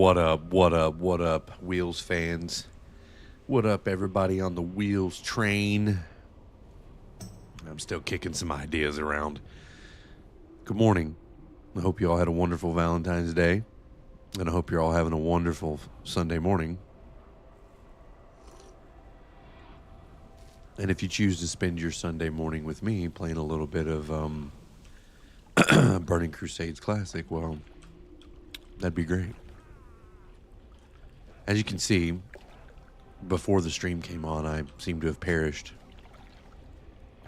What up, what up, what up, Wheels fans? What up, everybody on the Wheels train? I'm still kicking some ideas around. Good morning. I hope you all had a wonderful Valentine's Day. And I hope you're all having a wonderful Sunday morning. And if you choose to spend your Sunday morning with me playing a little bit of Burning Crusade Classic, well, that'd be great. As you can see, before the stream came on, I seem to have perished.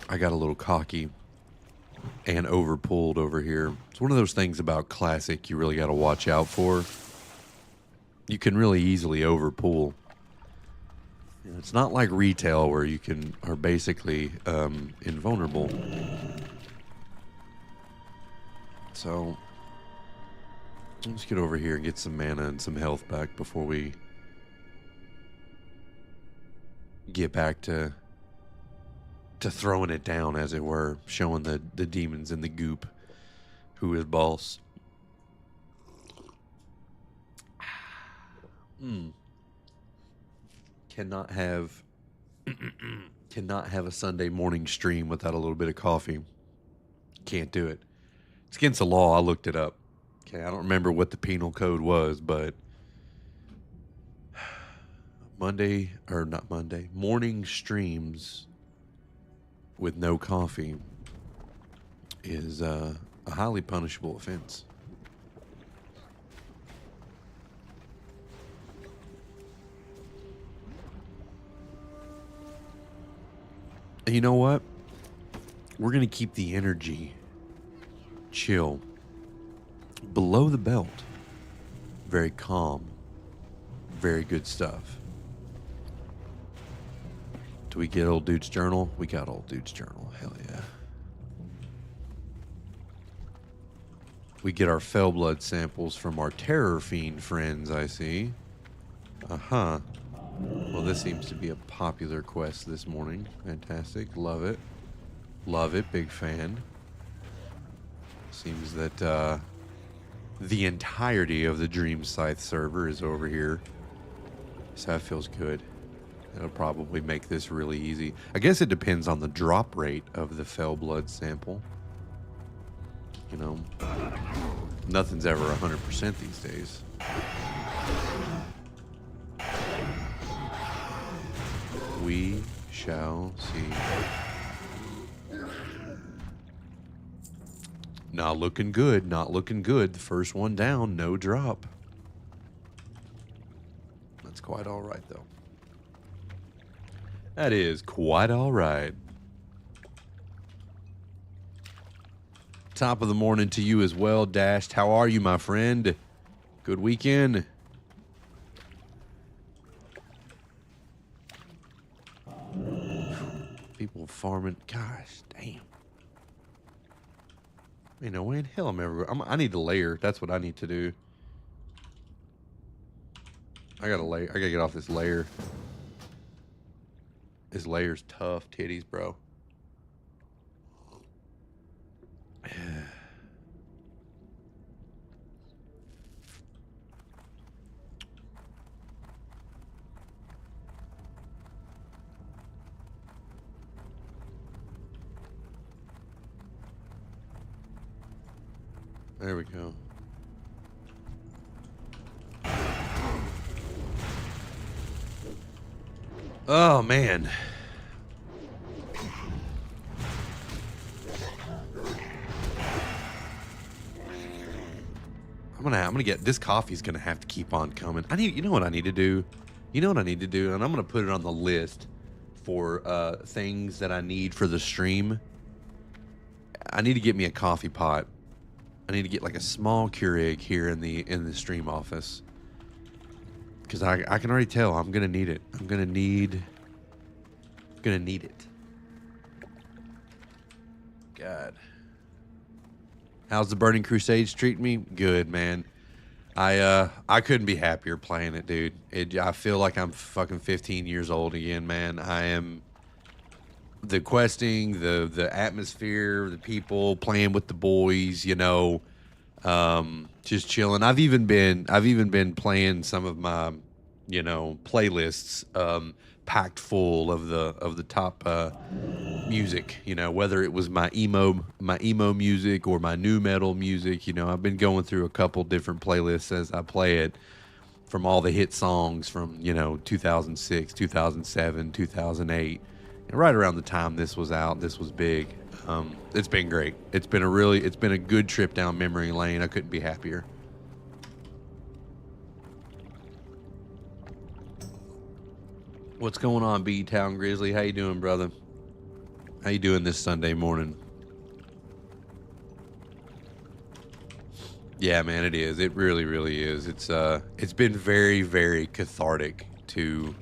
I got a little cocky and overpulled over here. It's one of those things about Classic you really got to watch out for. You can really easily overpull. It's not like retail where you are basically invulnerable. So let's get over here and get some mana and some health back before we get back to throwing it down, as it were, showing the demons in the goop who is boss. Cannot have a Sunday morning stream without a little bit of coffee. Can't do it. It's against the law. I looked it up. Okay, I don't remember what the penal code was, but morning streams with no coffee is a highly punishable offense. And you know what? We're going to keep the energy chill. Below the belt. Very calm. Very good stuff. Do we get Old Dude's Journal? We got Old Dude's Journal. Hell yeah. We get our Fel blood samples from our Terror Fiend friends, I see. Uh-huh. Well, this seems to be a popular quest this morning. Fantastic. Love it. Love it. Big fan. Seems that the entirety of the Dream Scythe server is over here. So that feels good. It'll probably make this really easy. I guess it depends on the drop rate of the Fel blood sample. You know, nothing's ever 100% these days. We shall see. Not looking good. Not looking good. The first one down. No drop. That's quite all right, though. That is quite all right. Top of the morning to you as well, Dashed. How are you, my friend? Good weekend. People farming. Gosh, damn. Ain't no way in hell I'm ever. I need to layer. That's what I need to do. I gotta layer. I gotta get off this layer. This layer's tough, titties, bro. There we go. Oh, man. I'm gonna get this coffee's gonna have to keep on coming. You know what I need to do? You know what I need to do? And I'm gonna put it on the list for things that I need for the stream. I need to get me a coffee pot. I need to get like a small Keurig here in the stream office. Because I can already tell I'm gonna need it. I'm gonna need it. God. How's the Burning Crusades treating me? Good, man. I couldn't be happier playing it, dude. I feel like I'm fucking 15 years old again, man. I am. The questing, the atmosphere, the people, playing with the boys, you know. Just chilling. I've even been playing some of my, playlists, packed full of the top music. Whether it was my emo music or my new metal music. I've been going through a couple different playlists as I play it, from all the hit songs from 2006, 2007, 2008, and right around the time this was out. This was big. It's been great. It's been a good trip down memory lane. I couldn't be happier. What's going on, B-Town Grizzly? How you doing, brother? How you doing this Sunday morning? Yeah, man, it is. It really, really is. It's been very, very cathartic to,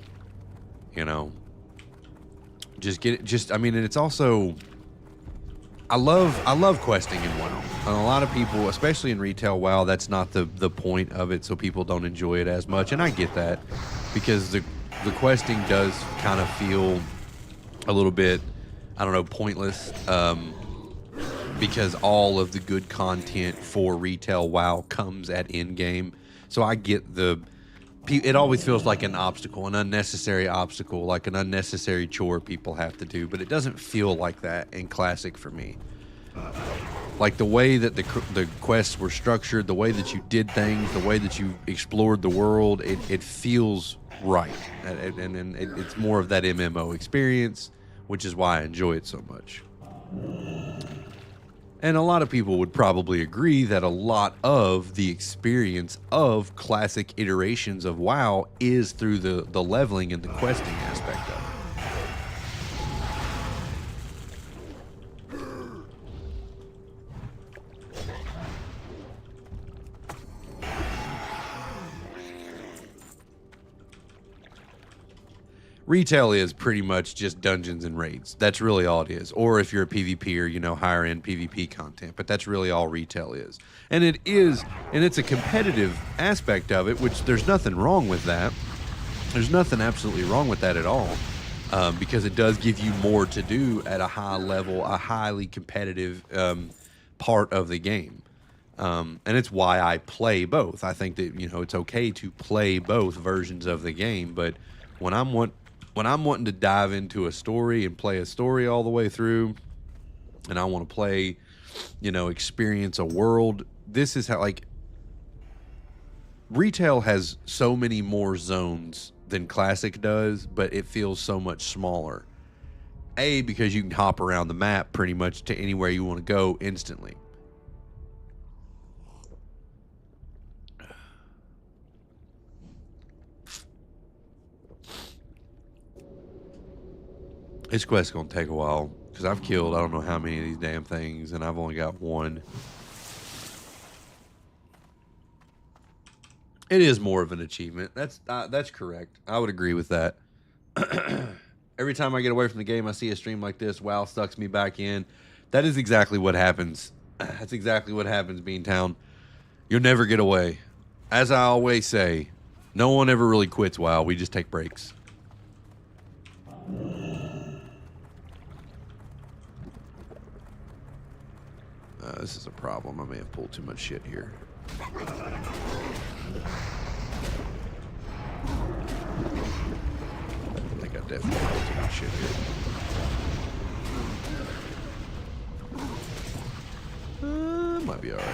just get it. I mean, and it's also, I love questing in WoW. And a lot of people, especially in retail WoW, that's not the point of it, so people don't enjoy it as much. And I get that, because the questing does kind of feel a little bit, I don't know, pointless. Because all of the good content for retail WoW comes at in-game. So I get it always feels like an obstacle, an unnecessary obstacle, like an unnecessary chore people have to do. But it doesn't feel like that in Classic for me. Like the way that the quests were structured, the way that you did things, the way that you explored the world, it feels right. And it's more of that MMO experience, which is why I enjoy it so much. And a lot of people would probably agree that a lot of the experience of classic iterations of WoW is through the leveling and the questing aspect of it. Retail is pretty much just dungeons and raids. That's really all it is. Or if you're a PvPer, higher end PvP content. But that's really all retail is. And it is, and it's a competitive aspect of it, which there's nothing wrong with that. There's nothing absolutely wrong with that at all. Because it does give you more to do at a high level, a highly competitive part of the game. And it's why I play both. I think that, it's okay to play both versions of the game. But when I'm wanting to dive into a story and play a story all the way through, and I want to play, experience a world, this is how, retail has so many more zones than Classic does, but it feels so much smaller. Because you can hop around the map pretty much to anywhere you want to go instantly. This quest's gonna take a while, because I've killed I don't know how many of these damn things, and I've only got one. It is more of an achievement. That's correct. I would agree with that. Every time I get away from the game, I see a stream like this. WoW sucks me back in. That is exactly what happens. That's exactly what happens, Beantown. You'll never get away. As I always say, no one ever really quits WoW. We just take breaks. This is a problem. I may have pulled too much shit here. I think I definitely pulled too much shit here. Might be alright.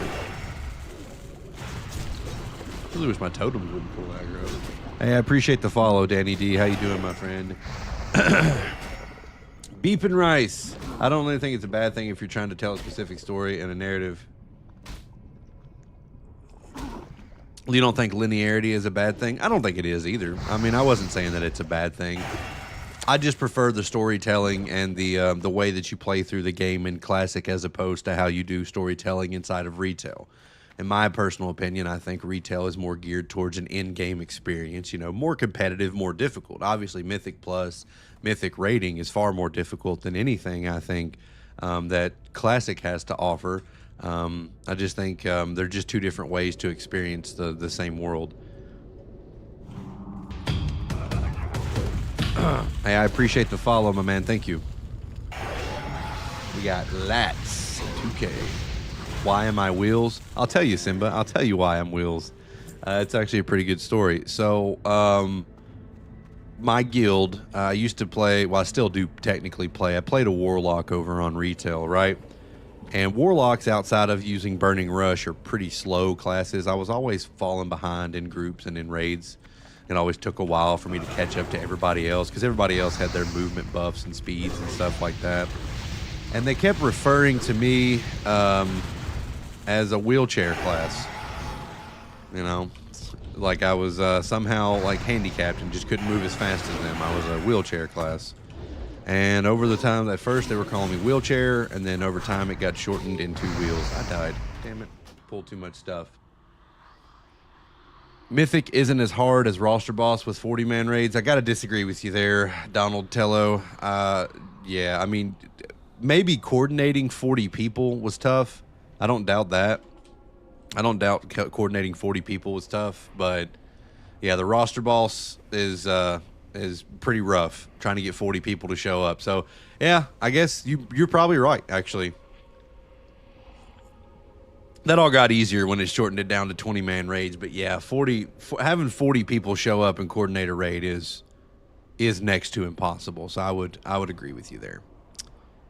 I really wish my totems wouldn't pull aggro. Hey, I appreciate the follow, Danny D. How you doing, my friend? Beep and rice. I don't really think it's a bad thing if you're trying to tell a specific story and a narrative. You don't think linearity is a bad thing? I don't think it is either. I mean, I wasn't saying that it's a bad thing. I just prefer the storytelling and the way that you play through the game in Classic as opposed to how you do storytelling inside of retail. In my personal opinion, I think retail is more geared towards an in-game experience, more competitive, more difficult. Obviously, Mythic Plus, Mythic rating is far more difficult than anything, I think, that Classic has to offer. I just think they're just two different ways to experience the same world. Hey, I appreciate the follow, my man. Thank you. We got Lats 2K. Why am I Wheels? I'll tell you, Simba. I'll tell you why I'm Wheels. It's actually a pretty good story. So, my guild, I used to play, well, I still do technically play. I played a Warlock over on retail, right? And Warlocks, outside of using Burning Rush, are pretty slow classes. I was always falling behind in groups and in raids. It always took a while for me to catch up to everybody else because everybody else had their movement buffs and speeds and stuff like that. And they kept referring to me as a wheelchair class. You know, like I was somehow like handicapped and just couldn't move as fast as them. I was a wheelchair class. And over the time, at first they were calling me wheelchair, and then over time it got shortened into wheels. I died. Damn it. Pulled too much stuff. Mythic isn't as hard as roster boss with 40-man raids. I got to disagree with you there, Donald Tello. Yeah, I mean, maybe coordinating 40 people was tough. I don't doubt that. I don't doubt coordinating 40 people was tough, but yeah, the roster boss is pretty rough trying to get 40 people to show up. So yeah, I guess you're probably right, actually. That all got easier when it shortened it down to 20-man raids, but yeah, having 40 people show up and coordinate a raid is next to impossible. So I would agree with you there.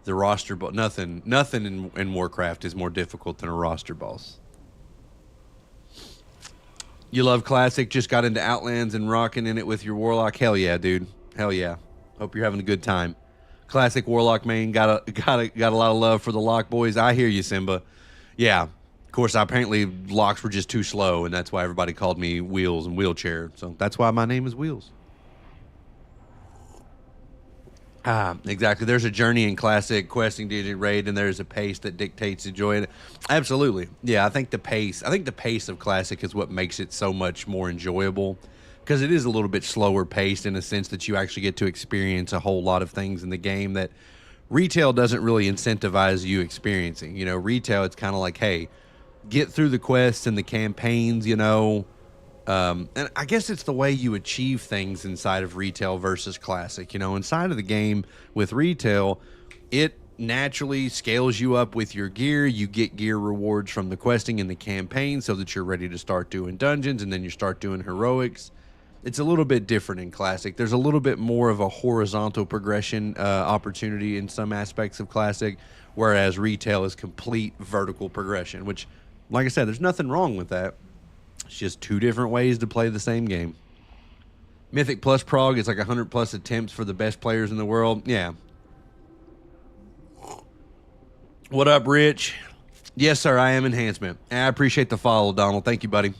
The roster boss, nothing in Warcraft is more difficult than a roster boss. You love Classic, just got into Outlands and rocking in it with your Warlock. Hell yeah, dude. Hell yeah. Hope you're having a good time. Classic Warlock main, got a lot of love for the Lock boys. I hear you, Simba. Yeah. Of course, apparently locks were just too slow, and that's why everybody called me Wheels and Wheelchair. So that's why my name is Wheels. Exactly. There's a journey in Classic, questing, digit raid, and there's a pace that dictates enjoying it. Absolutely. Yeah, I think the pace of Classic is what makes it so much more enjoyable, because it is a little bit slower paced in a sense that you actually get to experience a whole lot of things in the game that retail doesn't really incentivize you experiencing. You know, retail, it's kind of like, hey, get through the quests and the campaigns, you know. And I guess it's the way you achieve things inside of retail versus Classic. You know, inside of the game with retail, it naturally scales you up with your gear. You get gear rewards from the questing and the campaign so that you're ready to start doing dungeons, and then you start doing heroics. It's a little bit different in Classic. There's a little bit more of a horizontal progression opportunity in some aspects of Classic, whereas retail is complete vertical progression, which, like I said, there's nothing wrong with that. It's just two different ways to play the same game. Mythic plus Prog is like 100 plus attempts for the best players in the world. Yeah. What up, Rich? Yes, sir, I am enhancement. I appreciate the follow, Donald. Thank you, buddy.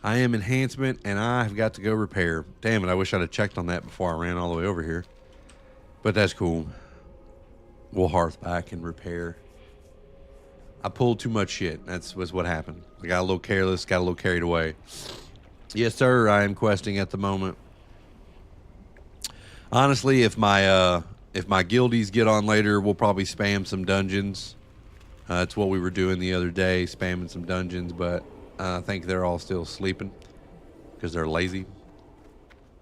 I am enhancement, and I've got to go repair. Damn it, I wish I'd have checked on that before I ran all the way over here. But that's cool. We'll hearth back and repair. I pulled too much shit. Was what happened. I got a little careless, got a little carried away. Yes, sir, I am questing at the moment. Honestly, if my guildies get on later, we'll probably spam some dungeons. That's what we were doing the other day, spamming some dungeons, but I think they're all still sleeping because they're lazy.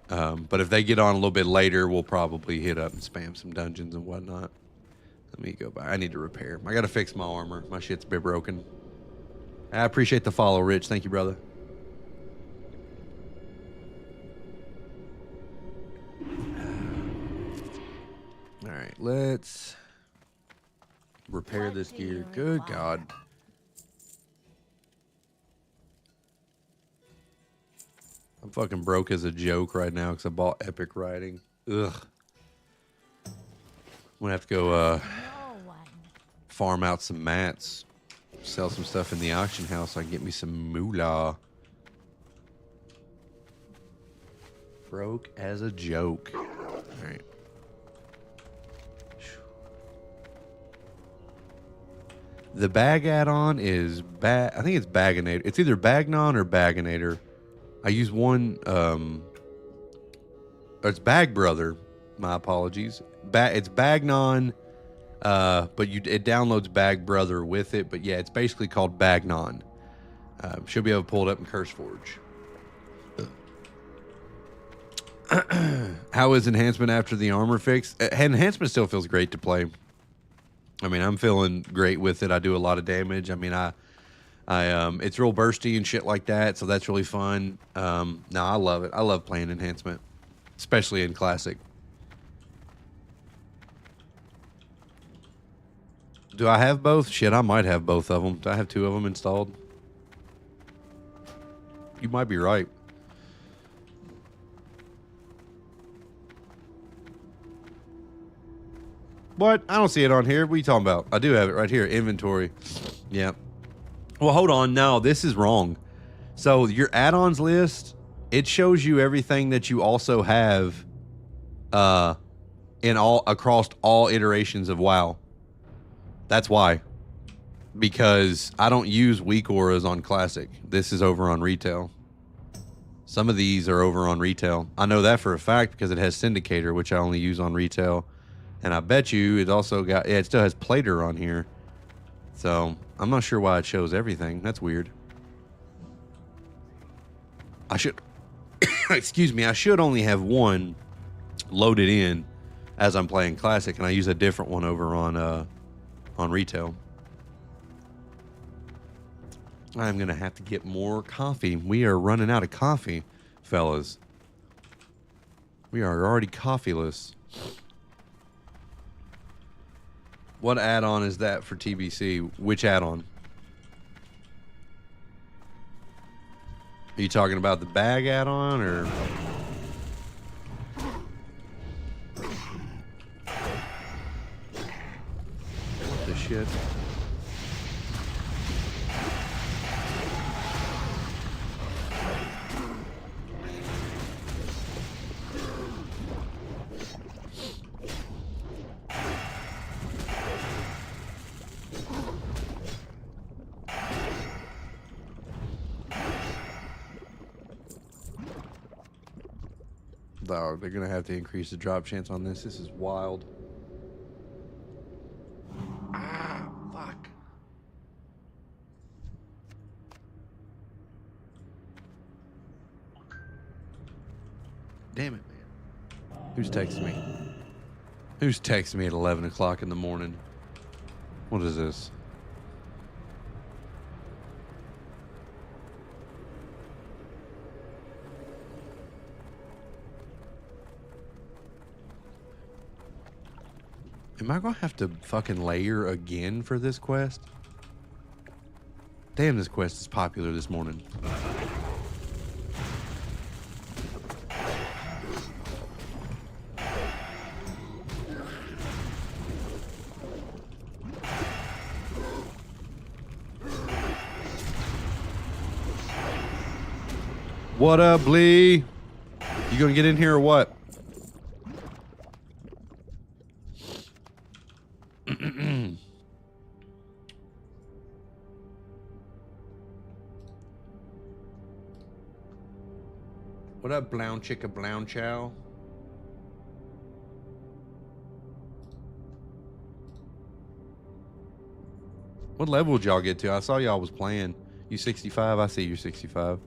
But if they get on a little bit later, we'll probably hit up and spam some dungeons and whatnot. Let me go back. I need to repair. I got to fix my armor. My shit's been broken. I appreciate the follow, Rich. Thank you, brother. All right, let's repair this gear. Good God. I'm fucking broke as a joke right now because I bought Epic Riding. Ugh. I'm gonna have to go farm out some mats, sell some stuff in the auction house so I can get me some moolah. Broke as a joke. All right. The bag add-on is I think it's Baginator. It's either Bagnon or Baginator. I use one, it's Bag Brother. My apologies. It's Bagnon, but it downloads Bag Brother with it. But yeah, it's basically called Bagnon. Should be able to pull it up in CurseForge. How is enhancement after the armor fix? Enhancement still feels great to play. I mean, I'm feeling great with it. I do a lot of damage. I mean, it's real bursty and shit like that, so that's really fun. No, I love it. I love playing enhancement, especially in classic. Do I have both? Shit, I might have both of them. Do I have 2 of them installed? You might be right. What? I don't see it on here. What are you talking about? I do have it right here. Inventory. Yeah. Well, hold on. No, this is wrong. So your add-ons list, it shows you everything that you also have across all iterations of WoW. That's why. Because I don't use weak auras on classic. This is over on retail. Some of these are over on retail. I know that for a fact because it has Syndicator, which I only use on retail. And I bet you it also got, yeah, it still has Plater on here. So I'm not sure why it shows everything. That's weird. I should, excuse me, I should only have one loaded in as I'm playing classic, and I use a different one over on retail. I'm gonna have to get more coffee. We are running out of coffee, fellas. We are already coffeeless. What add-on is that for TBC? Which add-on? Are you talking about the bag add-on or? What the shit? Oh, they're gonna have to increase the drop chance on this. This is wild. Ah, fuck. Damn it, man. Who's texting me? Who's texting me at 11 o'clock in the morning? What is this? Am I gonna have to fucking layer again for this quest? Damn, this quest is popular this morning. What up, Lee? You gonna get in here or what? What up, Blown Chicka Blown Chow? What level would y'all get to? I saw y'all was playing. You 65? I see you're 65.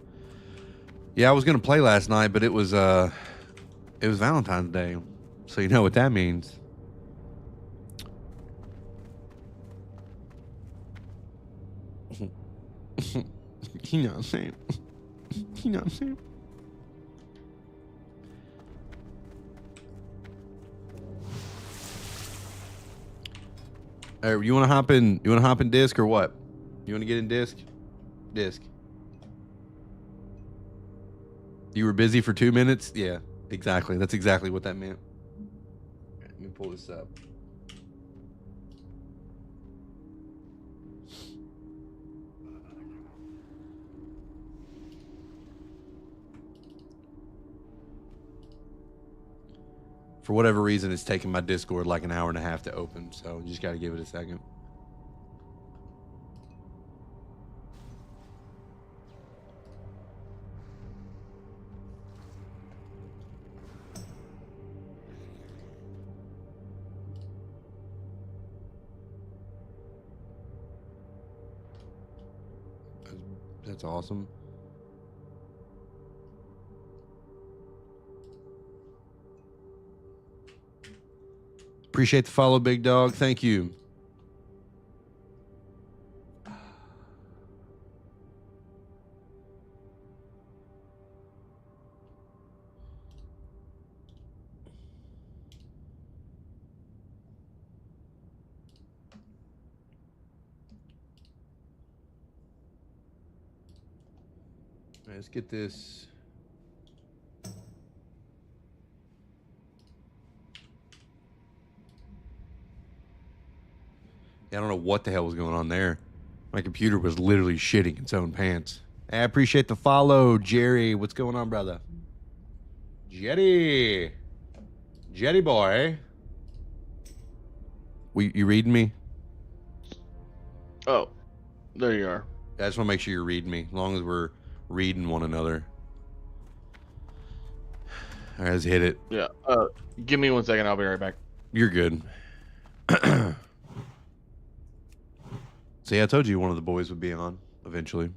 Yeah, I was gonna play last night, but it was Valentine's Day. So you know what that means. You know what I'm saying? You know what I'm saying? Hey, you want to hop in? You want to hop in disc or what? You want to get in disc? Disc. You were busy for 2 minutes? Yeah, exactly. That's exactly what that meant. Right, let me pull this up. For whatever reason, it's taking my Discord like an hour and a half to open, so you just got to give it a second. That's awesome. Appreciate the follow, big dog. Thank you. All right, let's get this. Yeah, I don't know what the hell was going on there. My computer was literally shitting its own pants. I appreciate the follow, Jerry. What's going on, brother? Jetty. Jetty boy. You reading me? Oh, there you are. I just want to make sure you're reading me, as long as we're reading one another. All right, let's hit it. Yeah. Give me 1 second. I'll be right back. You're good. See, I told you one of the boys would be on eventually.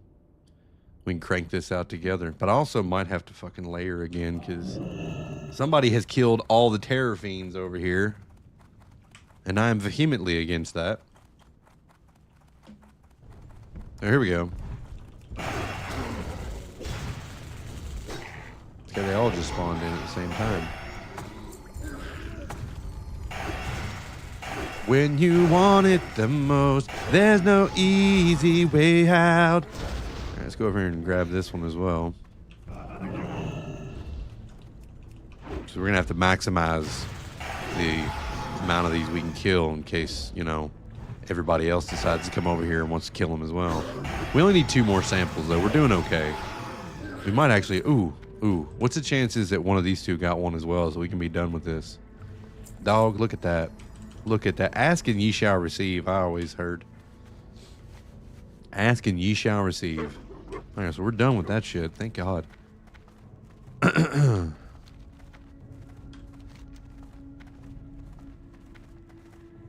We can crank this out together. But I also might have to fucking layer again because somebody has killed all the terror fiends over here. And I am vehemently against that. Oh, here we go. Okay, they all just spawned in at the same time. When you want it the most, there's no easy way out. All right, let's go over here and grab this one as well. So we're going to have to maximize the amount of these we can kill in case, you know, everybody else decides to come over here and wants to kill them as well. We only need 2 more samples, though. We're doing okay. We might actually... Ooh. What's the chances that one of these 2 got one as well so we can be done with this? Dog, look at that. Look at that. Ask and ye shall receive. I always heard. Ask and ye shall receive. All right, so we're done with that shit. Thank God. I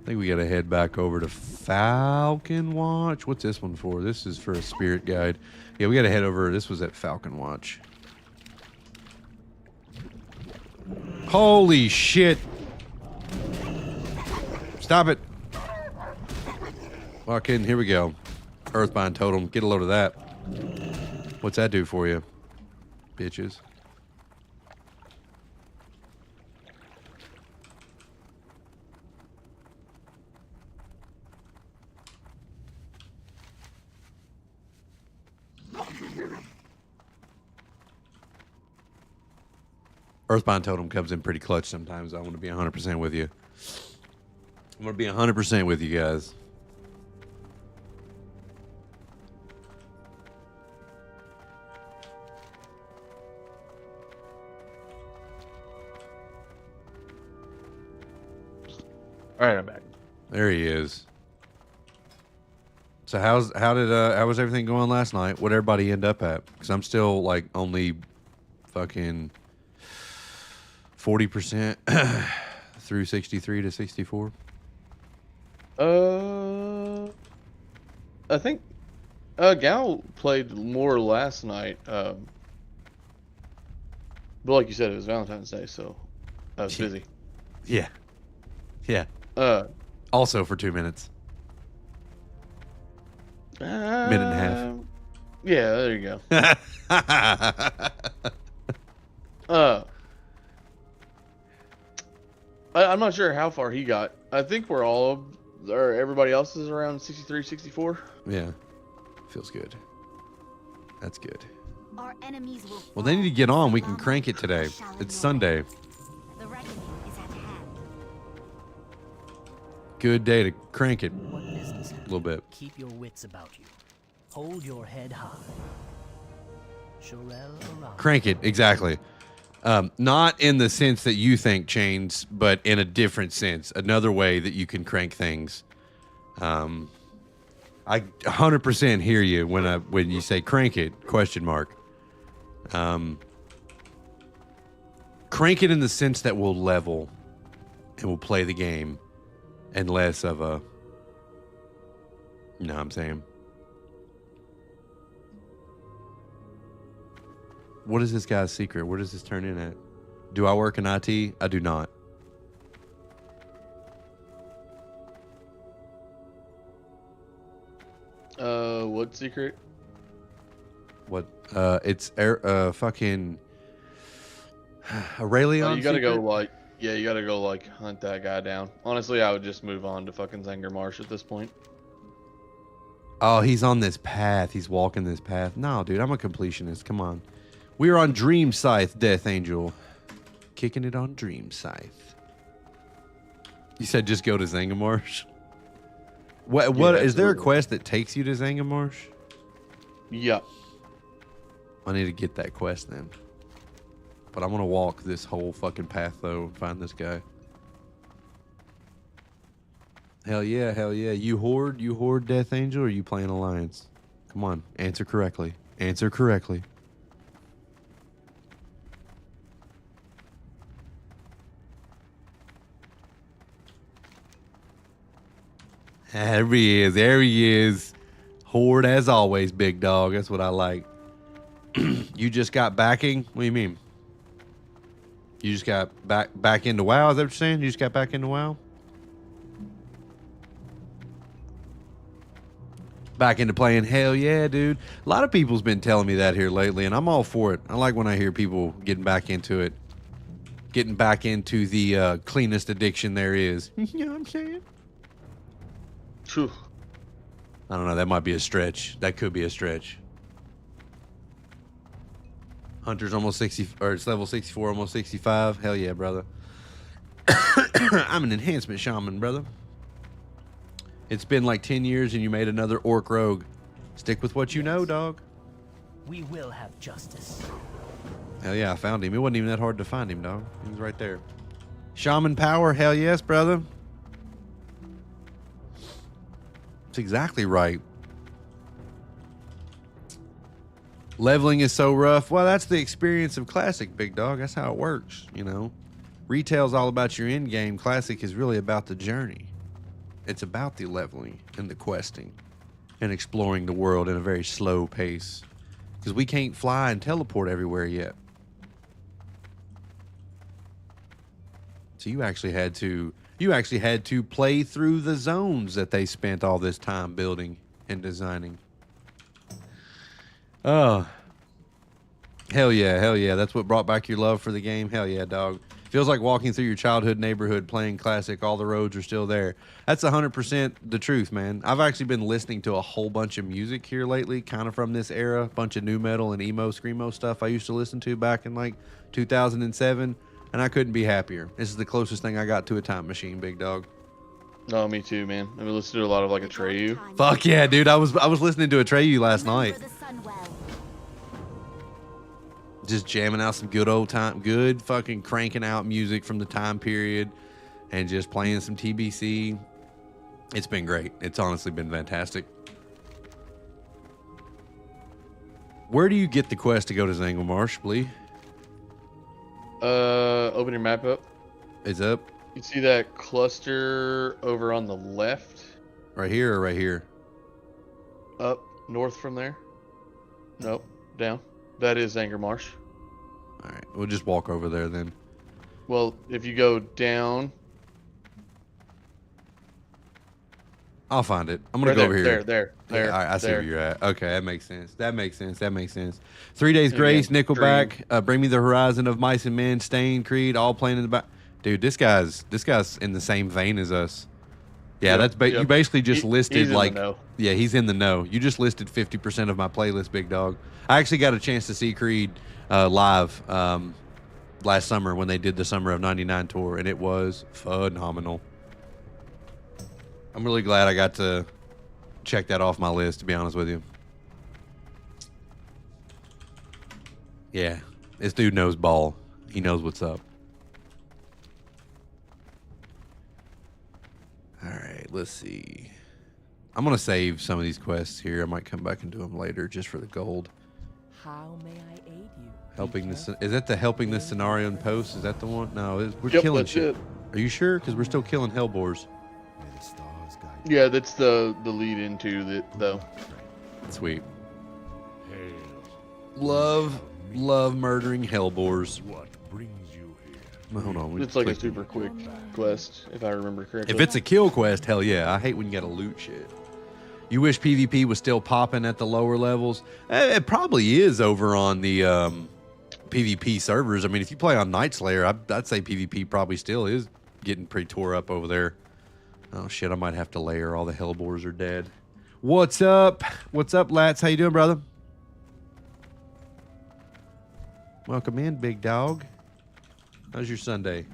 think we got to head back over to Falcon Watch. What's this one for? This is for a spirit guide. Yeah, we got to head over. This was at Falcon Watch. Holy shit. Stop it. Fucking, here we go. Earthbind Totem. Get a load of that. What's that do for you? Bitches. Earthbind Totem comes in pretty clutch sometimes. I want to be 100% with you. I'm going to be 100% with you guys. All right, I'm back. There he is. So how was everything going last night? What'd everybody end up at? Because I'm still like only fucking 40% through 63 to 64. I think Gal played more last night. But like you said, it was Valentine's Day, so I was busy. Yeah. Also for 2 minutes. Minute and a half. Yeah, there you go. I'm not sure how far he got. I think everybody else is around 63, 64. Yeah. Feels good. That's good. Our enemies will Well, they need to get on. We can crank it today. It's Sunday. The reckoning is at hand. Good day to crank it What business? a little bit. Keep your wits about you. Hold your head high. Shorel around. Crank it, exactly. Not in the sense that you think, Chains, but in a different sense. Another way that you can crank things. I 100% hear you when you say crank it, question mark. Crank it in the sense that we'll level and we'll play the game and less of a, you know what I'm saying? What is this guy's secret? Where does this turn in at? Do I work in IT? I do not. What secret? What? It's fucking Aurelion. Oh, you gotta go secret? like, yeah, you gotta go like hunt that guy down. Honestly, I would just move on to fucking Zanger Marsh at this point. Oh, he's on this path. He's walking this path. No, dude, I'm a completionist. Come on. We're on Dream Scythe, Death Angel. Kicking it on Dream Scythe. You said just go to Zangamarsh? What Yeah, is there a absolutely. quest that takes you to Zangamarsh? Yeah. I need to get that quest then. But I'm going to walk this whole fucking path, though, and find this guy. Hell yeah, hell yeah. You horde Death Angel, or you playing Alliance? Come on, answer correctly. Answer correctly. There he is, there he is. Horde as always, big dog. That's what I like. You just got backing? What do you mean? You just got back into WoW? Is that what you're saying? You just got back into WoW? Back into playing? Hell yeah, dude. A lot of people's been telling me that here lately, and I'm all for it. I like when I hear people getting back into it. Getting back into the cleanest addiction there is. You know what I'm saying? Phew. I don't know. That might be a stretch. That could be a stretch. Hunter's almost 60, or it's level 64, almost 65. Hell yeah, brother. I'm an enhancement shaman, brother. It's been like 10 years and you made another orc rogue. Stick with what you know, dog. We will have justice. Hell yeah, I found him. It wasn't even that hard to find him, dog. He was right there. Shaman power, hell yes, brother. That's exactly right. Leveling is so rough. Well, that's the experience of Classic, big dog. That's how it works, you know. Retail's all about your end game. Classic is really about the journey. It's about the leveling and the questing and exploring the world in a very slow pace. Because we can't fly and teleport everywhere yet. So you actually had to play through the zones that they spent all this time building and designing. Oh, hell yeah, hell yeah. That's what brought back your love for the game. Hell yeah, dog. Feels like walking through your childhood neighborhood playing Classic. All the roads are still there. That's 100% the truth, man. I've actually been listening to a whole bunch of music here lately, kind of from this era. Bunch of new metal and emo, screamo stuff I used to listen to back in like 2007, and I couldn't be happier. This is the closest thing I got to a time machine, big dog. No, me too, man. I've been listening to a lot of like Atreyu. Fuck yeah, dude. I was listening to Atreyu last night. Remember the sun well. Just jamming out some good fucking cranking out music from the time period and just playing some TBC. It's been great. It's honestly been fantastic. Where do you get the quest to go to Zangamarsh, Blee? Open your map up. Is up You see that cluster over on the left? right here or right here? Up north from there? Nope, down. That is Zanger Marsh. All right, we'll just walk over there then. Well, if you go down, I'll find it. I'm gonna there, go over here. There. Yeah, all right, I see there. where you're at. Okay, that makes sense. That makes sense. 3 Days And Grace, again, Nickelback, Bring Me the Horizon of Mice and Men, Stain, Creed, all playing in the back. Dude, this guy's in the same vein as us. Yeah, Yep, you yep. basically just listed he's in the like, know. yeah, he's in the know. You just listed 50% of my playlist, big dog. I actually got a chance to see Creed live last summer when they did the Summer of '99 tour, and it was phenomenal. I'm really glad I got to check that off my list, to be honest with you. Yeah, this dude knows ball. He knows what's up. All right, let's see. I'm going to save some of these quests here. I might come back and do them later just for the gold. How may I aid you? Helping this, is that the helping this scenario in post? Is that the one? No, we're Yep, killing that's shit. it. Are you sure? Because we're still killing hellbores. Yeah, that's the lead into it, though. Sweet. Love murdering hellbores. What brings you here? Well, hold on. we It's like a clicked- super quick quest, if I remember correctly. If it's a kill quest, hell yeah. I hate when you gotta loot shit. You wish PvP was still popping at the lower levels? It probably is over on the PvP servers. I mean, if you play on Night Slayer, I'd say PvP probably still is getting pretty tore up over there. Oh, shit, I might have to layer. All the Hellbores are dead. What's up? What's up, Lats? How you doing, brother? Welcome in, big dog. How's your Sunday?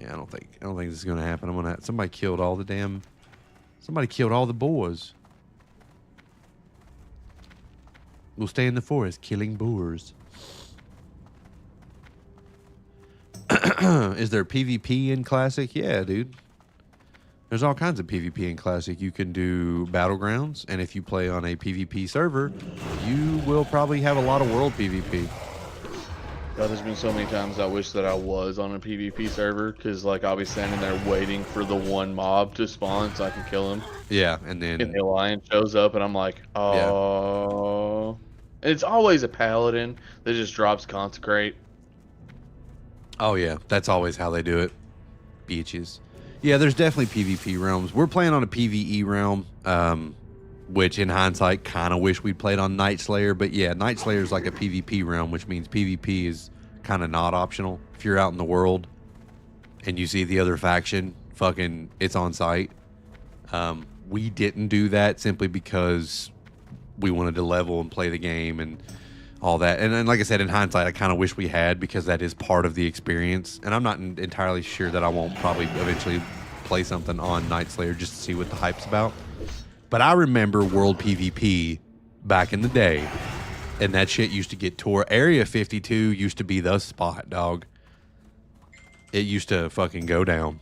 Yeah, I don't think this is gonna happen. Somebody killed all the boars. We'll stay in the forest killing boars. Is there PvP in Classic? Yeah, dude. There's all kinds of PvP in Classic. You can do Battlegrounds, and if you play on a PvP server, you will probably have a lot of world PvP. God, there's been so many times I wish that I was on a PvP server, because like I'll be standing there waiting for the one mob to spawn so I can kill him. Yeah, and then the Alliance shows up, and I'm like, oh. Yeah. It's always a paladin that just drops consecrate. Oh yeah, that's always how they do it. Beaches. Yeah, there's definitely PvP realms. We're playing on a PvE realm, which in hindsight kind of wish we'd played on Night Slayer, but yeah, Night Slayer is like a PvP realm, which means PvP is kind of not optional. If you're out in the world and you see the other faction, fucking it's on site. We didn't do that simply because we wanted to level and play the game and all that. And like I said, in hindsight, I kind of wish we had, because that is part of the experience. And I'm not entirely sure that I won't probably eventually play something on Night Slayer just to see what the hype's about. But I remember World PvP back in the day, and that shit used to get tore. Area 52 used to be the spot, dog. It used to fucking go down.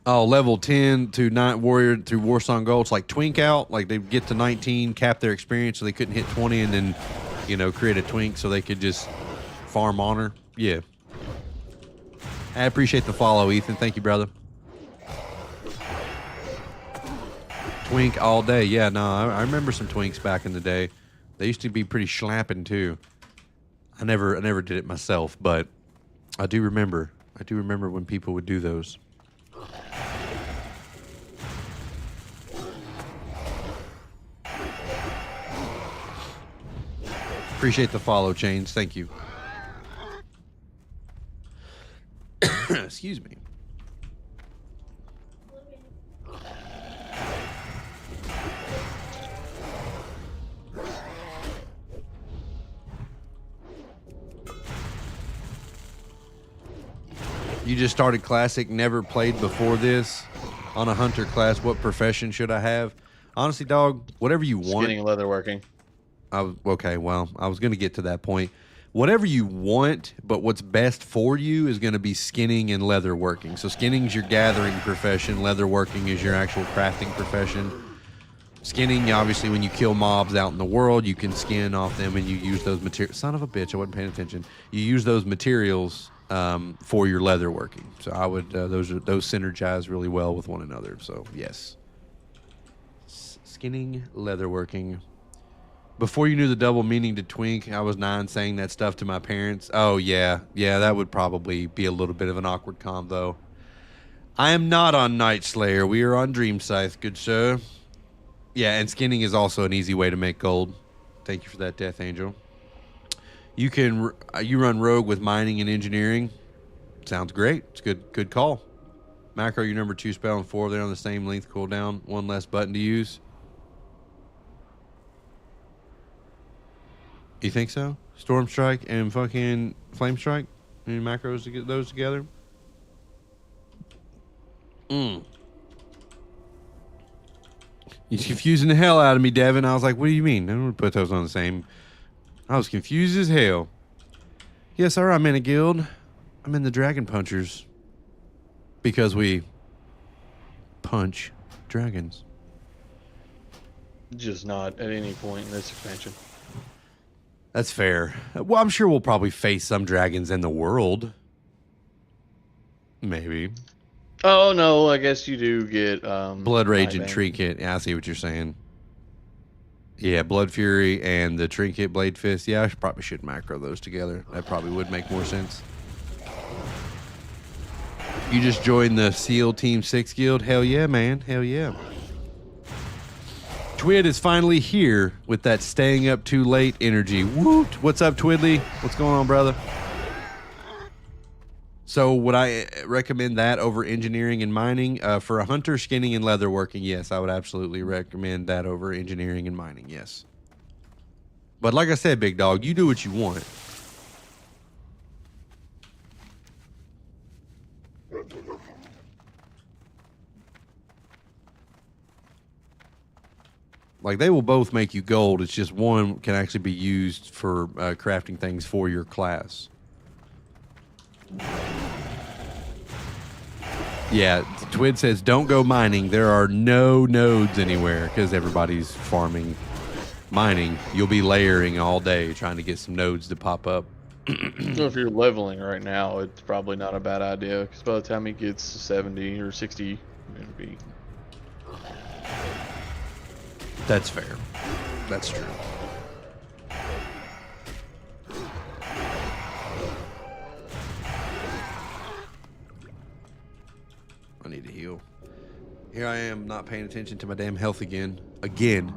Oh, level 10 to Night Warrior through Warsong Gold. It's like Twink out. Like they get to 19, cap their experience so they couldn't hit 20, and then, you know, create a Twink so they could just farm honor. Yeah. I appreciate the follow, Ethan. Thank you, brother. Twink all day. Yeah, no, I remember some Twinks back in the day. They used to be pretty slapping too. I never did it myself, but I do remember. I do remember when people would do those. Appreciate the follow, Chains. Thank you. Excuse me. You just started Classic, never played before this. On a hunter class, what profession should I have? Honestly, dog, whatever you want. Skinning and leatherworking. Okay, well, I was going to get to that point. Whatever you want, but what's best for you is going to be skinning and leatherworking. So skinning's your gathering profession. Leatherworking is your actual crafting profession. Skinning, obviously, when you kill mobs out in the world, you can skin off them and you use those materials. Son of a bitch, I wasn't paying attention. You use those materials for your leatherworking. So I would, those synergize really well with one another. So yes. Skinning, leatherworking. Before you knew the double meaning to Twink, I was 9 saying that stuff to my parents. Oh, yeah. Yeah, that would probably be a little bit of an awkward combo. I am not on Night Slayer. We are on Dream Scythe, good sir. Yeah, and skinning is also an easy way to make gold. Thank you for that, Death Angel. You run rogue with mining and engineering. Sounds great. It's good call. Macro, your number 2 spell and 4, they're on the same length cooldown. 1 less button to use. You think so? Storm Strike and fucking Flame Strike? Any macros to get those together? You're confusing the hell out of me, Devin. I was like, what do you mean? I don't put those on the same. I was confused as hell. Yes, alright, I'm in a guild. I'm in the Dragon Punchers. Because we punch dragons. Just not at any point in this expansion. That's fair. Well, I'm sure we'll probably face some dragons in the world. Maybe. Oh, no, I guess you do get... Blood Rage and Trinket. Yeah, I see what you're saying. Yeah, Blood Fury and the Trinket Blade Fist. Yeah, I probably should macro those together. That probably would make more sense. You just joined the SEAL Team 6 Guild? Hell yeah, man. Hell yeah. Twid is finally here with that staying up too late energy. Woot! What's up, Twidley? What's going on, brother? So would I recommend that over engineering and mining? For a hunter, skinning and leatherworking, yes, I would absolutely recommend that over engineering and mining, yes. But like I said, big dog, you do what you want. Like, they will both make you gold. It's just one can actually be used for crafting things for your class. Yeah, Twid says, don't go mining. There are no nodes anywhere because everybody's farming mining. You'll be layering all day trying to get some nodes to pop up. So if you're leveling right now, it's probably not a bad idea because by the time he gets to 70 or 60, it'll be... That's fair. That's true. I need to heal. Here I am not paying attention to my damn health again. Again.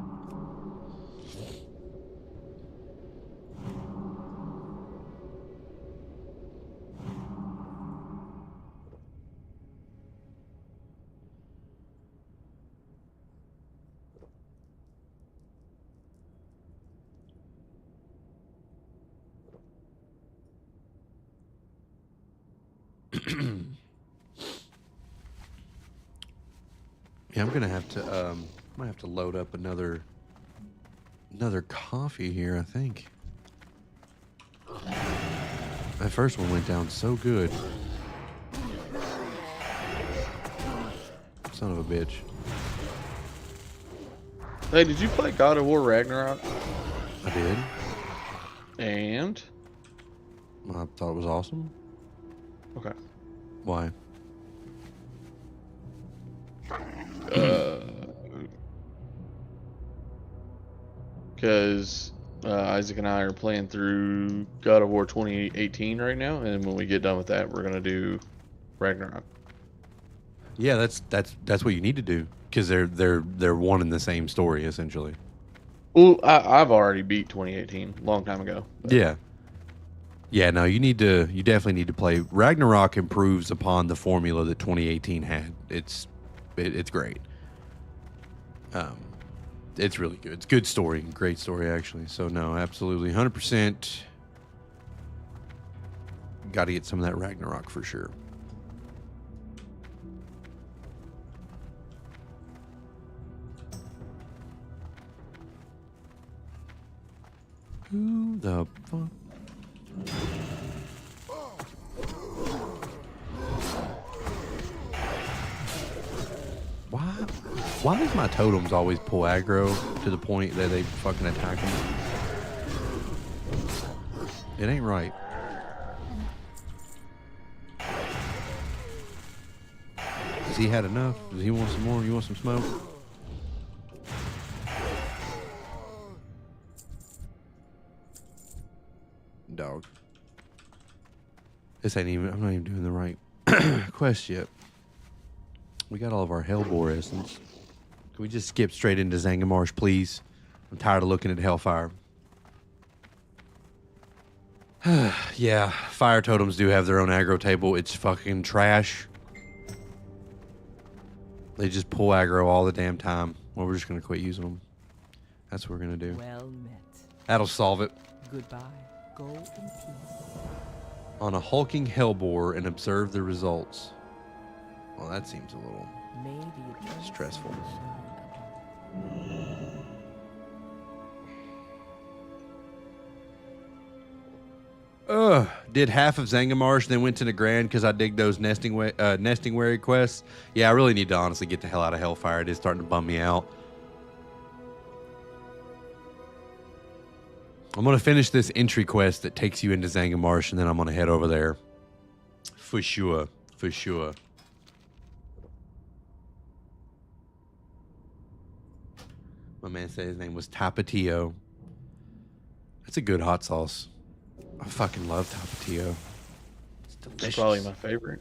Yeah, I'm gonna have to load up another coffee here, I think. That first one went down so good. Son of a bitch. Hey, did you play God of War Ragnarok? I did. And? I thought it was awesome. Okay. Why? Because Isaac and I are playing through God of War 2018 right now, and when we get done with that, we're gonna do Ragnarok. Yeah, that's what you need to do because they're one and the same story essentially. Well, I've already beat 2018 a long time ago. Yeah. Yeah, no, you definitely need to play. Ragnarok improves upon the formula that 2018 had. It's great. It's really good. It's a good story. Great story, actually. So, no, absolutely. 100%. Got to get some of that Ragnarok for sure. Who the fuck? Why does my totems always pull aggro to the point that they fucking attack me? It ain't right. Has he had enough? Does he want some more? You want some smoke? Dog. This ain't even, I'm not even doing the right quest yet. We got all of our Hellbore essence. Can we just skip straight into Zangamarsh, please? I'm tired of looking at Hellfire. Yeah, fire totems do have their own aggro table. It's fucking trash. They just pull aggro all the damn time. Well, we're just going to quit using them. That's what we're going to do. Well met. That'll solve it. Goodbye. Go in peace. On a hulking Hellbore and observe the results. Well, that seems a little stressful. Did half of Zangamarsh, then went to Nagrand because I dig those nesting wary quests. Yeah, I really need to honestly get the hell out of Hellfire. It is starting to bum me out. I'm going to finish this entry quest that takes you into Zangamarsh, and then I'm going to head over there. For sure. For sure. My man said his name was Tapatio. That's a good hot sauce. I fucking love Tapatio. It's delicious. It's probably my favorite.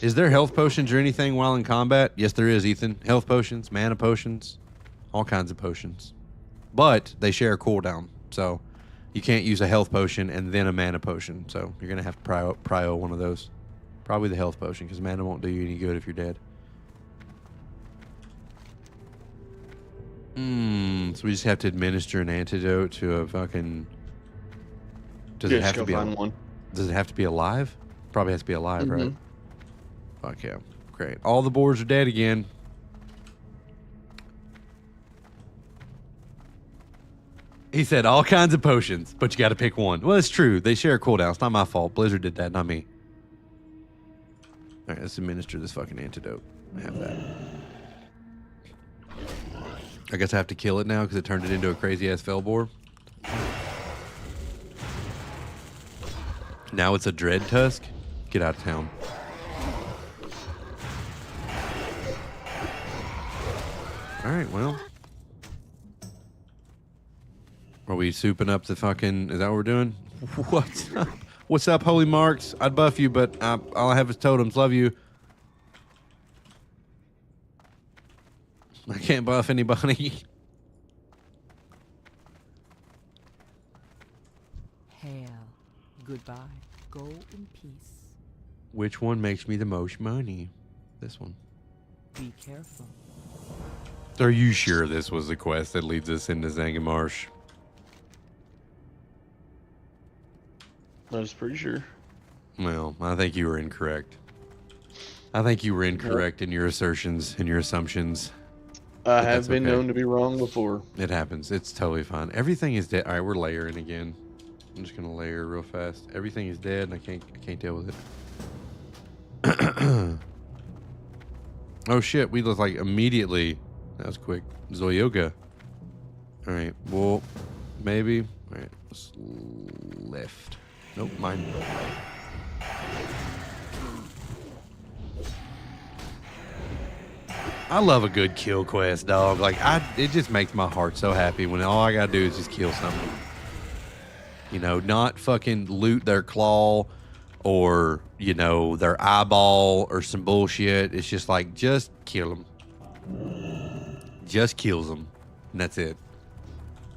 Is there health potions or anything while in combat? Yes, there is, Ethan. Health potions, mana potions, all kinds of potions. But they share a cooldown, so you can't use a health potion and then a mana potion. So you're going to have to prio one of those. Probably the health potion, because mana won't do you any good if you're dead. So we just have to administer an antidote to a fucking... Does it have to be one? Does it have to be alive? Probably has to be alive, right? Fuck yeah. Great. All the boars are dead again. He said all kinds of potions, but you got to pick one. Well, it's true. They share a cooldown. It's not my fault. Blizzard did that, not me. All right, let's administer this fucking antidote. I have that. I guess I have to kill it now because it turned it into a crazy-ass fell boar. Now it's a dread tusk? Get out of town. Alright, well. Are we souping up the fucking... Is that what we're doing? What's up? What's up, Holy Marks? I'd buff you, but all I have is totems. Love you. I can't buff anybody. Hail. Goodbye. Go in peace. Which one makes me the most money? This one. Be careful. Are you sure this was the quest that leads us into Zangamarsh? I was pretty sure. Well, I think you were incorrect. I think you were incorrect in your assertions and your assumptions. I have been known to be wrong before. It happens. It's totally fine. Everything is dead. All right, we're layering again. I'm just gonna layer real fast. Everything is dead, and I can't deal with it. Oh shit! We look like immediately. That was quick. Zoyoga. All right. Well, maybe. All right. Let's left. Nope. Mine. I love a good kill quest, dog. Like it just makes my heart so happy when all I gotta do is just kill something. You know, not fucking loot their claw or, you know, their eyeball or some bullshit. It's just like, just kill them. Just kills them. And that's it.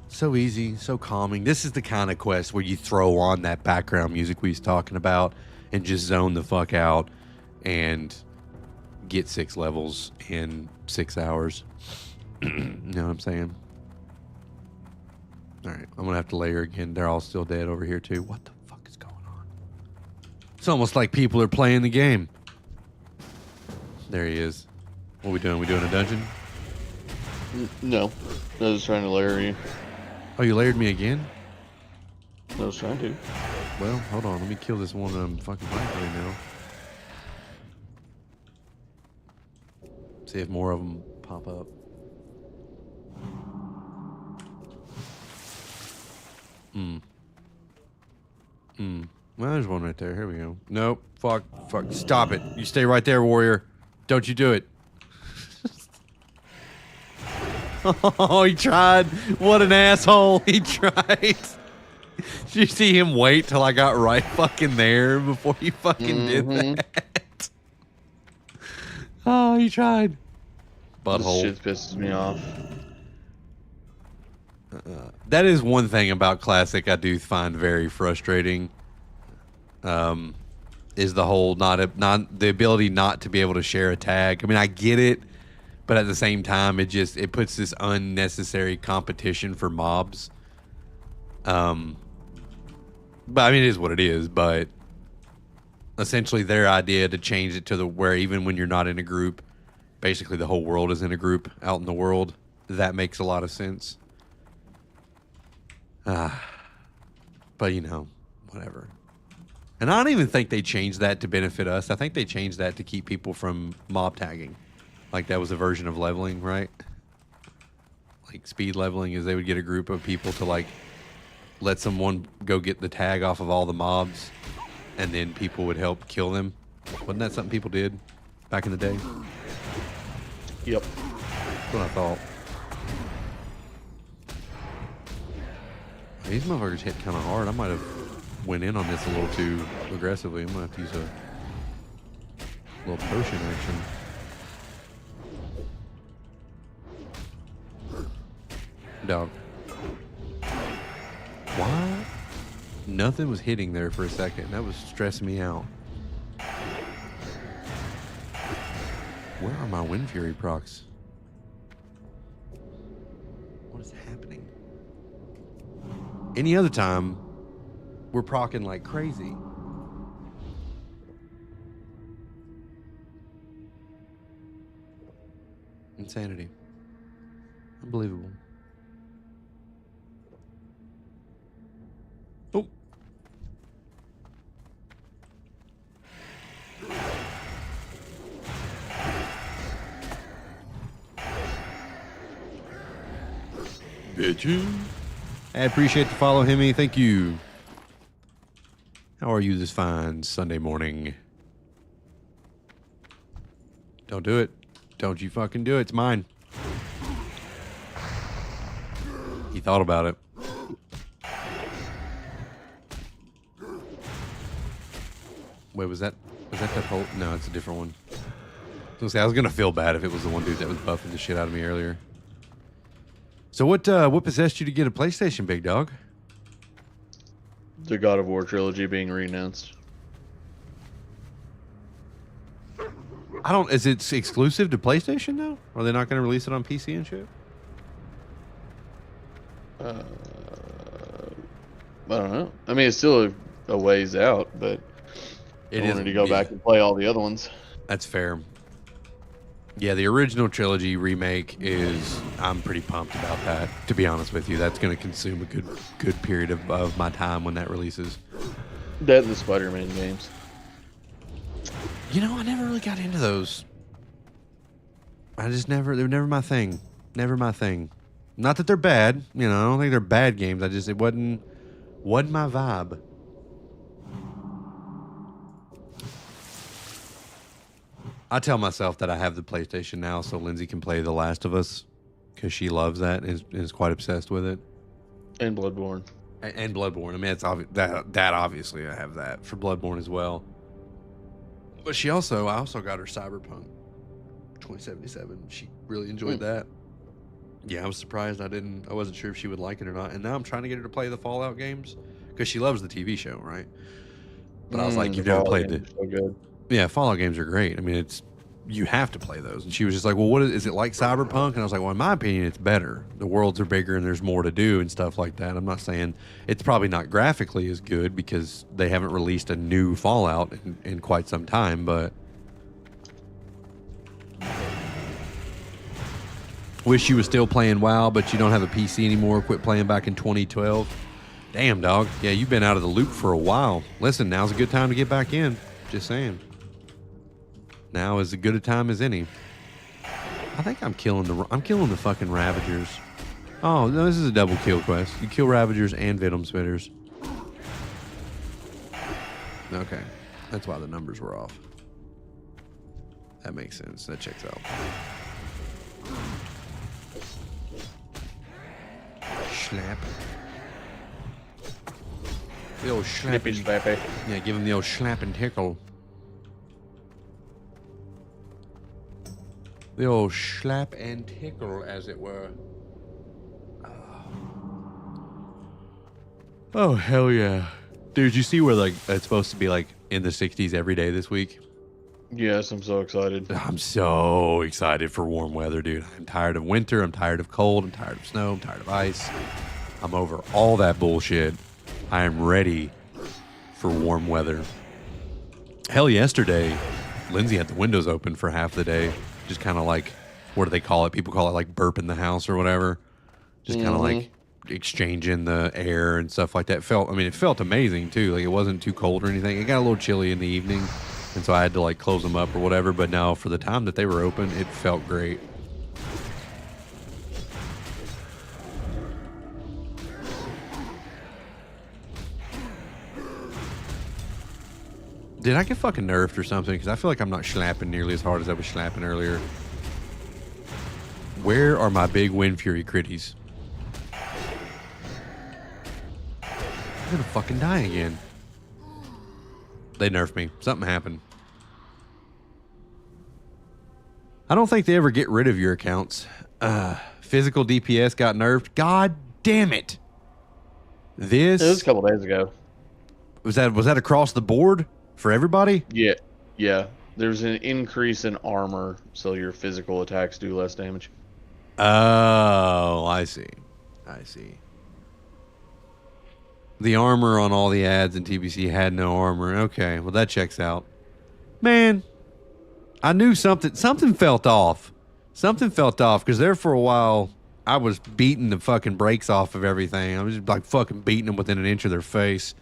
So easy, so calming. This is the kind of quest where you throw on that background music we was talking about and just zone the fuck out and get 6 levels in 6 hours. You know what I'm saying? All right, I'm gonna have to layer again. They're all still dead over here too. What the fuck is going on? It's almost like people are playing the game. There he is. What are we doing? We doing a dungeon? No, I was trying to layer you. Oh, you layered me again? I was trying to. Well, hold on. Let me kill this one that I'm fucking fighting right now. See if more of them pop up. Well, there's one right there. Here we go. Nope. Fuck. Stop it. You stay right there, warrior. Don't you do it. Oh, he tried. What an asshole. He tried. Did you see him wait till I got right fucking there before he fucking did that? Oh, he tried. Butthole. This shit pisses me off. That is one thing about Classic I do find very frustrating. Is the whole the ability not to be able to share a tag. I mean, I get it, but at the same time, it puts this unnecessary competition for mobs. But I mean, it is what it is. But essentially, their idea to change it to where even when you're not in a group, basically the whole world is in a group out in the world. That makes a lot of sense. But you know, whatever. And I don't even think they changed that to benefit us. I think they changed that to keep people from mob tagging. Like that was a version of leveling, right? Like speed leveling is they would get a group of people to like let someone go get the tag off of all the mobs and then people would help kill them. Wasn't that something people did back in the day? Yep. That's what I thought. These motherfuckers hit kind of hard. I might have went in on this a little too aggressively. I'm gonna have to use Little potion action. Dog. Why? Nothing was hitting there for a second. That was stressing me out. Where are my Wind Fury procs? What is happening? Any other time, we're procking like crazy. Insanity. Unbelievable. Oh. Bitchin'. I appreciate the follow, Hemi. Thank you. How are you this fine Sunday morning? Don't do it. Don't you fucking do it. It's mine. He thought about it. Wait, was that that whole? No, it's a different one. I was gonna feel bad if it was the one dude that was buffing the shit out of me earlier. So what possessed you to get a PlayStation, big dog? The God of War trilogy being renounced. Is it exclusive to PlayStation though? Are they not gonna release it on PC and shit? I don't know. I mean, it's still a ways out, but I wanted to go back and play all the other ones. That's fair. Yeah, the original trilogy remake I'm pretty pumped about that, to be honest with you. That's going to consume a good period of my time when that releases. That and the Spider-Man games. You know, I never really got into those. They were never my thing. Never my thing. Not that they're bad, you know, I don't think they're bad games. It wasn't my vibe. I tell myself that I have the PlayStation now so Lindsay can play The Last of Us because she loves that and is quite obsessed with it. And Bloodborne. And Bloodborne. I mean, it's obvious that obviously I have that for Bloodborne as well. But I also got her Cyberpunk 2077. She really enjoyed that. Yeah, I was surprised I wasn't sure if she would like it or not. And now I'm trying to get her to play the Fallout games because she loves the TV show, right? But I was like, you've never played it. So good. Yeah, Fallout games are great. I mean, you have to play those. And she was just like, well, what is it like Cyberpunk? And I was like, well, in my opinion, it's better. The worlds are bigger and there's more to do and stuff like that. I'm not saying it's probably not graphically as good because they haven't released a new Fallout in quite some time, but wish you was still playing WoW, but you don't have a PC anymore. Quit playing back in 2012. Damn, dog. Yeah, you've been out of the loop for a while. Listen, now's a good time to get back in. Just saying. Now is as good a time as any. I think I'm killing the fucking Ravagers. Oh, no, this is a double kill quest. You kill Ravagers and Venom Spitters. Okay. That's why the numbers were off. That makes sense. That checks out. Slap. The old Snippy slappy. slappy. Yeah, give him the old slap and tickle. The old slap and tickle, as it were. Oh, hell yeah. Dude, you see where like it's supposed to be like in the 60s every day this week? Yes, I'm so excited. I'm so excited for warm weather, dude. I'm tired of winter. I'm tired of cold. I'm tired of snow. I'm tired of ice. I'm over all that bullshit. I am ready for warm weather. Hell, yesterday, Lindsay had the windows open for half the day. Just kind of like, what do they call it? People call it like burping the house or whatever. Just kind of like exchanging the air and stuff like that. It felt amazing too. Like it wasn't too cold or anything. It got a little chilly in the evening. And so I had to like close them up or whatever. But now for the time that they were open, it felt great. Did I get fucking nerfed or something? Because I feel like I'm not slapping nearly as hard as I was slapping earlier. Where are my big Wind Fury critties? I'm gonna fucking die again. They nerfed me. Something happened. I don't think they ever get rid of your accounts. Physical DPS got nerfed. God damn it. It was a couple days ago. Was that across the board for everybody? Yeah. There's an increase in armor, so your physical attacks do less damage. Oh, I see. The armor on all the ads in TBC had no armor. Okay, well that checks out. Man, I knew something felt off. Something felt off because there for a while I was beating the fucking brakes off of everything. I was just like fucking beating them within an inch of their face.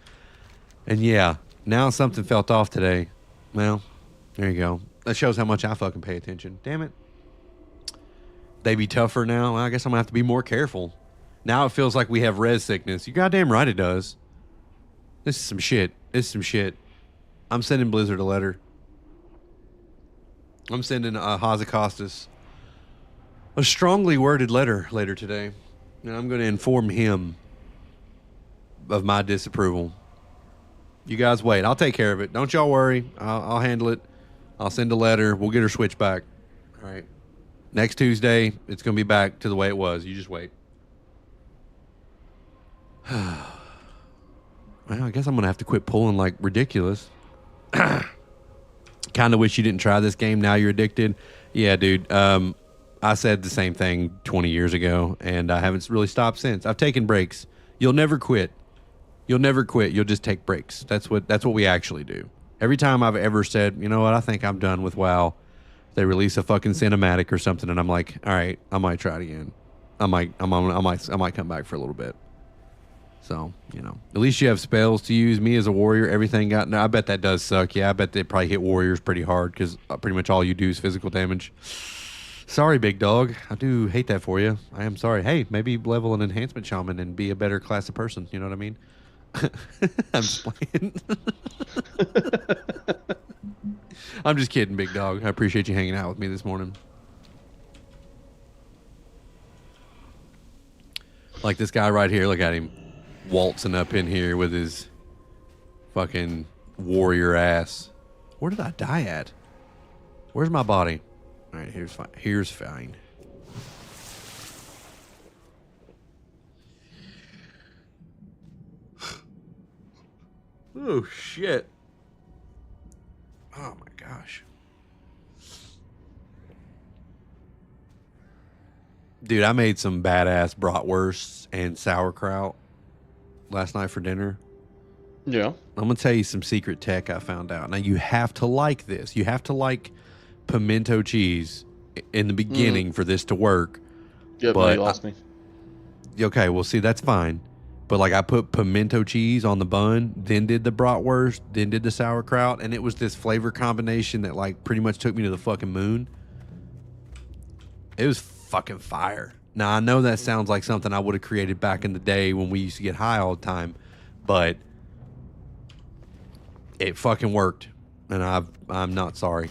And yeah, now something felt off today. Well, there you go. That shows how much I fucking pay attention. Damn it. They be tougher now. I guess I'm gonna have to be more careful. Now it feels like we have res sickness. You goddamn right it does. This is some shit. I'm sending Blizzard a letter. I'm sending Hazakostas a strongly worded letter later today. And I'm going to inform him of my disapproval. You guys wait. I'll take care of it. Don't y'all worry. I'll handle it. I'll send a letter. We'll get her switched back. All right. Next Tuesday, it's going to be back to the way it was. You just wait. Well, I guess I'm going to have to quit pulling like ridiculous. Kind of wish you didn't try this game. Now you're addicted. Yeah, dude. I said the same thing 20 years ago, and I haven't really stopped since. I've taken breaks. You'll never quit. You'll just take breaks. That's what we actually do. Every time I've ever said, you know what, I think I'm done with WoW, they release a fucking cinematic or something, and I'm like, all right, I might try it again. I might come back for a little bit. So, you know, at least you have spells to use. Me as a warrior, everything got... No, I bet that does suck. Yeah, I bet they probably hit warriors pretty hard because pretty much all you do is physical damage. Sorry, big dog. I do hate that for you. I am sorry. Hey, maybe level an enhancement shaman and be a better class of person. You know what I mean? I'm just playing. I'm just kidding, big dog. I appreciate you hanging out with me this morning. Like this guy right here. Look at him. Waltzing up in here with his fucking warrior ass. Where did I die at? Where's my body? All right, here's fine. Here's fine. Oh shit. Oh my gosh. Dude, I made some badass bratwursts and sauerkraut last night for dinner. Yeah. I'm going to tell you some secret tech I found out. Now, you have to like this. You have to like pimento cheese in the beginning for this to work. Yep, but you lost me. Okay, well, see, that's fine. But, like, I put pimento cheese on the bun, then did the bratwurst, then did the sauerkraut, and it was this flavor combination that, like, pretty much took me to the fucking moon. It was fucking fire. Now, I know that sounds like something I would have created back in the day when we used to get high all the time, but it fucking worked, and I'm not sorry.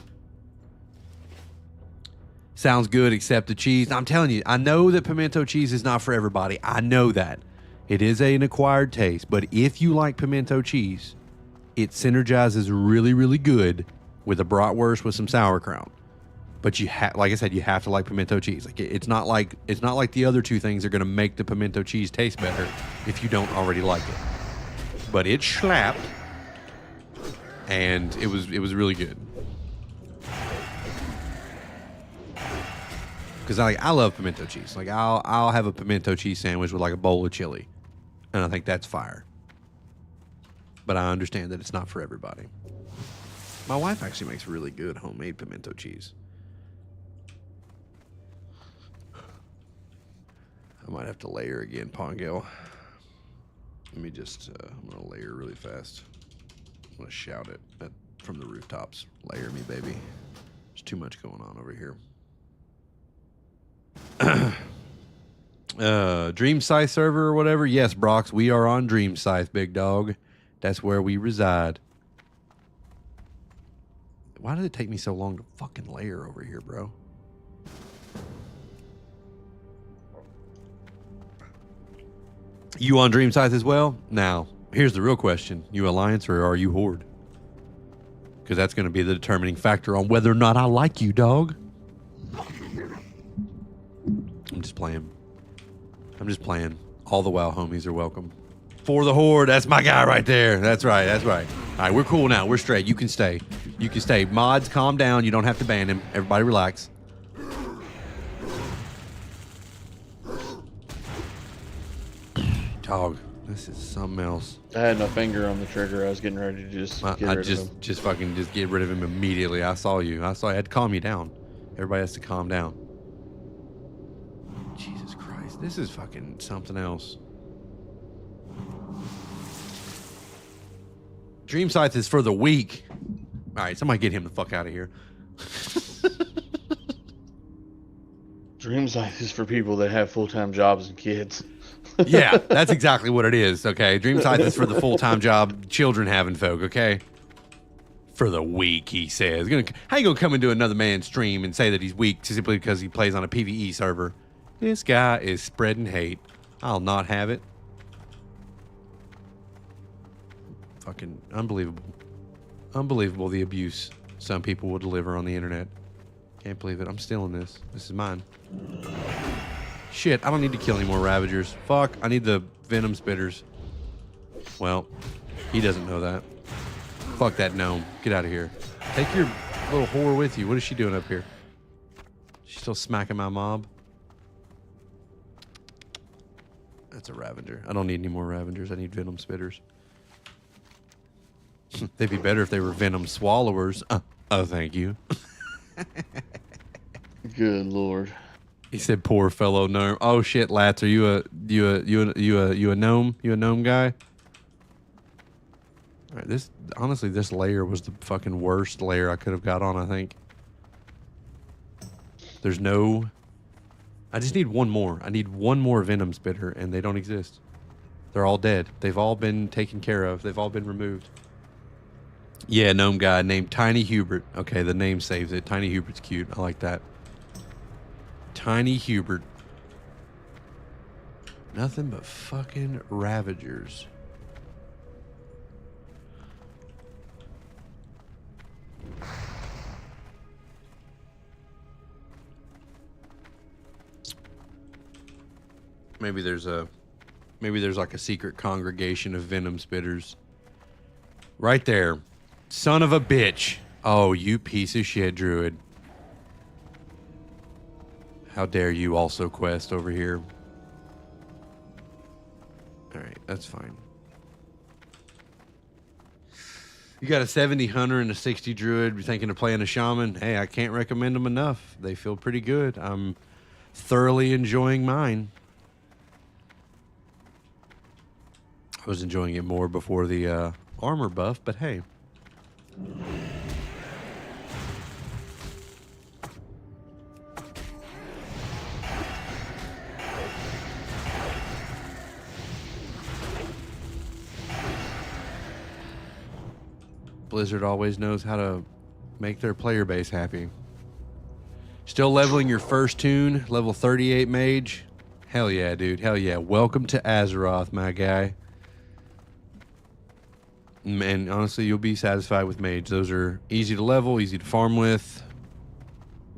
Sounds good, except the cheese. I'm telling you, I know that pimento cheese is not for everybody. I know that. It is an acquired taste, but if you like pimento cheese, it synergizes really, really good with a bratwurst with some sauerkraut. But you like I said, you have to like pimento cheese. Like it's not like the other two things are going to make the pimento cheese taste better if you don't already like it. But it slapped, and it was really good. Because I love pimento cheese. Like I'll have a pimento cheese sandwich with like a bowl of chili, and I think that's fire. But I understand that it's not for everybody. My wife actually makes really good homemade pimento cheese. I might have to layer again, Pongill. Let me just, I'm going to layer really fast. I'm going to shout it from the rooftops. Layer me, baby. There's too much going on over here. Dream Scythe server or whatever? Yes, Brox, we are on Dream Scythe, big dog. That's where we reside. Why did it take me so long to fucking layer over here, bro? You on Dream Scythe as well? Now, here's the real question. You Alliance or are you Horde? Because that's going to be the determining factor on whether or not I like you, dog. I'm just playing. I'm just playing. All the WoW homies are welcome. For the Horde, that's my guy right there. That's right, that's right. All right, we're cool now. We're straight. You can stay. You can stay. Mods, calm down. You don't have to ban him. Everybody relax. Dog, this is something else. I had my finger on the trigger. I was getting ready to just get rid of him. Just fucking just get rid of him immediately. I saw you. I had to calm you down. Everybody has to calm down. Jesus Christ. This is fucking something else. Dream Scythe is for the weak. All right, somebody get him the fuck out of here. Dream Scythe is for people that have full-time jobs and kids. Yeah, that's exactly what it is, okay? Dream Scythe is for the full-time job, children having folk, okay? For the weak, he says. How you gonna come into another man's stream and say that he's weak simply because he plays on a PvE server? This guy is spreading hate. I'll not have it. Fucking unbelievable. Unbelievable the abuse some people will deliver on the internet. Can't believe it. I'm stealing this. This is mine. Shit, I don't need to kill any more Ravagers. Fuck, I need the Venom Spitters. Well, he doesn't know that. Fuck that gnome. Get out of here. Take your little whore with you. What is she doing up here? She's still smacking my mob? That's a Ravager. I don't need any more Ravagers. I need Venom Spitters. They'd be better if they were Venom Swallowers. Oh, thank you. Good Lord. He said, "Poor fellow gnome." Oh shit, Lats, are you a gnome? You a gnome guy? All right, this layer was the fucking worst layer I could have got on. I think. There's no. I just need one more. I need one more Venom Spitter, and they don't exist. They're all dead. They've all been taken care of. They've all been removed. Yeah, gnome guy named Tiny Hubert. Okay, the name saves it. Tiny Hubert's cute. I like that. Tiny Hubert. Nothing but fucking Ravagers. Maybe there's like a secret congregation of Venom Spitters. Right there. Son of a bitch. Oh, you piece of shit, Druid. How dare you also quest over here? Alright, that's fine. You got a 70 hunter and a 60 druid. You're thinking of playing a shaman? Hey, I can't recommend them enough. They feel pretty good. I'm thoroughly enjoying mine. I was enjoying it more before the armor buff, but hey. Blizzard always knows how to make their player base happy. Still leveling your first tune, level 38 mage. Hell yeah, dude. Hell yeah. Welcome to Azeroth, my guy. And honestly, you'll be satisfied with mage. Those are easy to level, easy to farm with.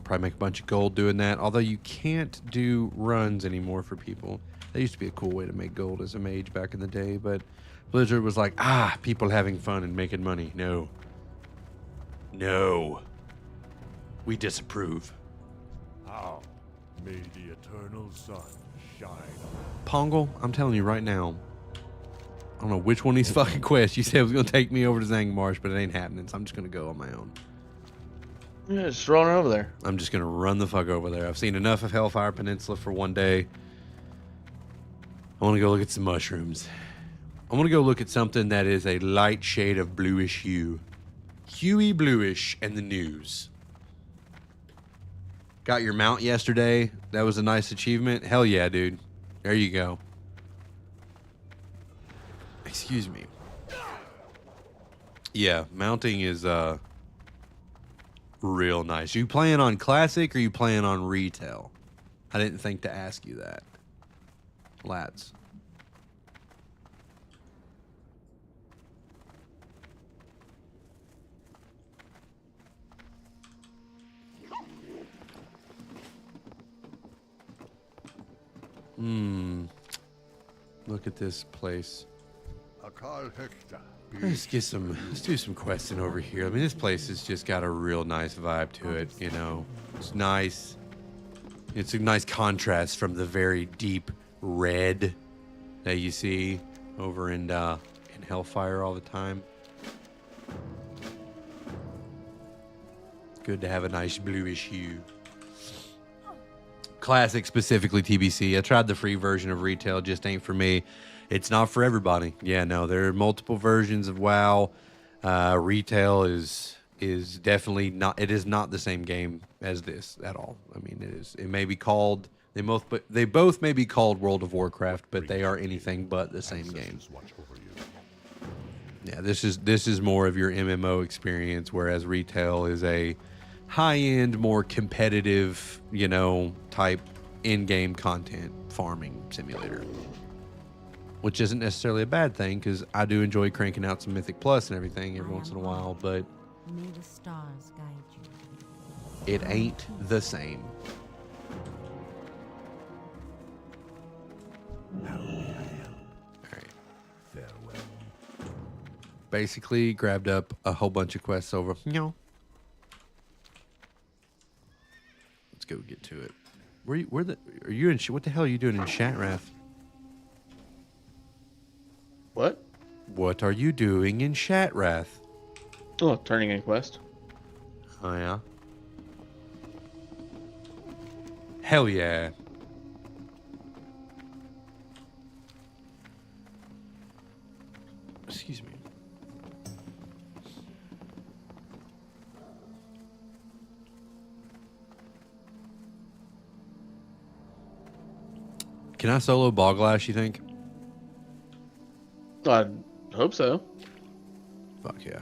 Probably make a bunch of gold doing that. Although you can't do runs anymore for people. That used to be a cool way to make gold as a mage back in the day, but Blizzard was like, people having fun and making money. No. No. We disapprove. How may the eternal sun shine on Pongle, I'm telling you right now, I don't know which one of these fucking quests you said was going to take me over to Zangmarsh, but it ain't happening, so I'm just going to go on my own. Yeah, just run over there. I'm just going to run the fuck over there. I've seen enough of Hellfire Peninsula for one day. I want to go look at some mushrooms. I want to go look at something that is a light shade of bluish hue. Huey bluish and the news. Got your mount yesterday. That was a nice achievement. Hell yeah, dude. There you go. Excuse me. Yeah, mounting is real nice. You playing on classic or you playing on retail? I didn't think to ask you that. Lads. Look at this place. Akal Hekta. Let's do some questing over here. I mean, this place has just got a real nice vibe to it, you know. It's nice. It's a nice contrast from the very deep red that you see over in Hellfire all the time. Good to have a nice bluish hue. Classic, specifically TBC. I tried the free version of retail, just ain't for me. It's not for everybody. Yeah, no, there are multiple versions of WoW. Retail is definitely not. It is not the same game as this at all. I mean, it is. It may be called. They both may be called World of Warcraft, but they are anything but the same game. Yeah, this is more of your MMO experience, whereas retail is a high-end, more competitive, you know, type in-game content farming simulator. Which isn't necessarily a bad thing, because I do enjoy cranking out some Mythic Plus and everything every once in a while, but May the stars guide you. it ain't the same. Alright. Farewell. Basically, grabbed up a whole bunch of quests over. No. Let's go get to it. Are you in? What the hell are you doing in Shatrath? What? What are you doing in Shatrath? Oh, turning in quest. Oh, yeah? Hell yeah. Excuse me. Can I solo Boglash, you think? I hope so. Fuck yeah.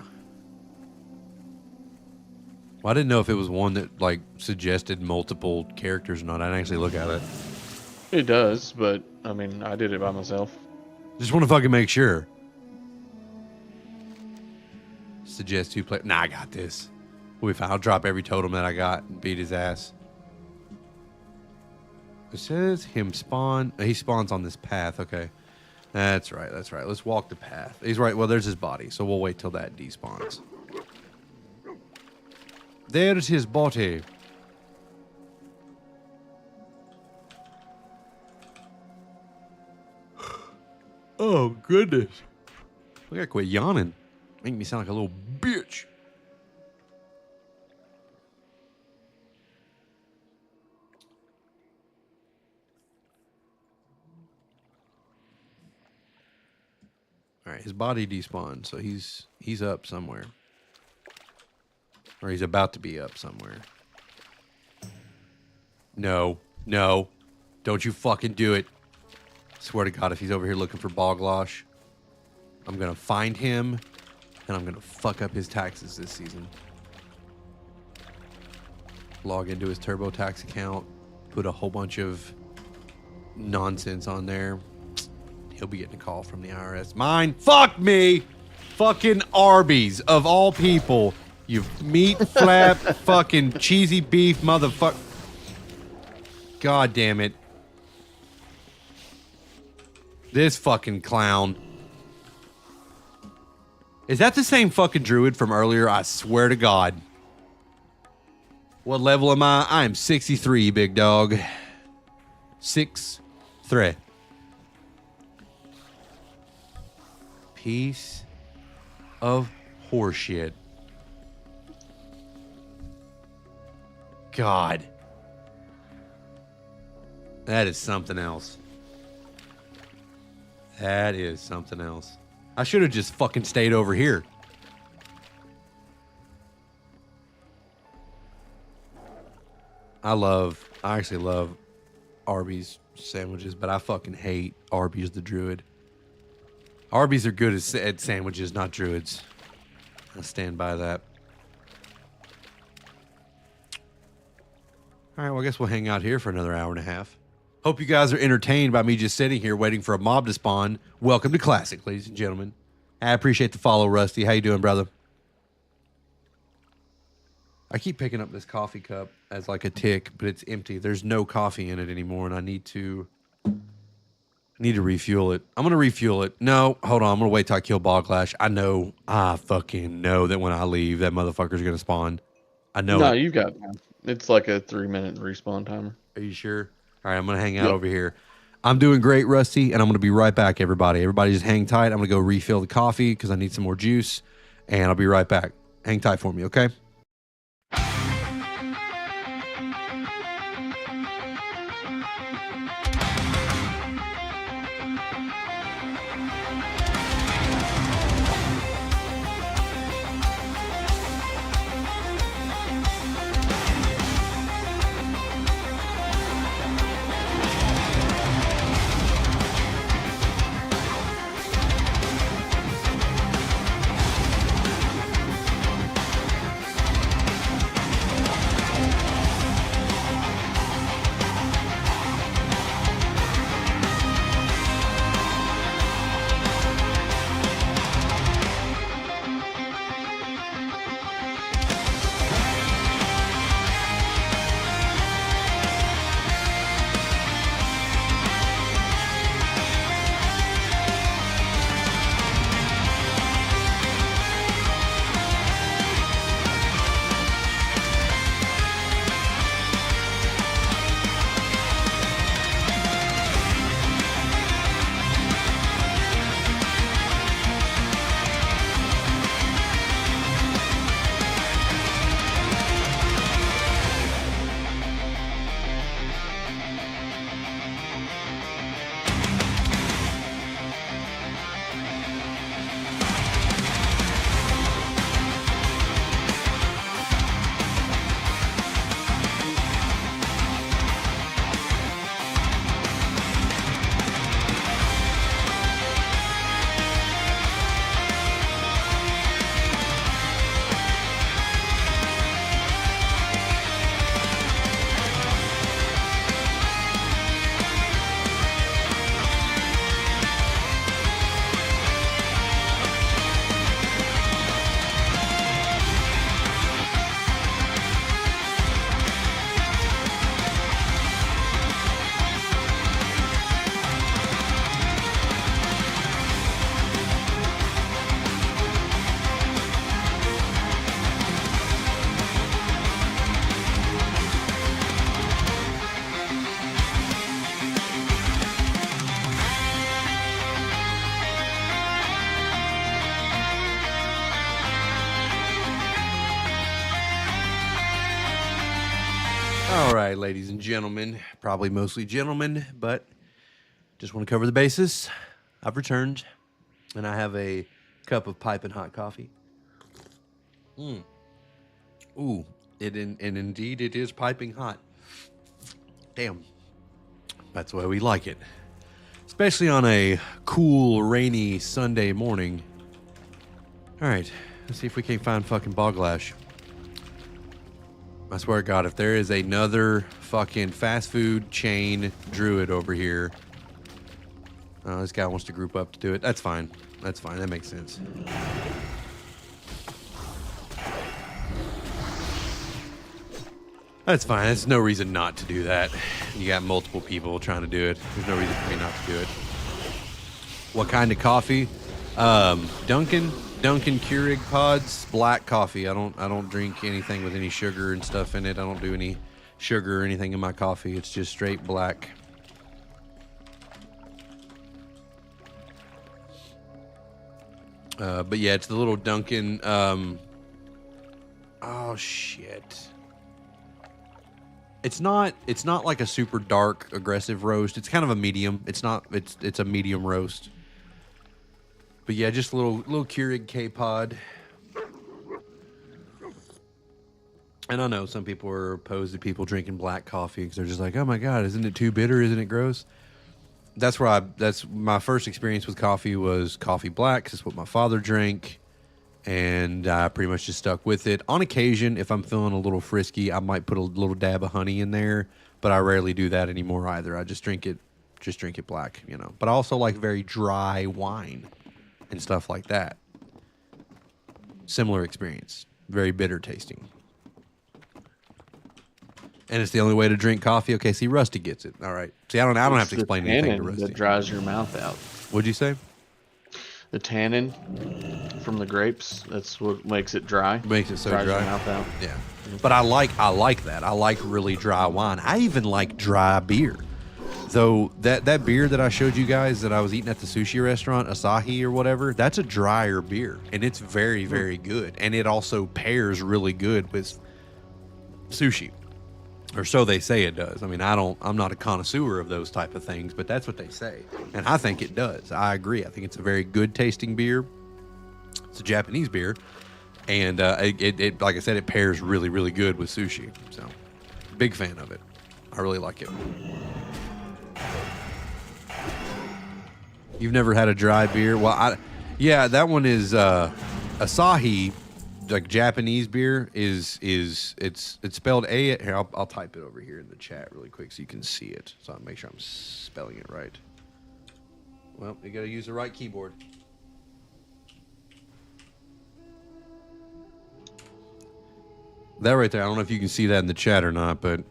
Well, I didn't know if it was one that, like, suggested multiple characters or not. I didn't actually look at it. It does, but I mean, I did it by myself. Just want to fucking make sure. Suggest 2 players. Nah, I got this. We'll be fine. I'll drop every totem that I got and beat his ass. It says him spawn. He spawns on this path. Okay. That's right. That's right. Let's walk the path. He's right. Well, there's his body, so we'll wait till that despawns. There's his body. Oh, goodness. I gotta quit yawning. Make me sound like a little bitch. All right, his body despawned, so he's up somewhere. Or he's about to be up somewhere. No. No. Don't you fucking do it. Swear to God, if he's over here looking for Boglash, I'm going to find him, and I'm going to fuck up his taxes this season. Log into his TurboTax account, put a whole bunch of nonsense on there. He'll be getting a call from the IRS. Mine. Fuck me. Fucking Arby's, of all people. You meat flap, fucking cheesy beef motherfucker. God damn it. This fucking clown. Is that the same fucking druid from earlier? I swear to God. What level am I? I am 63, big dog. 6-3. Piece of horseshit. God. That is something else. That is something else. I should have just fucking stayed over here. I actually love Arby's sandwiches, but I fucking hate Arby's the druid. Arby's are good at sandwiches, not druids. I stand by that. All right, well, I guess we'll hang out here for another hour and a half. Hope you guys are entertained by me just sitting here waiting for a mob to spawn. Welcome to Classic, ladies and gentlemen. I appreciate the follow, Rusty. How you doing, brother? I keep picking up this coffee cup as like a tick, but it's empty. There's no coffee in it anymore, and I need to need to refuel it. I'm going to refuel it. No, hold on. I'm going to wait till I kill Boglash. I fucking know that when I leave, that motherfucker's going to spawn. I know No, it. you got time. It's like a 3-minute respawn timer. Are you sure? All right, I'm going to hang out Yep. over here. I'm doing great, Rusty, and I'm going to be right back, everybody. Everybody just hang tight. I'm going to go refill the coffee because I need some more juice, and I'll be right back. Hang tight for me, okay? All right, ladies and gentlemen, probably mostly gentlemen, but just want to cover the bases. I've returned, and I have a cup of piping hot coffee. Ooh, and indeed it is piping hot. Damn, that's the way we like it. Especially on a cool, rainy Sunday morning. All right, let's see if we can't find fucking Boglash. I swear to God, if there is another fucking fast food chain druid over here, this guy wants to group up to do it. That's fine. That's fine. That makes sense. That's fine. There's no reason not to do that. You got multiple people trying to do it. There's no reason for me not to do it. What kind of coffee? Dunkin' Keurig pods, black coffee. I don't drink anything with any sugar and stuff in it. I don't do any sugar or anything in my coffee. It's just straight black. But yeah, it's the little Dunkin'. Oh shit. It's not like a super dark aggressive roast. It's kind of a medium. It's a medium roast. But yeah, just a little Keurig K-Pod. And I know some people are opposed to people drinking black coffee because they're just like, oh my God, isn't it too bitter? Isn't it gross? That's my first experience with coffee was coffee black, 'cause it's what my father drank. And I pretty much just stuck with it. On occasion, if I'm feeling a little frisky, I might put a little dab of honey in there, but I rarely do that anymore either. I just drink it black, you know. But I also like very dry wine and stuff like that. Similar experience. Very bitter tasting. And it's the only way to drink coffee. Okay, see, Rusty gets it. All right. See, I don't have It's to the explain anything to tannin Rusty. that dries your mouth out. What'd you say? The tannin from the grapes, that's what makes it dry. Makes it so Dries dry. your mouth out. Yeah. But I like that. I like really dry wine. I even like dry beer. Though that beer that I showed you guys that I was eating at the sushi restaurant, Asahi or whatever, that's a drier beer. And it's very, very good. And it also pairs really good with sushi. Or so they say it does. I mean, I'm not a connoisseur of those type of things, but that's what they say. And I think it does. I agree. I think it's a very good tasting beer. It's a Japanese beer. And it like I said, it pairs really, really good with sushi. So, big fan of it. I really like it. You've never had a dry beer? Well, yeah, that one is Asahi, like Japanese beer is it's spelled A. Here, I'll type it over here in the chat really quick so you can see it. So I'll make sure I'm spelling it right. Well, you got to use the right keyboard. That right there, I don't know if you can see that in the chat or not, but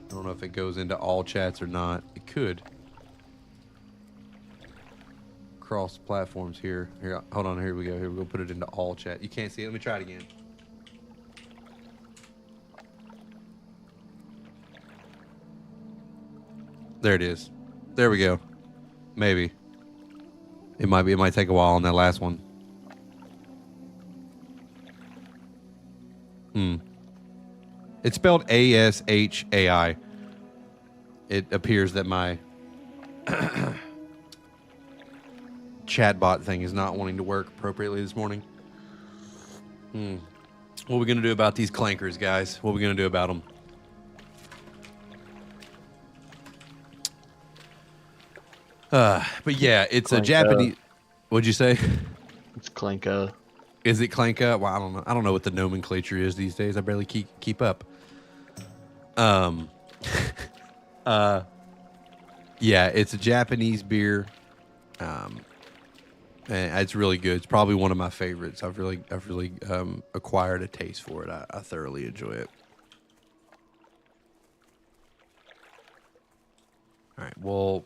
I don't know if it goes into all chats or not. It could. Cross platforms here. Here, hold on. Here we go. Here we go. Put it into all chat. You can't see it. Let me try it again. There it is. There we go. Maybe. It might take a while on that last one. It's spelled A-S-H-A-I. It appears that my chatbot thing is not wanting to work appropriately this morning. What are we going to do about these clankers, guys? What are we going to do about them? But yeah, it's a Japanese... What'd you say? It's Clanka. Is it Clanka? Well, I don't know. I don't know what the nomenclature is these days. I barely keep up. Yeah, it's a Japanese beer. And it's really good. It's probably one of my favorites. I've really acquired a taste for it. I thoroughly enjoy it. All right, well,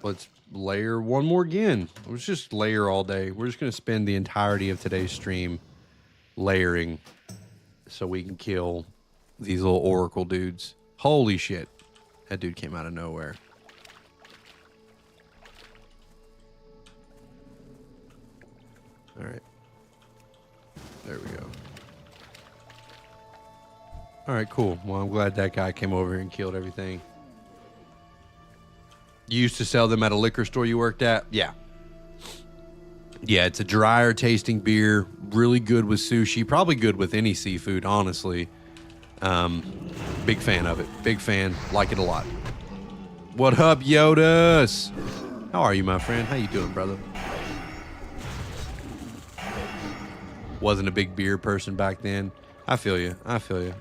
let's layer one more again. Let's just layer all day. We're just going to spend the entirety of today's stream layering so we can kill these little oracle dudes. Holy shit. That dude came out of nowhere. All right. There we go. All right, cool. Well, I'm glad that guy came over here and killed everything. You used to sell them at a liquor store you worked at? Yeah. Yeah, it's a drier tasting beer. Really good with sushi. Probably good with any seafood, honestly. Big fan of it. Big fan. Like it a lot. What up, Yodas? How are you, my friend? How you doing, brother? Wasn't a big beer person back then. I feel you. I feel you.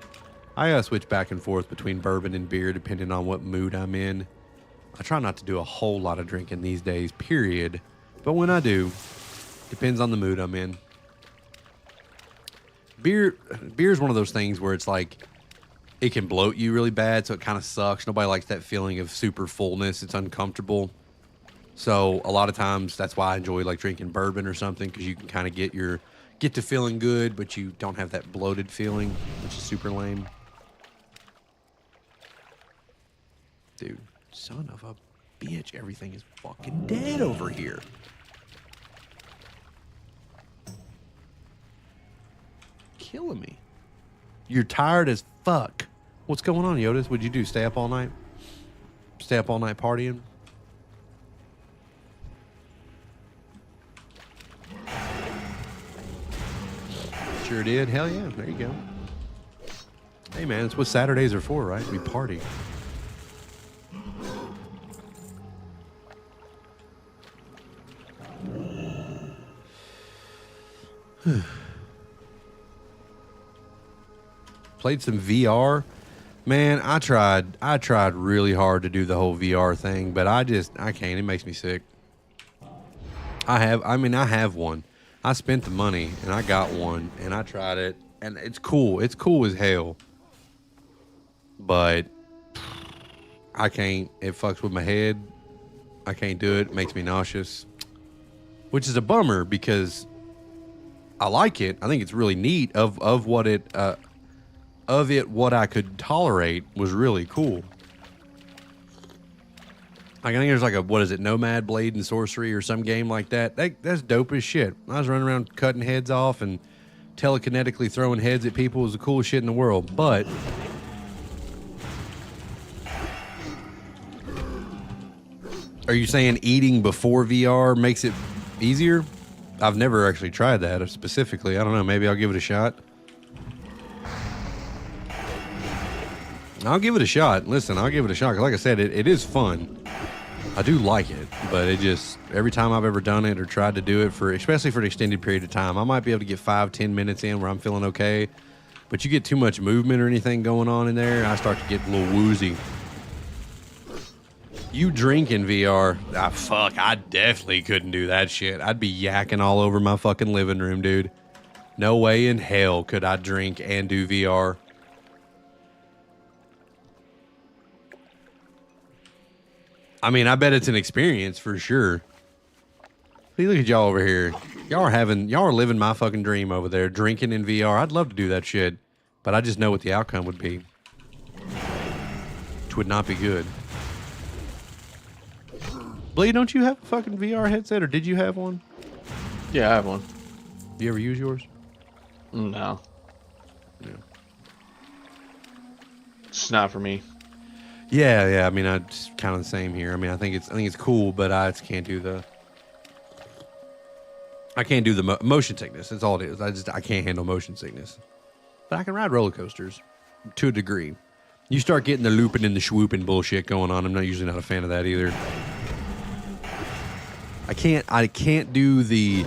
I switch back and forth between bourbon and beer depending on what mood I'm in. I try not to do a whole lot of drinking these days, period. But when I do, depends on the mood I'm in. Beer is one of those things where it's like, it can bloat you really bad, so it kind of sucks. Nobody likes that feeling of super fullness. It's uncomfortable. So a lot of times, that's why I enjoy like drinking bourbon or something, because you can kind of get to feeling good, but you don't have that bloated feeling, which is super lame. Dude. Son of a bitch, everything is fucking dead over here. Killing me. You're tired as fuck. What's going on, Yodas? What'd you do? Stay up all night? Stay up all night partying? Sure did. Hell yeah. There you go. Hey, man, it's what Saturdays are for, right? We party. Played some VR. Man, I tried really hard to do the whole VR thing, but I can't. It makes me sick. I have one. I spent the money and I got one and I tried it and it's cool. It's cool as hell. But I can't. It fucks with my head. I can't do it. It makes me nauseous. Which is a bummer because I like it. I think it's really neat of what it what I could tolerate was really cool. Like, I think there's like a, what is it, Nomad Blade and Sorcery or some game like that. That's dope as shit. I was running around cutting heads off and telekinetically throwing heads at people. It was the coolest shit in the world. But are you saying eating before VR makes it easier? I've never actually tried that specifically. I don't know. Maybe I'll give it a shot. I'll give it a shot. Listen, I'll give it a shot. 'Cause like I said, it is fun. I do like it, but it just, every time I've ever done it or tried to do it for, especially for an extended period of time, I might be able to get 5-10 minutes in where I'm feeling okay. But you get too much movement or anything going on in there, I start to get a little woozy. You drink in VR, fuck, I definitely couldn't do that shit. I'd be yakking all over my fucking living room, dude. No way in hell could I drink and do VR. I mean, I bet it's an experience for sure. See, look at y'all over here. Y'all are living my fucking dream over there, drinking in VR. I'd love to do that shit, but I just know what the outcome would be. Which would not be good. Bleed, don't you have a fucking VR headset, or did you have one? Yeah, I have one. Do you ever use yours? No. Yeah. It's not for me. Yeah. I mean, it's kind of the same here. I mean, I think it's cool, but I just can't do the. I can't do the motion sickness. That's all it is. I can't handle motion sickness. But I can ride roller coasters to a degree. You start getting the looping and the swooping bullshit going on. I'm usually not a fan of that either. I can't do the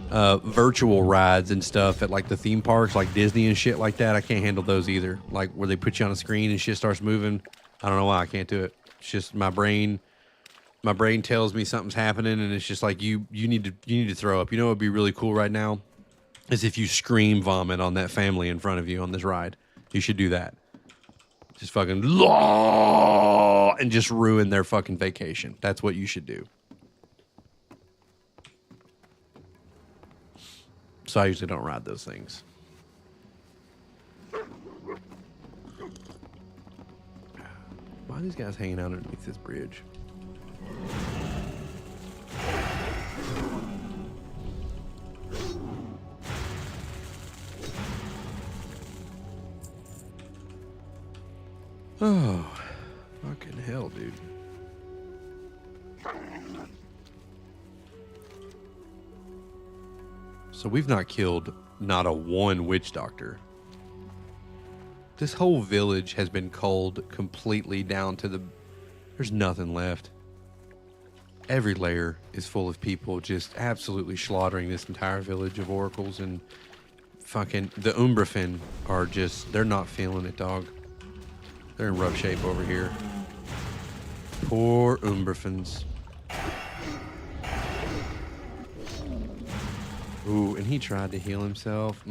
virtual rides and stuff at like the theme parks, like Disney and shit like that. I can't handle those either. Like where they put you on a screen and shit starts moving. I don't know why I can't do it. It's just my brain tells me something's happening, and it's just like you need to throw up. You know what would be really cool right now is if you scream vomit on that family in front of you on this ride. You should do that. Just fucking and just ruin their fucking vacation. That's what you should do. So I usually don't ride those things. Why are these guys hanging out underneath this bridge? Oh, fucking hell, dude. So we've not killed not a one witch doctor. This whole village has been culled completely down to there's nothing left. Every layer is full of people just absolutely slaughtering this entire village of oracles, and fucking the Umbrafin are just, they're not feeling it, dog. They're in rough shape over here. Poor Umbrafins. Ooh, and he tried to heal himself.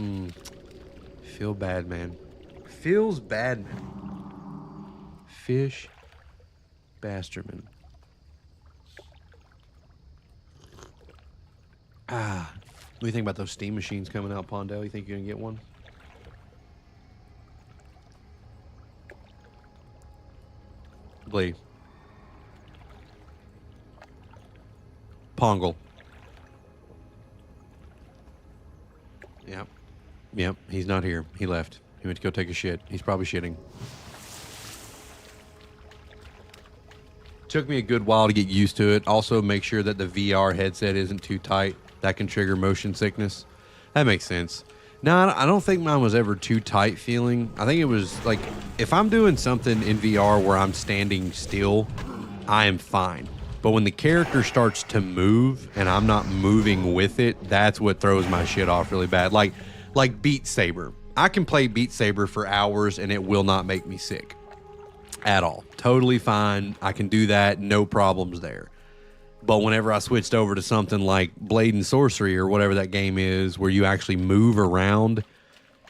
Feel bad, man. Feels bad, man. Fish Basterman. What do you think about those steam machines coming out, Pondell? You think you're gonna get one? Blee. Pongle. Yep, he's not here. He left. He went to go take a shit. He's probably shitting. Took me a good while to get used to it. Also, make sure that the VR headset isn't too tight. That can trigger motion sickness. That makes sense. No, I don't think mine was ever too tight feeling. I think it was like, if I'm doing something in VR where I'm standing still, I am fine. But when the character starts to move and I'm not moving with it, that's what throws my shit off really bad. Like Beat Saber. I can play Beat Saber for hours and it will not make me sick at all. Totally fine. I can do that. No problems there. But whenever I switched over to something like Blade and Sorcery or whatever that game is, where you actually move around,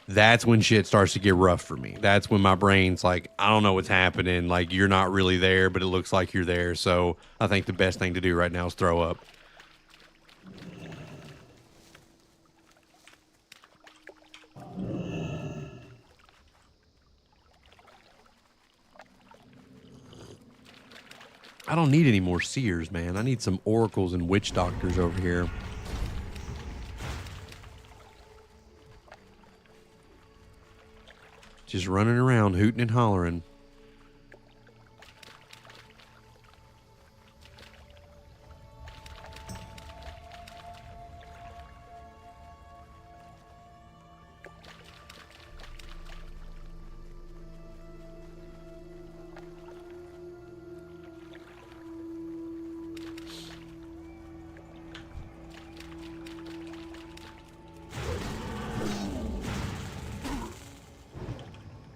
that's when shit starts to get rough for me. That's when my brain's like, I don't know what's happening. Like, you're not really there, but it looks like you're there. So I think the best thing to do right now is throw up. I don't need any more seers, man. I need some oracles and witch doctors over here. Just running around, hooting and hollering.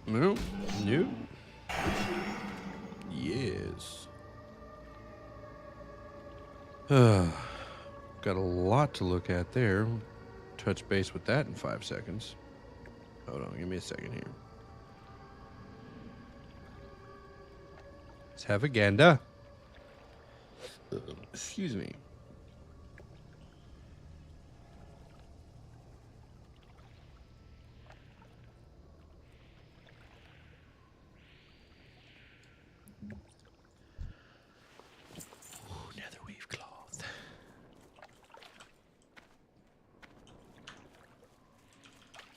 No, no. Yes. Got a lot to look at there. Touch base with that in 5 seconds. Hold on, give me a second here. Let's have a gander. Excuse me.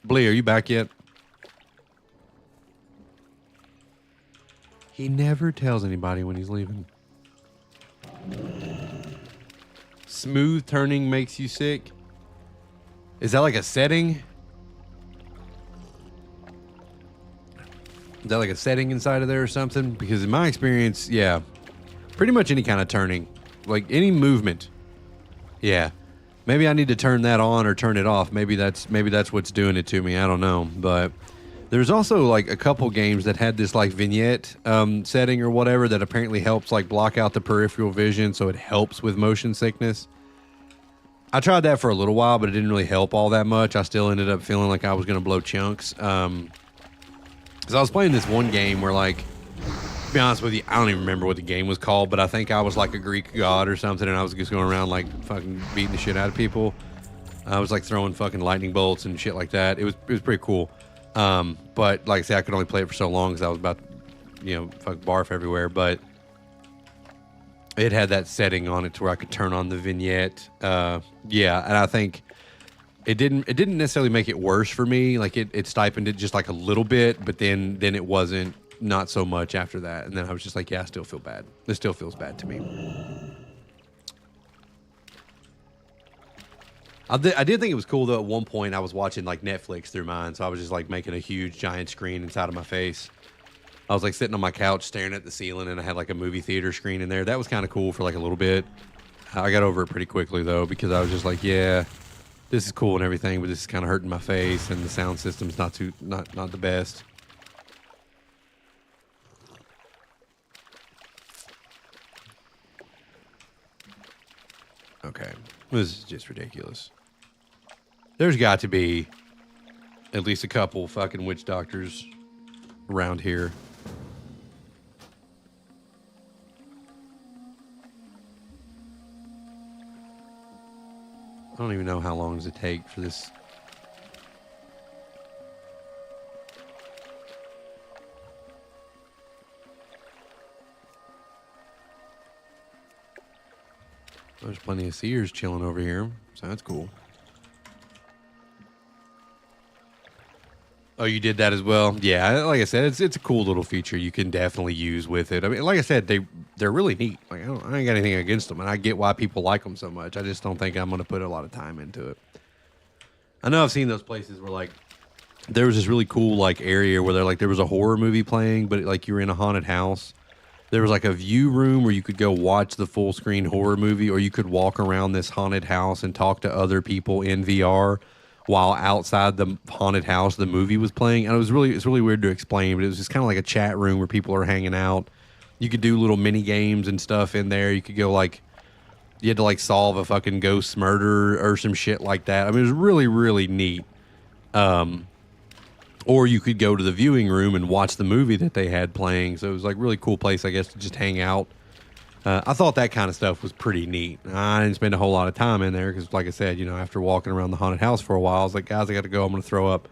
Blee, are you back yet? He never tells anybody when he's leaving. Smooth turning makes you sick. Is that like a setting? Is that like a setting inside of there or something? Because in my experience, yeah, pretty much any kind of turning, like any movement. Yeah. Maybe I need to turn that on or turn it off. Maybe that's what's doing it to me. I don't know. But there's also like a couple games that had this like vignette setting or whatever that apparently helps like block out the peripheral vision, so it helps with motion sickness. I tried that for a little while, but it didn't really help all that much. I still ended up feeling like I was going to blow chunks. Because I was playing this one game where, like, to be honest with you, I don't even remember what the game was called, but I think I was like a Greek god or something, and I was just going around like fucking beating the shit out of people. I was like throwing fucking lightning bolts and shit like that. It was pretty cool. But like I said, I could only play it for so long because I was about to, fuck barf everywhere. But it had that setting on it to where I could turn on the vignette. Yeah, and I think it didn't necessarily make it worse for me. Like it stipended it just like a little bit, but then it wasn't. Not so much after that. And then I was just like, yeah, I still feel bad. This still feels bad to me. I did think it was cool, though. At one point, I was watching like Netflix through mine. So I was just like making a huge giant screen inside of my face. I was like sitting on my couch staring at the ceiling, and I had like a movie theater screen in there. That was kind of cool for like a little bit. I got over it pretty quickly, though, because I was just like, yeah, this is cool and everything, but this is kind of hurting my face, and the sound system's not the best. Okay, this is just ridiculous. There's got to be at least a couple fucking witch doctors around here. I don't even know how long does it take for this. There's plenty of seers chilling over here, so that's cool. Oh, you did that as well? Yeah, like I said, it's a cool little feature you can definitely use with it. I mean, like I said, they're really neat. Like I ain't got anything against them, and I get why people like them so much. I just don't think I'm going to put a lot of time into it. I know I've seen those places where like there was this really cool like area where there was a horror movie playing, but like you were in a haunted house. There was like a view room where you could go watch the full screen horror movie, or you could walk around this haunted house and talk to other people in VR while outside the haunted house the movie was playing. And it's really weird to explain, but it was just kind of like a chat room where people are hanging out. You could do little mini games and stuff in there. You could go like You had to like solve a fucking ghost murder or some shit like that. I mean, it was really, really neat. Or you could go to the viewing room and watch the movie that they had playing. So it was like really cool place, I guess, to just hang out. I thought that kind of stuff was pretty neat. I didn't spend a whole lot of time in there because, like I said, you know, after walking around the haunted house for a while, I was like, guys, I got to go. I'm going to throw up.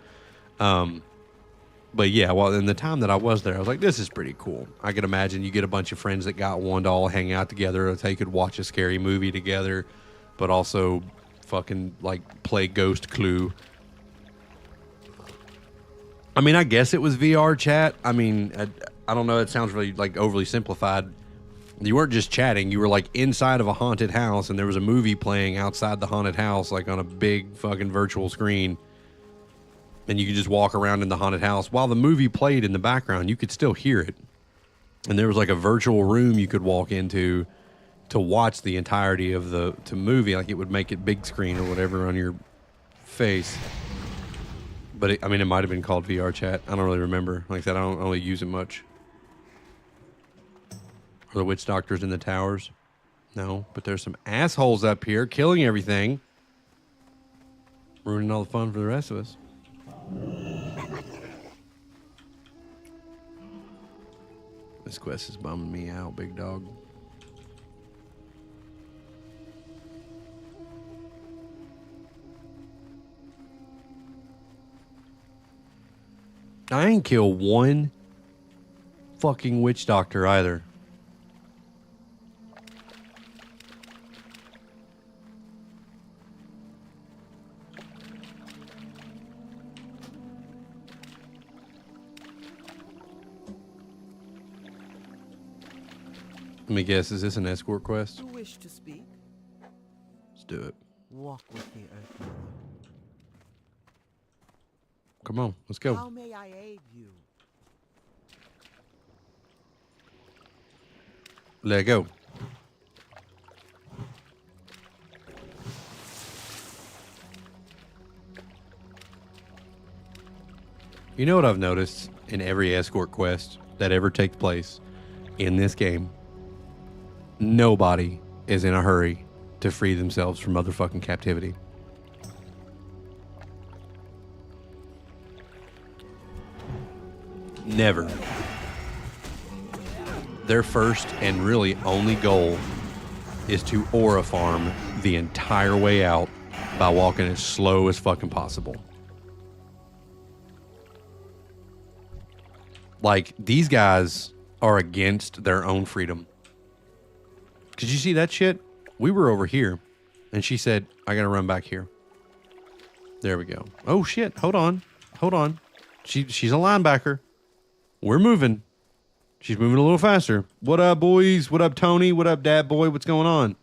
But yeah, well, in the time that I was there, I was like, this is pretty cool. I could imagine you get a bunch of friends that got one to all hang out together. They could watch a scary movie together, but also fucking like play Ghost Clue. I mean, I guess it was VR chat. I mean, I don't know. It sounds really like overly simplified. You weren't just chatting. You were like inside of a haunted house, and there was a movie playing outside the haunted house, like on a big fucking virtual screen. And you could just walk around in the haunted house while the movie played in the background. You could still hear it. And there was like a virtual room you could walk into to watch the entirety of the movie. Like it would make it big screen or whatever on your face. But I mean, it might have been called VR chat. I don't really remember. Like I said, I don't really use it much. Are the witch doctors in the towers? No, but there's some assholes up here killing everything. Ruining all the fun for the rest of us. This quest is bumming me out, big dog. I ain't kill one fucking witch doctor either. Let me guess, is this an escort quest? You wish to speak? Let's do it. Walk with the earth. Come on, let's go. How may I aid you? Let go. You know what I've noticed in every escort quest that ever takes place in this game? Nobody is in a hurry to free themselves from motherfucking captivity. Never. Their first and really only goal is to aura farm the entire way out by walking as slow as fucking possible. Like, these guys are against their own freedom. Did you see that shit? We were over here, and she said, I gotta run back here. There we go. Oh, shit. Hold on. Hold on. She's a linebacker. We're moving. She's moving a little faster. What up, boys? What up, Tony? What up, Dad Boy? What's going on?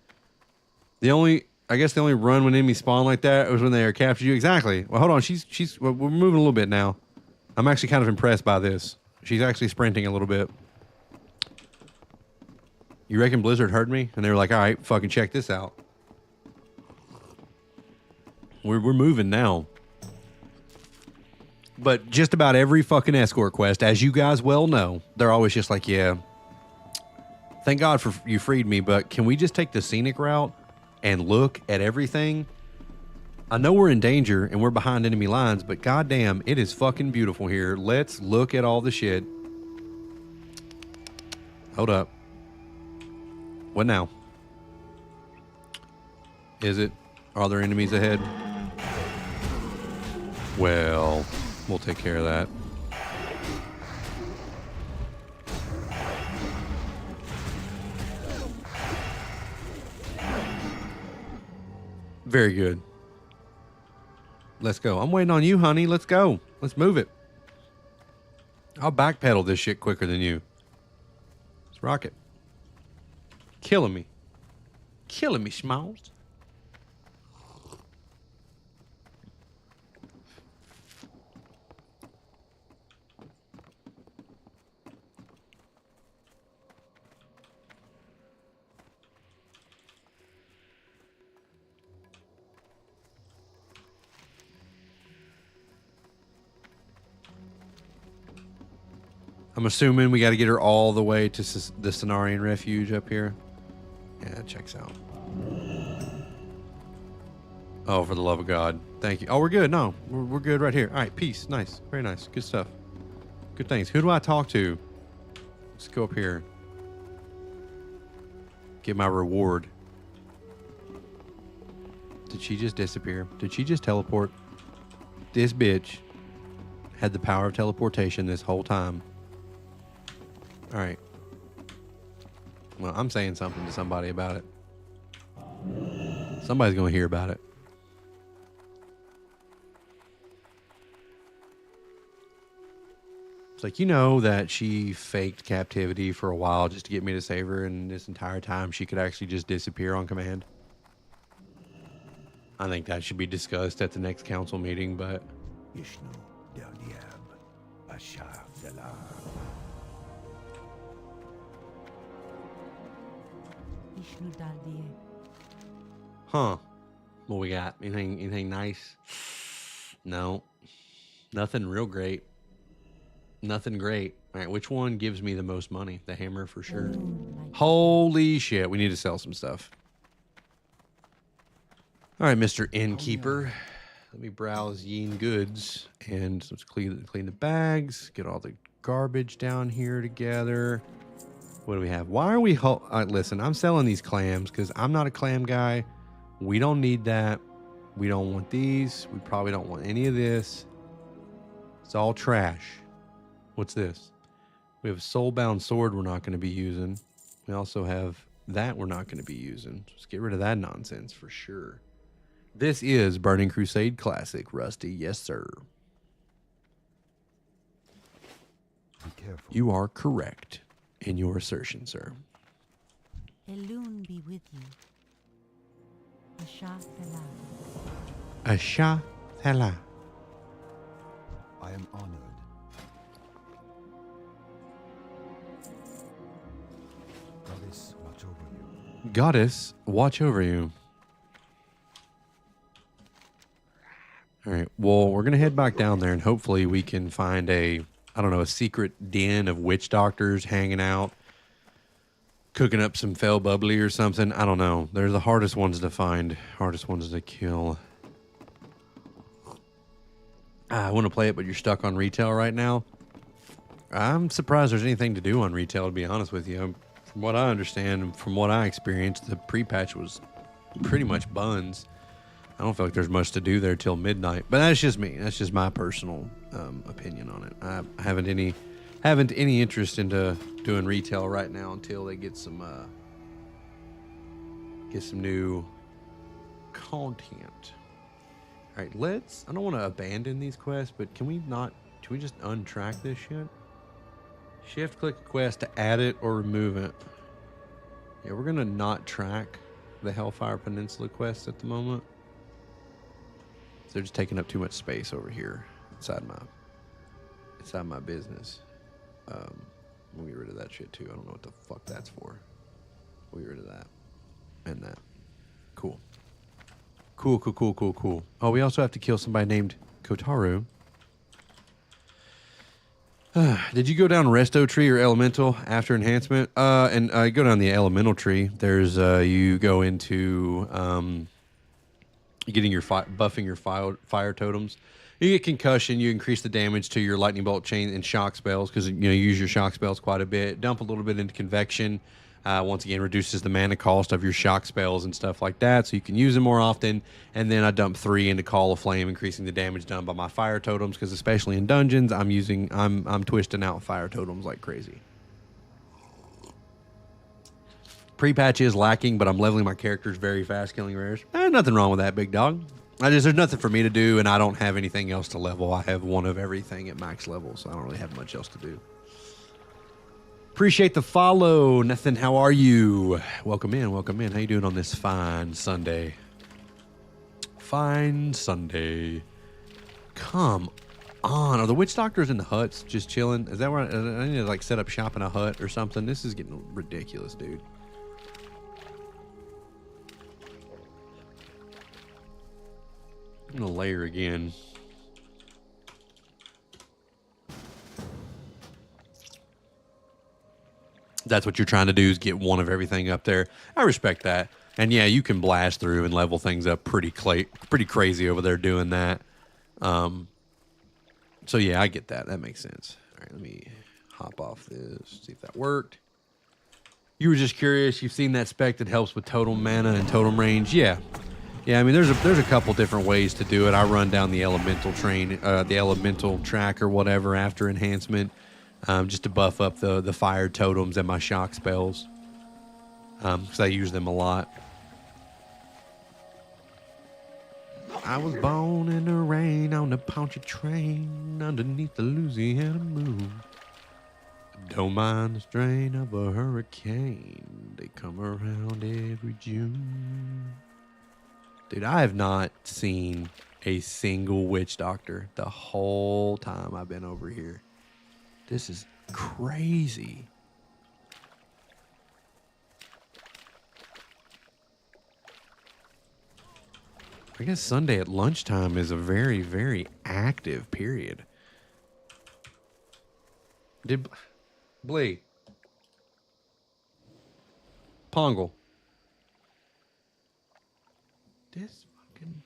I guess the only run when enemies spawn like that was when they are captured you. Exactly. Well, hold on. We're moving a little bit now. I'm actually kind of impressed by this. She's actually sprinting a little bit. You reckon Blizzard heard me? And they were like, all right, fucking check this out. We're moving now. But just about every fucking escort quest, as you guys well know, they're always just like, yeah, thank God for you freed me, but can we just take the scenic route and look at everything? I know we're in danger and we're behind enemy lines, but goddamn, it is fucking beautiful here. Let's look at all the shit. Hold up. What now? Is it? Are there enemies ahead? Well, we'll take care of that. Very good. Let's go. I'm waiting on you, honey. Let's go. Let's move it. I'll backpedal this shit quicker than you. Let's rock it. Killing me. Killing me, Smalls. I'm assuming we got to get her all the way to the Cenarian Refuge up here. Yeah, that checks out. Oh, for the love of God. Thank you. Oh, we're good. No, we're good right here. All right, peace. Nice. Very nice. Good stuff. Good things. Who do I talk to? Let's go up here. Get my reward. Did she just disappear? Did she just teleport? This bitch had the power of teleportation this whole time. All right. Well, I'm saying something to somebody about it. Somebody's going to hear about it. It's like, you know that she faked captivity for a while just to get me to save her, and this entire time she could actually just disappear on command. I think that should be discussed at the next council meeting, but... Ishnu del Diab, Ashar Felar. Ishnu Daldie. Huh. What we got? Anything nice? No. Nothing real great. Nothing great. All right, which one gives me the most money? The hammer for sure. Holy shit, we need to sell some stuff. All right, Mr. Innkeeper. Let me browse Yeen goods and let's clean the bags, get all the garbage down here together. What do we have? Why are we listen, I'm selling these clams because I'm not a clam guy. We don't need that. We don't want these. We probably don't want any of this. It's all trash. What's this? We have a soulbound sword we're not going to be using. We also have that we're not going to be using. Let's get rid of that nonsense for sure. This is Burning Crusade Classic, Rusty. Yes, sir. Be careful. You are correct in your assertion, sir. Elun be with you. Ashar Felah. Asha Thala. I am honored. Goddess, watch over you. Goddess, watch over you. All right. Well, we're going to head back down there and hopefully we can find a secret den of witch doctors hanging out, cooking up some Fel bubbly or something. I don't know. They're the hardest ones to find, hardest ones to kill. I want to play it, but you're stuck on retail right now. I'm surprised there's anything to do on retail, to be honest with you. From what I understand and from what I experienced, the pre-patch was pretty much buns. I don't feel like there's much to do there till midnight, but that's just me. That's just my personal opinion on it. I haven't any interest into doing retail right now until they get some new content. All right, I don't want to abandon these quests, but can we just untrack this shit? Shift click a quest to add it or remove it. Yeah, we're gonna not track the Hellfire Peninsula quest at the moment. They're just taking up too much space over here inside my business. We'll get rid of that shit too. I don't know what the fuck that's for. We'll get rid of that and that. Cool. Cool. Oh, we also have to kill somebody named Kotaru. Did you go down Resto Tree or Elemental after enhancement? And go down the Elemental Tree. There's you go into getting your buffing your fire totems. You get concussion. You increase the damage to your lightning bolt chain and shock spells because you use your shock spells quite a bit. Dump a little bit into convection. Once again, reduces the mana cost of your shock spells and stuff like that, so you can use them more often. And then I dump 3 into Call of Flame, increasing the damage done by my fire totems. Because especially in dungeons, I'm twisting out fire totems like crazy. Pre-patch is lacking, but I'm leveling my characters very fast, killing rares. Nothing wrong with that, big dog. There's nothing for me to do, and I don't have anything else to level. I have one of everything at max level, so I don't really have much else to do. Appreciate the follow. Nathan, how are you? Welcome in. How you doing on this fine Sunday? Fine Sunday. Come on. Are the witch doctors in the huts just chilling? Is that where I need to set up shop in a hut or something? This is getting ridiculous, dude. I'm gonna layer again. That's what you're trying to do, is get one of everything up there. I respect that. And yeah, you can blast through and level things up pretty crazy over there doing that. So yeah, I get that. That makes sense. All right, let me hop off this, see if that worked. You were just curious. You've seen that spec that helps with totem mana and totem range. Yeah. Yeah, I mean, there's a couple different ways to do it. I run down the elemental the elemental track or whatever after enhancement, just to buff up the fire totems and my shock spells, because I use them a lot. I was born in the rain on the Poncha train underneath the Louisiana moon. Don't mind the strain of a hurricane. They come around every June. Dude, I have not seen a single witch doctor the whole time I've been over here. This is crazy. I guess Sunday at lunchtime is a very, very active period. Blee. Pongle. This fucking...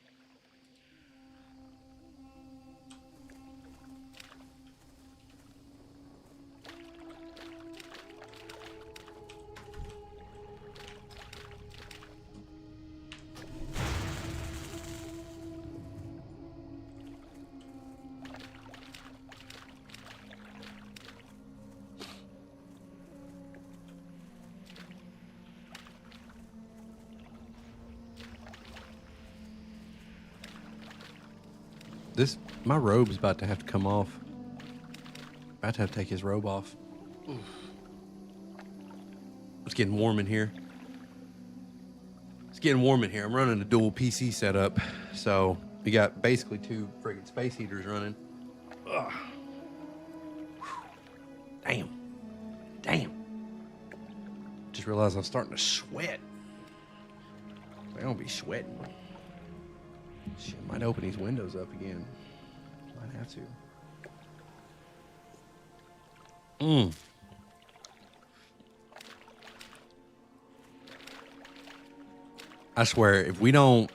My robe's about to have to come off. About to have to take his robe off. Oof. It's getting warm in here. It's getting warm in here. I'm running a dual PC setup, so we got basically 2 friggin' space heaters running. Ugh. Damn. Damn. Just realized I'm starting to sweat. I don't be sweating. Shit, might open these windows up again. Might have to. I swear, if we don't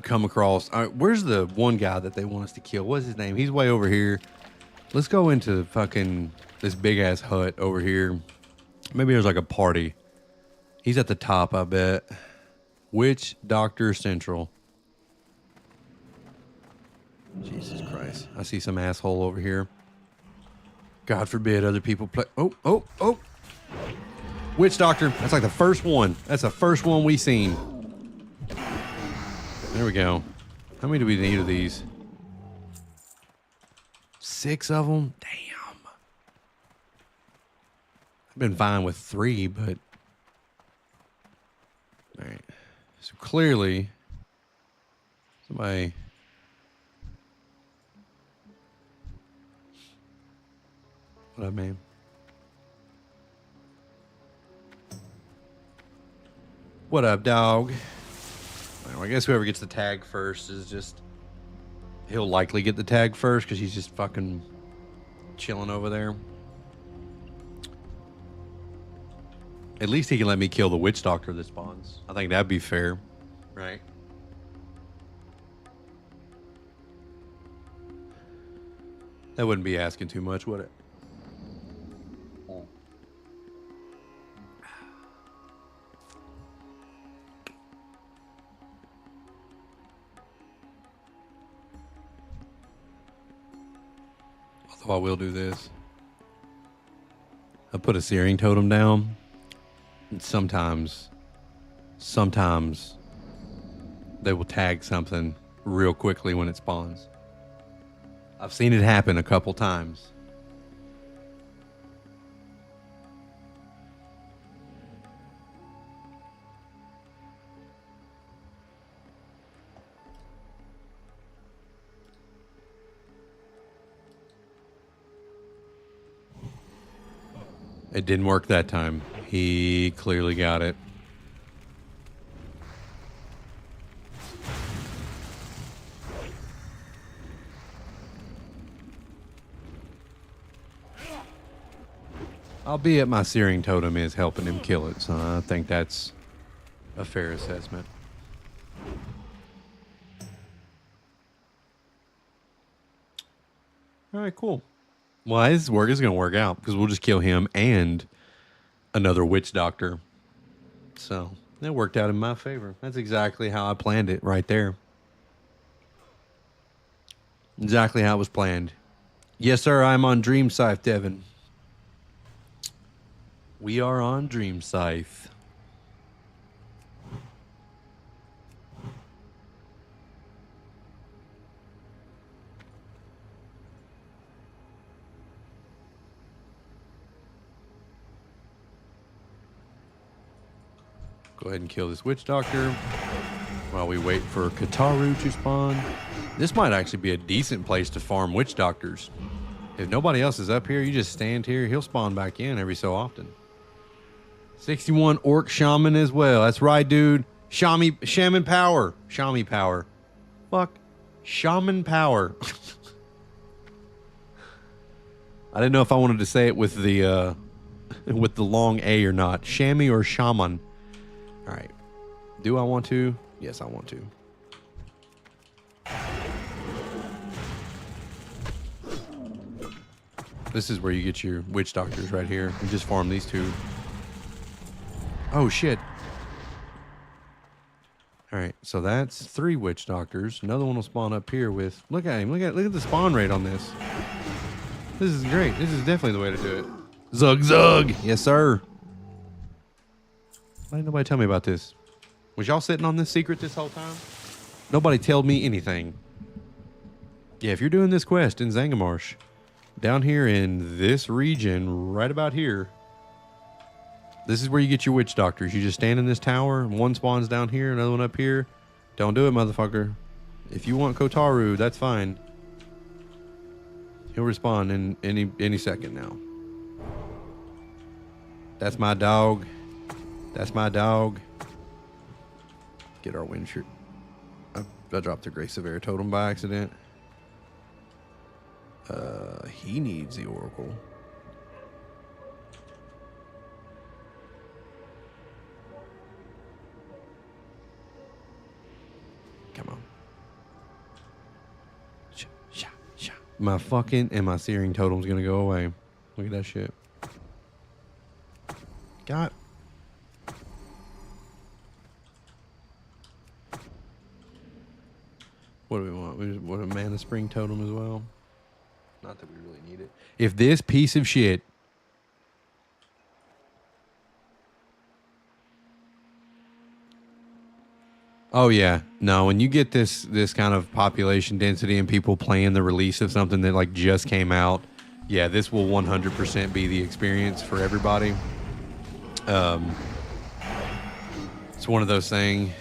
come across... where's the one guy that they want us to kill? What's his name? He's way over here. Let's go into fucking this big-ass hut over here. Maybe there's like a party. He's at the top, I bet. Witch Doctor Central. Jesus Christ. I see some asshole over here. God forbid other people play. Oh. Witch Doctor. That's like the first one. That's the first one we seen. There we go. How many do we need of these? 6 of them? Damn. I've been fine with 3, but... All right. So clearly, somebody... What up, man? What up, dog? Well, I guess whoever gets the tag first is just... He'll likely get the tag first because he's just fucking chilling over there. At least he can let me kill the witch doctor that spawns. I think that'd be fair, right? That wouldn't be asking too much, would it? Although I will do this. I put a searing totem down. And sometimes they will tag something real quickly when it spawns. I've seen it happen a couple times. It didn't work that time. He clearly got it. Albeit my searing totem is helping him kill it, so I think that's a fair assessment. All right, cool. Well, this work is going to work out because we'll just kill him and another witch doctor. So that worked out in my favor. That's exactly how I planned it right there. Exactly how it was planned. Yes, sir, I'm on Dream Scythe, Devin. We are on Dream Scythe. Go ahead and kill this witch doctor while we wait for Kataru to spawn. This might actually be a decent place to farm witch doctors. If nobody else is up here, you just stand here. He'll spawn back in every so often. 61 orc shaman as well. That's right, dude. Shaman power. Shami power. Fuck. Shaman power. I didn't know if I wanted to say it with the long A or not. Shami or shaman. All right. Do I want to? Yes, I want to. This is where you get your witch doctors right here. You just farm these two. Oh, shit. All right, so that's 3 witch doctors. Another one will spawn up here with... Look at him. Look at the spawn rate on this. This is great. This is definitely the way to do it. Zug, zug. Yes, sir. Why didn't nobody tell me about this? Was y'all sitting on this secret this whole time? Nobody told me anything. Yeah, if you're doing this quest in Zangamarsh, down here in this region, right about here, this is where you get your witch doctors. You just stand in this tower, and one spawns down here, another one up here. Don't do it, motherfucker. If you want Kotaru, that's fine. He'll respawn in any second now. That's my dog. That's my dog. Get our wind shirt. I dropped the Grace of Air totem by accident. He needs the Oracle. Come on. My fucking and my searing totem's gonna go away. Look at that shit. God. What do we want? We want a mana spring totem as well. Not that we really need it. If this piece of shit Oh yeah. No, when you get this kind of population density and people playing the release of something that like just came out, yeah, this will 100% be the experience for everybody. It's one of those things.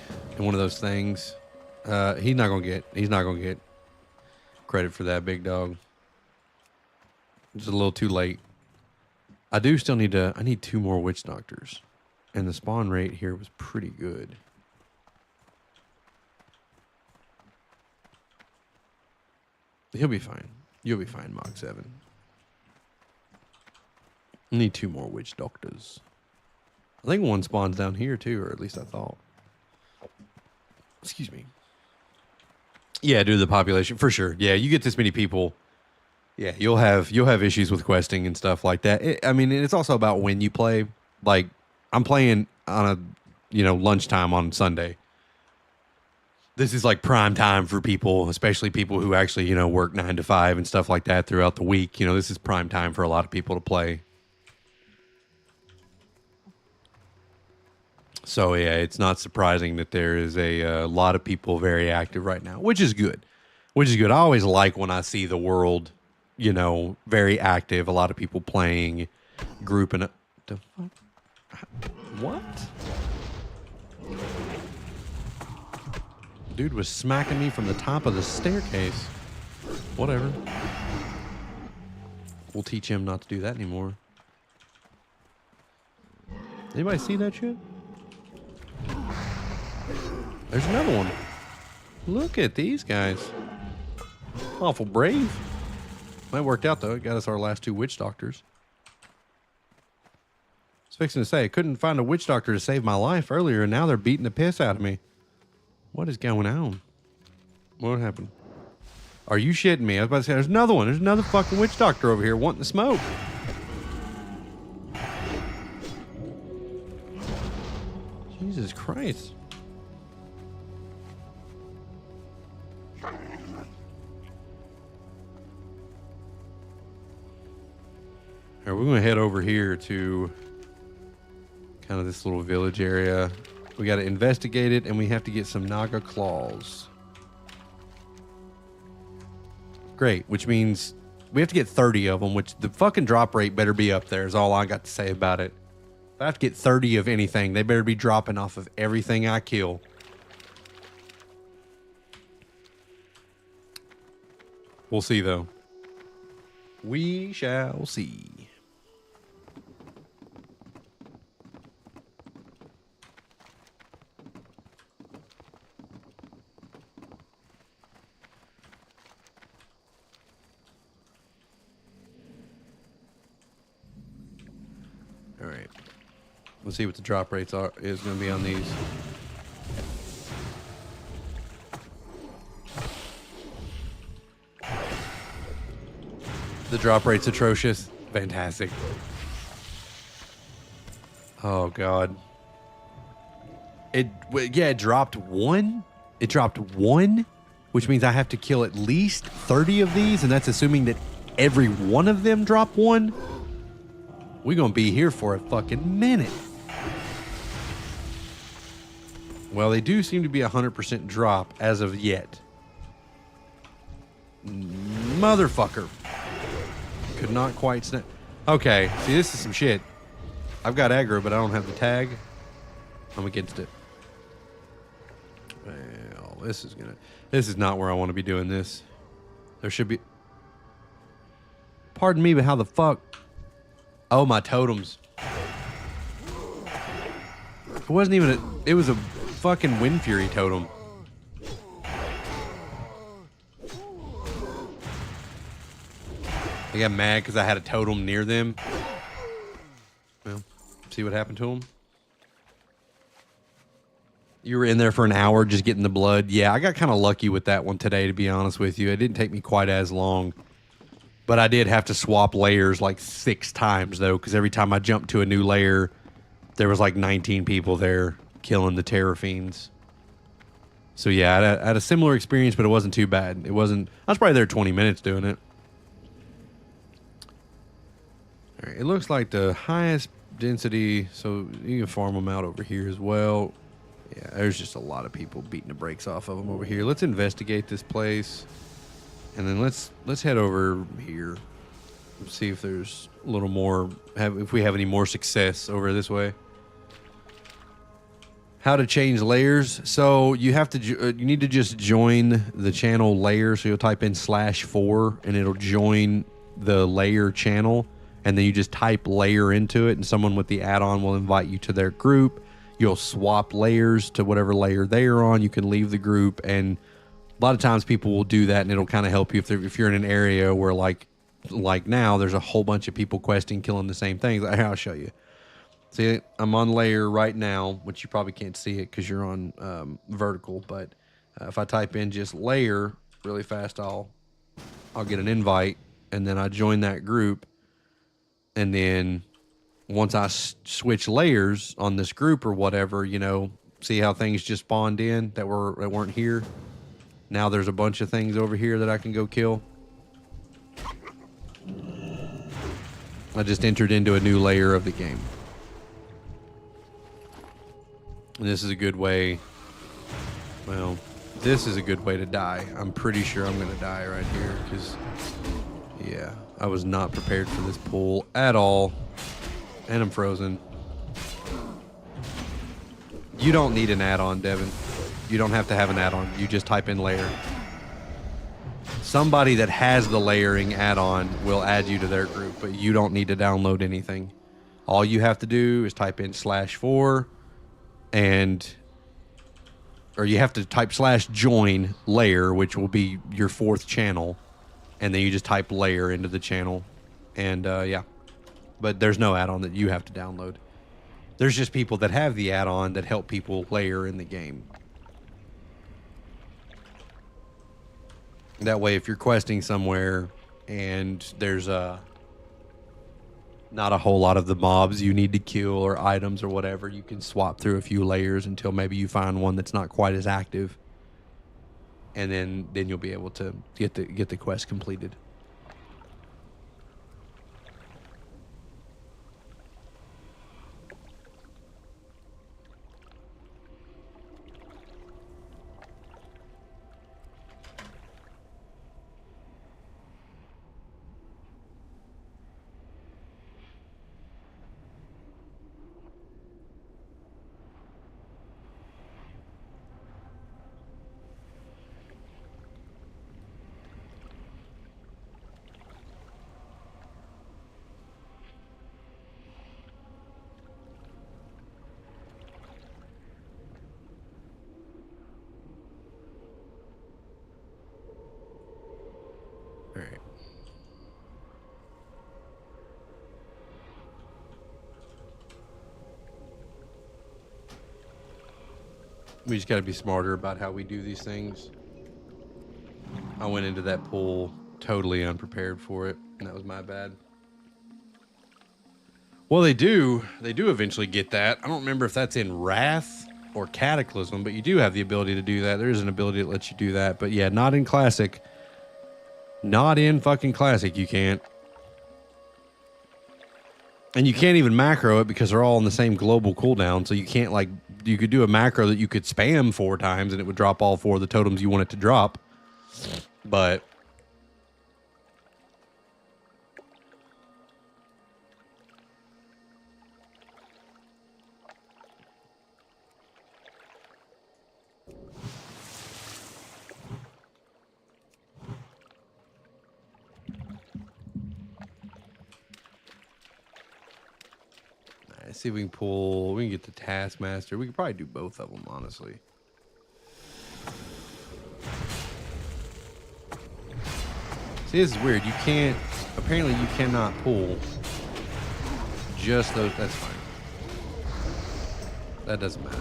He's not gonna get credit for that, big dog. It's a little too late. I need 2 more witch doctors. And the spawn rate here was pretty good. He'll be fine. You'll be fine, Mach 7. I need 2 more witch doctors. I think one spawns down here too, or at least I thought. Excuse me. Yeah, due to the population, for sure. Yeah, you get this many people. Yeah, you'll have issues with questing and stuff like that. It's also about when you play. Like, I'm playing on a, lunchtime on Sunday. This is like prime time for people, especially people who actually, work 9 to 5 and stuff like that throughout the week. This is prime time for a lot of people to play. So, yeah, it's not surprising that there is a lot of people very active right now, which is good. I always like when I see the world, very active, a lot of people playing, grouping. The fuck? What? Dude was smacking me from the top of the staircase. Whatever. We'll teach him not to do that anymore. Anybody see that shit? There's another one. Look at these guys. Awful brave. That worked out though. It got us our last 2 witch doctors. was fixing to say, I couldn't find a witch doctor to save my life earlier, and now they're beating the piss out of me. What is going on? What happened? Are you shitting me? I was about to say, there's another one. There's another fucking witch doctor over here wanting to smoke. Jesus Christ. All right, we're going to head over here to kind of this little village area. We got to investigate it, and we have to get some Naga claws. Great, which means we have to get 30 of them, which the fucking drop rate better be up there is all I got to say about it. If I have to get 30 of anything, they better be dropping off of everything I kill. We'll see, though. We shall see. All right. Let's see what the drop rates is going to be on these. The drop rate's atrocious. Fantastic. Oh God. It dropped one. It dropped one, which means I have to kill at least 30 of these, and that's assuming that every one of them drop one. We're going to be here for a fucking minute. Well, they do seem to be 100% drop as of yet. Motherfucker. Could not quite snap. Okay, see, this is some shit. I've got aggro, but I don't have the tag. I'm against it. Well, this is not where I want to be doing this. There should be... Pardon me, but how the fuck... Oh, my totems. It wasn't even it was a fucking Wind Fury totem. They got mad because I had a totem near them. Well, see what happened to them? You were in there for an hour just getting the blood. Yeah, I got kind of lucky with that one today, to be honest with you. It didn't take me quite as long. But I did have to swap layers like 6 times, though, because every time I jumped to a new layer, there was like 19 people there killing the Terror Fiends. So, yeah, I had a similar experience, but it wasn't too bad. I was probably there 20 minutes doing it. All right, it looks like the highest density, so you can farm them out over here as well. Yeah, there's just a lot of people beating the brakes off of them over here. Let's investigate this place. And then let's head over here and see if there's a little more, if we have any more success over this way. How to change layers. So you have to, you need to just join the channel layer. So you'll type in /4 and it'll join the layer channel. And then you just type layer into it and someone with the add-on will invite you to their group. You'll swap layers to whatever layer they are on. You can leave the group, and a lot of times people will do that, and it'll kind of help you if you're in an area where like now there's a whole bunch of people questing, killing the same things. I'll show you. See, I'm on layer right now, which you probably can't see it because you're on vertical. But if I type in just layer really fast, I'll get an invite, and then I join that group, and then once I switch layers on this group or whatever, you know, see how things just spawned in that weren't here. Now there's a bunch of things over here that I can go kill. I just entered into a new layer of the game. And this is a good way. Well, this is a good way to die. I'm pretty sure I'm going to die right here because, yeah, I was not prepared for this pull at all. And I'm frozen. You don't need an add-on, Devin. You don't have to have an add-on. You just type in layer. Somebody that has the layering add-on will add you to their group, but you don't need to download anything. All you have to do is type in /4 or you have to type /join layer, which will be your 4th channel. And then you just type layer into the channel. And yeah. But there's no add-on that you have to download. There's just people that have the add-on that help people layer in the game. That way, if you're questing somewhere and there's not a whole lot of the mobs you need to kill or items or whatever, you can swap through a few layers until maybe you find one that's not quite as active, and then you'll be able to get the quest completed. All right. We just got to be smarter about how we do these things. I went into that pool totally unprepared for it, and that was my bad. Well, they do eventually get that. I don't remember if that's in Wrath or Cataclysm, but you do have the ability to do that. There is an ability that lets you do that, but yeah, not in Classic. Not in fucking Classic, you can't. And you can't even macro it because they're all on the same global cooldown, so you can't, like, you could do a macro that you could spam 4 times and it would drop all 4 of the totems you want it to drop. But let's see if we can pull. We can get the Taskmaster. We could probably do both of them, honestly. See, this is weird. You can't. Apparently, you cannot pull just those. That's fine. That doesn't matter.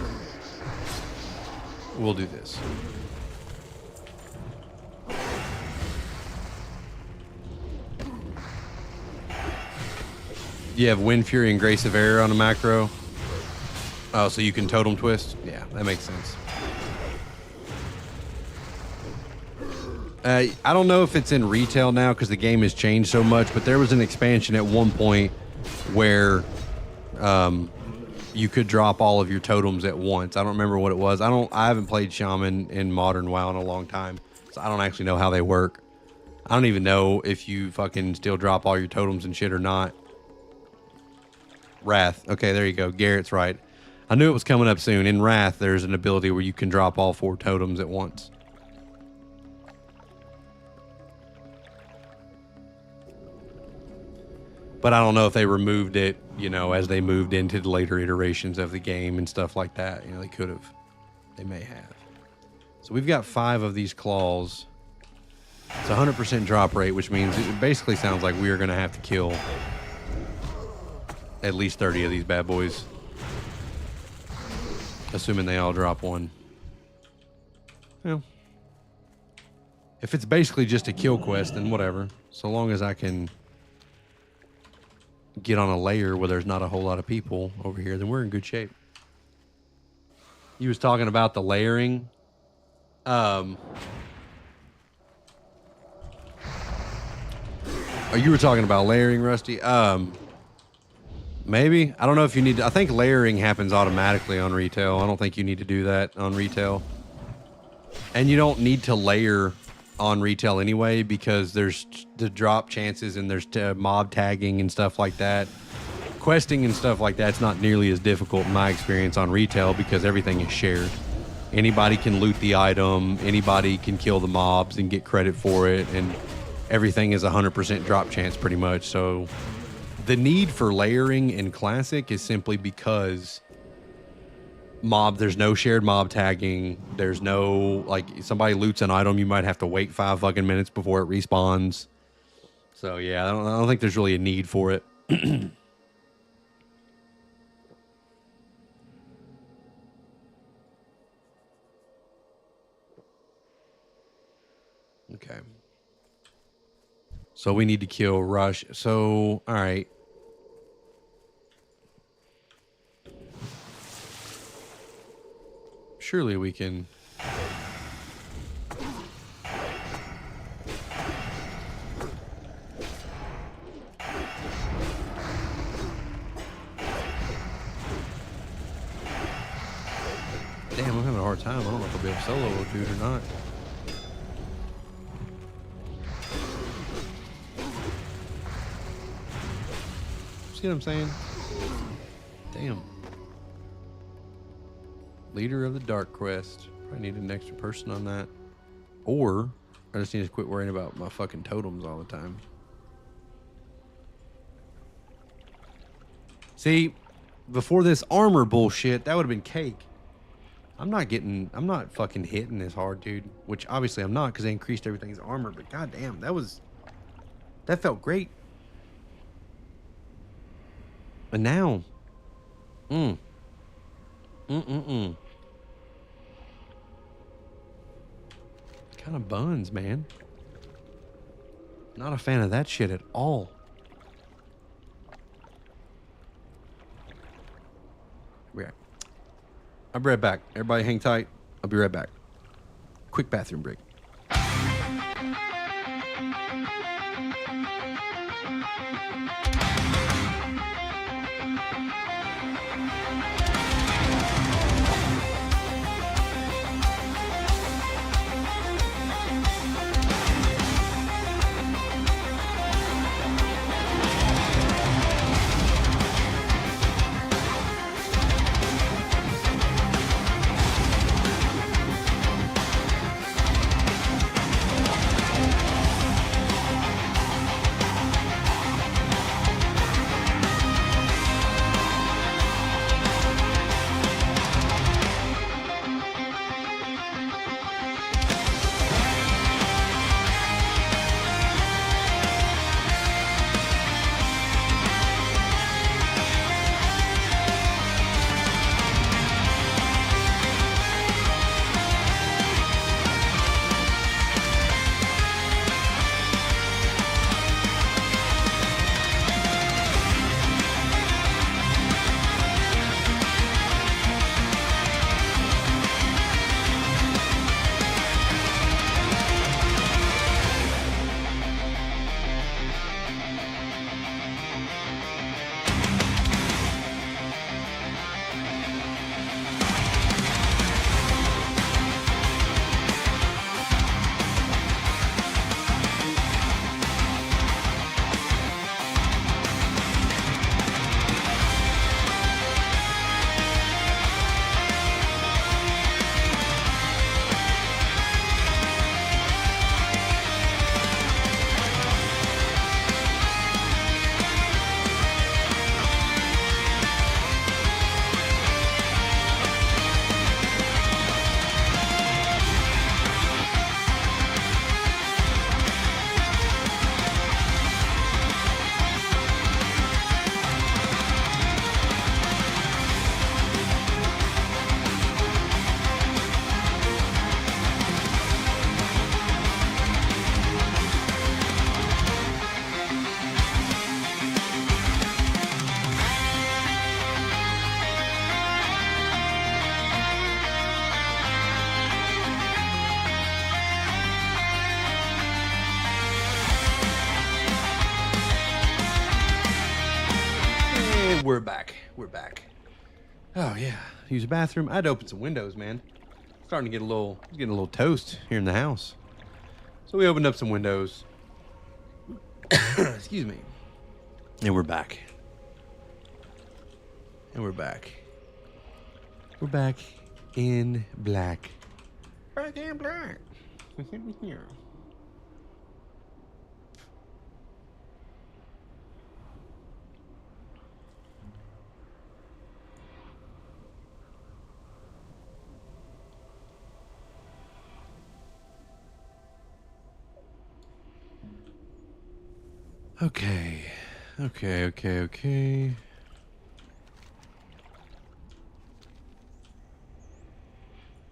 We'll do this. You have Wind Fury and Grace of Air on a macro. Oh, so you can totem twist? Yeah, that makes sense. I don't know if it's in retail now because the game has changed so much, but there was an expansion at one point where you could drop all of your totems at once. I don't remember what it was. I haven't played Shaman in Modern WoW in a long time, so I don't actually know how they work. I don't even know if you fucking still drop all your totems and shit or not. Wrath. Okay, there you go. Garrett's right. I knew it was coming up soon. In Wrath, there's an ability where you can drop all 4 totems at once. But I don't know if they removed it, you know, as they moved into the later iterations of the game and stuff like that. You know, they could have. They may have. So we've got 5 of these claws. It's 100% drop rate, which means it basically sounds like we are going to have to kill at least 30 of these bad boys. Assuming they all drop 1. Well, if it's basically just a kill quest, then whatever. So long as I can get on a layer where there's not a whole lot of people over here, then we're in good shape. You was talking about the layering. You were talking about layering, Rusty. Maybe. I don't know if you need to. I think layering happens automatically on retail. I don't think you need to do that on retail. And you don't need to layer on retail anyway because there's the drop chances and there's mob tagging and stuff like that. Questing and stuff like that's not nearly as difficult in my experience on retail because everything is shared. Anybody can loot the item. Anybody can kill the mobs and get credit for it. And everything is 100% drop chance pretty much. So the need for layering in Classic is simply because there's no shared mob tagging. There's no, like, somebody loots an item, you might have to wait 5 fucking minutes before it respawns. So yeah, I don't think there's really a need for it. Okay. So we need to kill Rush. So, all right. Surely we can. Damn, I'm having a hard time. I don't know if I'll be able to solo a dude or not. See what I'm saying? Damn. Leader of the Dark Quest. Probably need an extra person on that. Or I just need to quit worrying about my fucking totems all the time. See, before this armor bullshit, that would have been cake. I'm not fucking hitting this hard, dude. Which obviously I'm not because they increased everything's armor, but goddamn, that felt great. And now, kind of buns, man. Not a fan of that shit at all. Yeah. I'll be right back. Everybody hang tight. I'll be right back. Quick bathroom break. We're back. We're back. Oh yeah, use the bathroom. I had to open some windows, man. Starting to get getting a little toast here in the house. So we opened up some windows. Excuse me. And we're back. And we're back. We're back in black. Back in black. Here. Okay.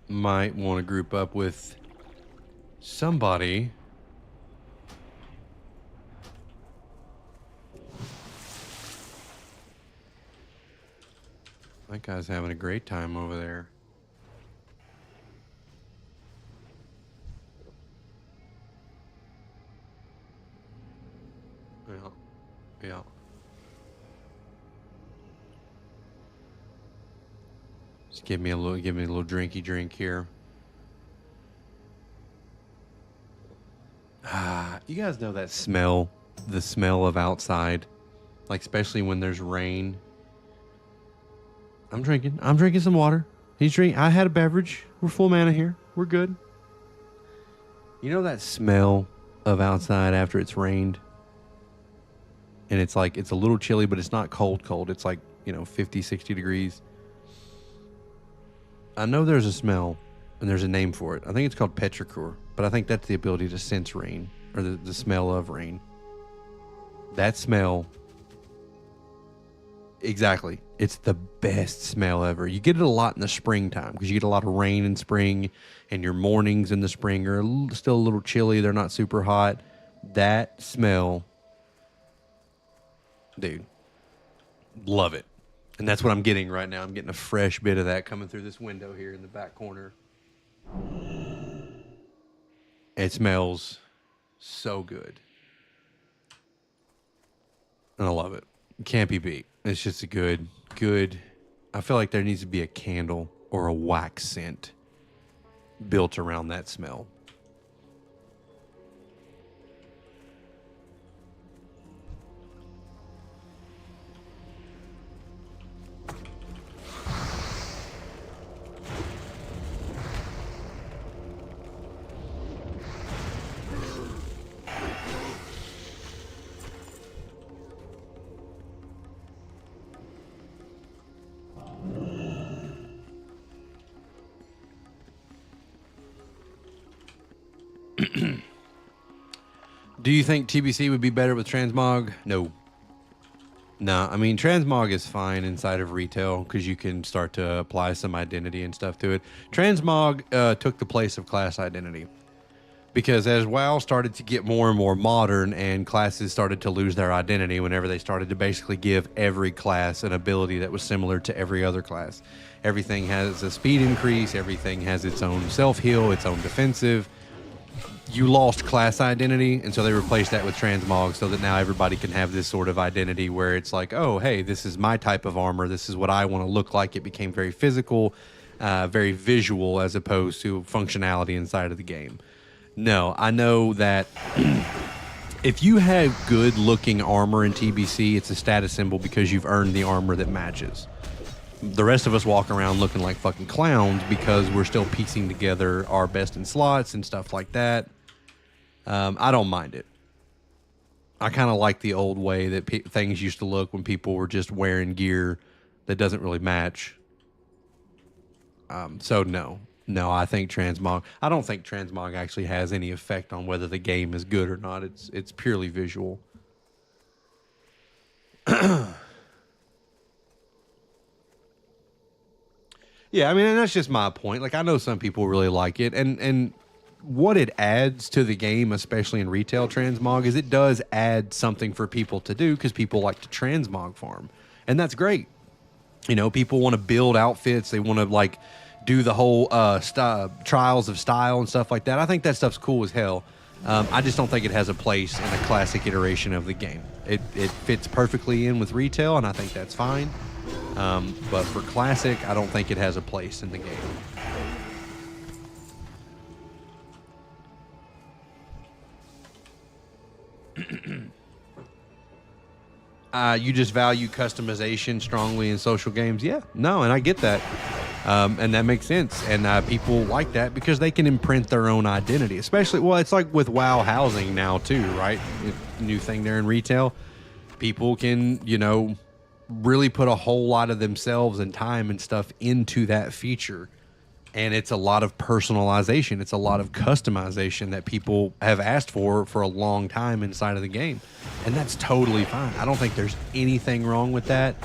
Might want to group up with somebody That guy's having a great time over there. Yeah. Yeah. Just give me a little drinky drink here. Ah, you guys know that smell, the smell of outside, like especially when there's rain. I'm drinking some water. I had a beverage. We're full mana here. We're good. You know that smell of outside after it's rained? And it's like, it's a little chilly, but it's not cold. It's like, 50, 60 degrees. I know there's a smell, and there's a name for it. I think it's called petrichor, but I think that's the ability to sense rain, or the smell of rain. That smell, exactly. It's the best smell ever. You get it a lot in the springtime, because you get a lot of rain in spring, and your mornings in the spring are still a little chilly. They're not super hot. That smell, dude, love it. And that's what I'm getting right now. I'm getting a fresh bit of that coming through this window here in the back corner. It smells so good. And I love it. Can't be beat. It's just a good. I feel like there needs to be a candle or a wax scent built around that smell. Do you think TBC would be better with transmog? No. No, I mean, transmog is fine inside of retail because you can start to apply some identity and stuff to it. Transmog took the place of class identity because as WoW started to get more and more modern and classes started to lose their identity whenever they started to basically give every class an ability that was similar to every other class. Everything has a speed increase. Everything has its own self-heal, its own defensive. You lost class identity, and so they replaced that with transmog so that now everybody can have this sort of identity where it's like, oh, hey, this is my type of armor. This is what I want to look like. It became very physical, very visual as opposed to functionality inside of the game. No, I know that if you have good-looking armor in TBC, it's a status symbol because you've earned the armor that matches. The rest of us walk around looking like fucking clowns because we're still piecing together our best in slots and stuff like that. I don't mind it. I kind of like the old way that things used to look when people were just wearing gear that doesn't really match. So no, I think transmog. I don't think transmog actually has any effect on whether the game is good or not. It's purely visual. Yeah, I mean, and that's just my point. Like, I know some people really like it, and what it adds to the game, especially in retail transmog, is it does add something for people to do because people like to transmog farm, and that's great. You know, people want to build outfits. They want to like do the whole trials of style and stuff like that. I think that stuff's cool as hell. I just don't think it has a place in a classic iteration of the game. It fits perfectly in with retail, and I think that's fine. But for classic, I don't think it has a place in the game. You just value customization strongly in social games. Yeah, no, and I get that. And that makes sense. And people like that because they can imprint their own identity, especially, well, it's like with WoW housing now too, right? New thing there in retail. People can, you know, really put a whole lot of themselves and time and stuff into that feature. And it's a lot of personalization. It's a lot of customization that people have asked for a long time inside of the game. And that's totally fine. I don't think there's anything wrong with that.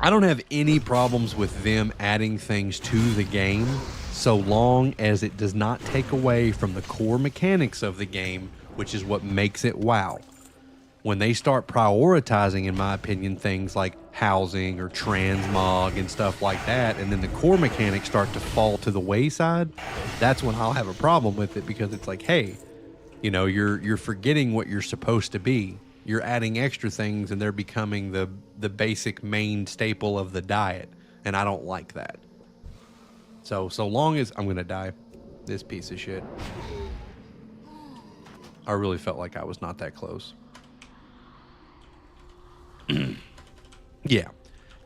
I don't have any problems with them adding things to the game so long as it does not take away from the core mechanics of the game, which is what makes it WoW. When they start prioritizing, in my opinion, things like housing or transmog and stuff like that, and then the core mechanics start to fall to the wayside, that's when I'll have a problem with it, because it's like, hey, you know, you're forgetting what you're supposed to be. You're adding extra things and they're becoming the basic main staple of the diet, and I don't like that. So long as I'm gonna die, this piece of shit. I really felt like I was not that close. Yeah.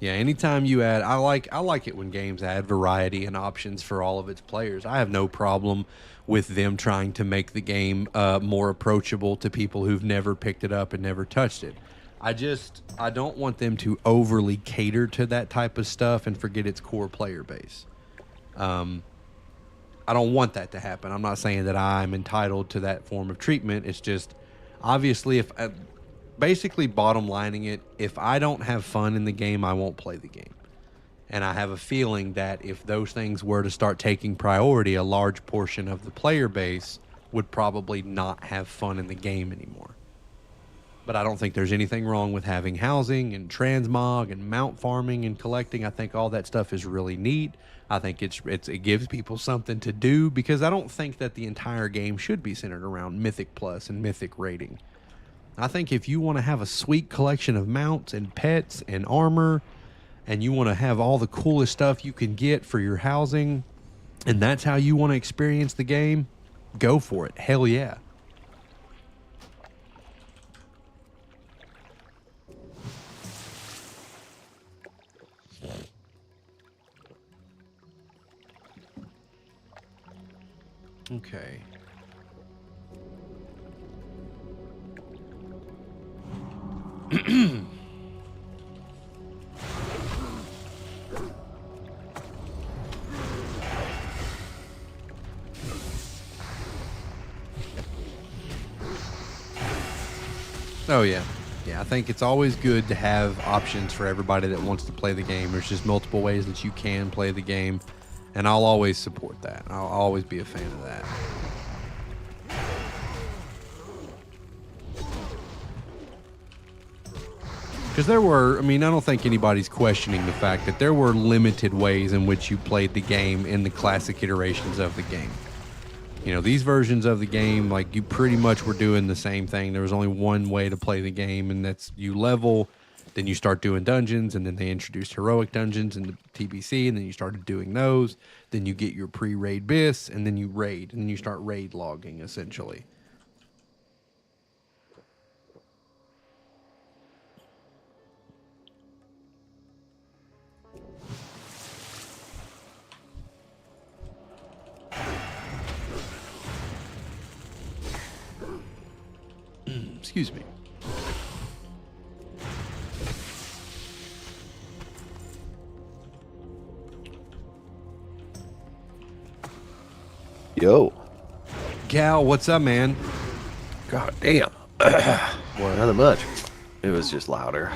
Anytime you add, I like it when games add variety and options for all of its players. I have no problem with them trying to make the game more approachable to people who've never picked it up and never touched it. I don't want them to overly cater to that type of stuff and forget its core player base. I don't want that to happen. I'm not saying that I'm entitled to that form of treatment. It's just, obviously, if basically bottom lining it, if I don't have fun in the game, I won't play the game. And I have a feeling that if those things were to start taking priority, a large portion of the player base would probably not have fun in the game anymore. But I don't think there's anything wrong with having housing and transmog and mount farming and collecting. I think all that stuff is really neat. I think it gives people something to do, because I don't think that the entire game should be centered around Mythic Plus and Mythic rating. I think if you want to have a sweet collection of mounts and pets and armor, and you want to have all the coolest stuff you can get for your housing, and that's how you want to experience the game, go for it. Hell yeah. Okay. Oh, yeah. Yeah, I think it's always good to have options for everybody that wants to play the game. There's just multiple ways that you can play the game, and I'll always support that. I'll always be a fan of that. Because I don't think anybody's questioning the fact that there were limited ways in which you played the game in the classic iterations of the game. You know, these versions of the game, like, you pretty much were doing the same thing. There was only one way to play the game, and that's you level, then you start doing dungeons, and then they introduced heroic dungeons in the TBC, and then you started doing those. Then you get your pre-raid bis, and then you raid, and then you start raid logging, essentially. Excuse me. Yo. Cal, what's up, man? God damn. Well, nothing much. It was just louder.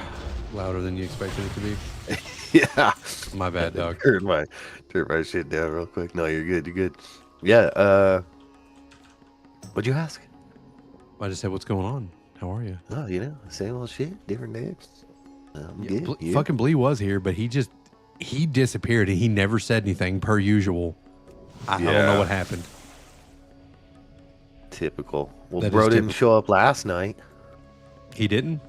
Louder than you expected it to be? Yeah. My bad, dog. Turn my shit down real quick. No, you're good. You're good. Yeah. What'd you ask? I just said, what's going on? How are you? Oh, same old shit, different days. Yeah, Good. Yeah. Fucking Blee was here, but he disappeared and he never said anything per usual. I don't know what happened. Typical. Well, That bro is didn't typical. show up last night. He didn't?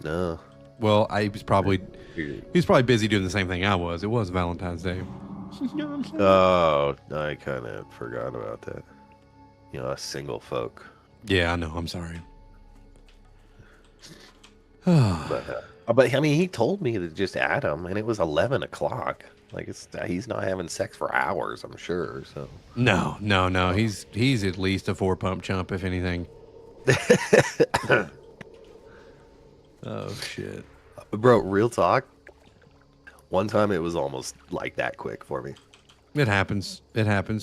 No. Well, he was probably busy doing the same thing I was. It was Valentine's Day. Oh, I kind of forgot about that. Us single folk. Yeah, I know. I'm sorry. But I mean, he told me to just add him, and it was 11 o'clock. Like, he's not having sex for hours, I'm sure. So No. He's at least a 4-pump chump, if anything. Oh shit, bro, real talk. One time it was almost like that quick for me. it happens.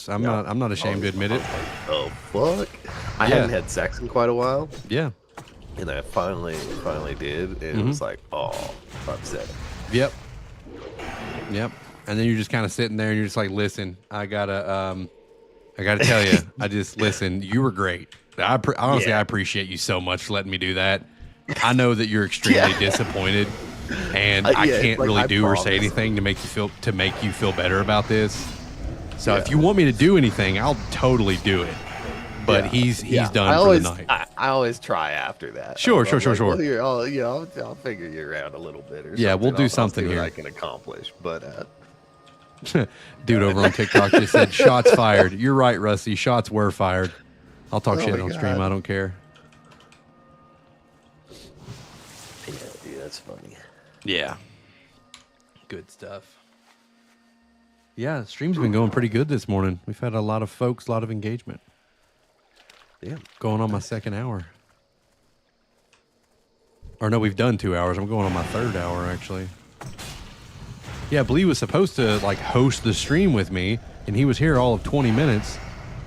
I'm not ashamed to admit it. Oh fuck! I hadn't had sex in quite a while, Yeah. and I finally did, and it was like, oh, upset. Yep. And then you're just kind of sitting there and you're just like, listen, I gotta tell you, listen, you were great. Honestly, I appreciate you so much for letting me do that. I know that you're extremely disappointed and I yeah, can't like, really I do or say promise. anything to make you feel better about this. So Yeah. if you want me to do anything, I'll totally do it. But Yeah. he's Yeah. done I for always, the night. I always try after that. Sure, I'm sure. Well, here, I'll figure you around a little bit. Or Yeah, we'll something. do I'll something see what here. I can accomplish, but Dude over on TikTok just said, "Shots fired." You're right, Rusty. Shots were fired. I'll talk Oh shit my on stream. God. I don't care. yeah, dude, that's funny. Yeah. Good stuff. Yeah, the stream's been going pretty good this morning. We've had a lot of folks, a lot of engagement. Yeah, Going on my second hour. Or no, we've done 2 hours. I'm going on my third hour, actually. Yeah, Blee was supposed to, like, host the stream with me, and he was here all of 20 minutes.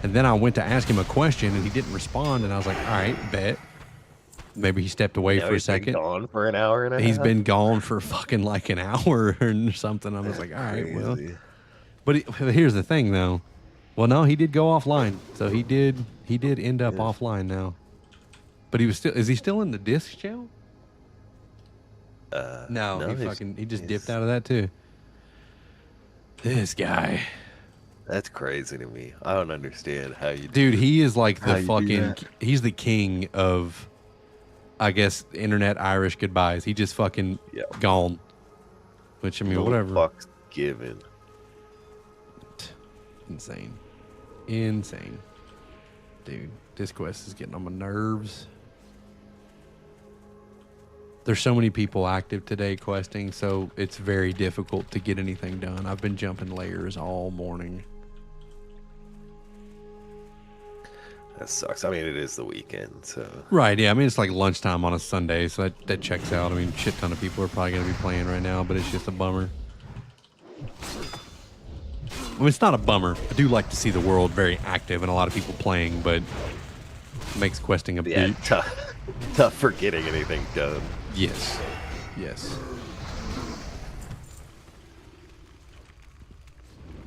And then I went to ask him a question, and he didn't respond, and I was like, all right, bet. Maybe he stepped away Now for a he's been second. gone for an hour and a He's half. been gone for fucking like an hour or something. I was like, all right, well. Crazy. But here's the thing, though. Well, no, he did go offline, so he did end up offline now. But he was still. Is he still in the disc channel? No, he just dipped out of that too. This guy, That's crazy to me. I don't understand how you. dude, he is like How the you do fucking. that? He's the king of, I guess, internet Irish goodbyes. He just fucking Yeah. gone. Which I mean, No whatever. fucks given. Insane. Dude, this quest is getting on my nerves. There's so many people active today questing, so it's very difficult to get anything done. I've been jumping layers all morning. That sucks. I mean, it is the weekend, so Right, yeah. I mean, it's like lunchtime on a Sunday, so that checks out. I mean, shit ton of people are probably going to be playing right now, but it's just a bummer. I mean, it's not a bummer. I do like to see the world very active and a lot of people playing, but it makes questing a yeah, bit. tough for getting anything done. Yes. Yes.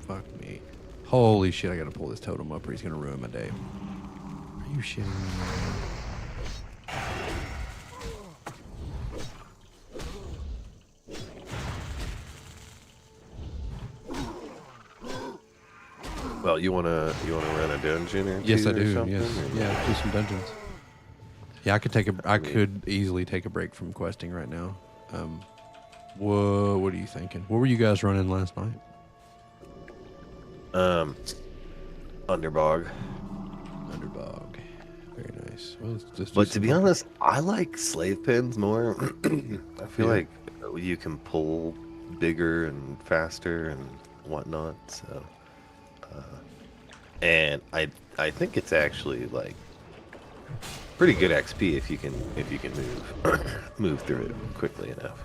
Fuck me. Holy shit, I gotta pull this totem up or he's gonna ruin my day. Are you shitting me, man? Well, you wanna run a dungeon or Yes, two I or do. something, Yes. or- Yeah, do some dungeons. Yeah, I could easily take a break from questing right now. What are you thinking? What were you guys running last night? Underbog. Underdog. Very nice. Well, let's just do But to some be fun. honest, I like slave pins more. I feel Yeah. like you can pull bigger and faster and whatnot. So, and I think it's actually like pretty good XP if you can move through it quickly enough.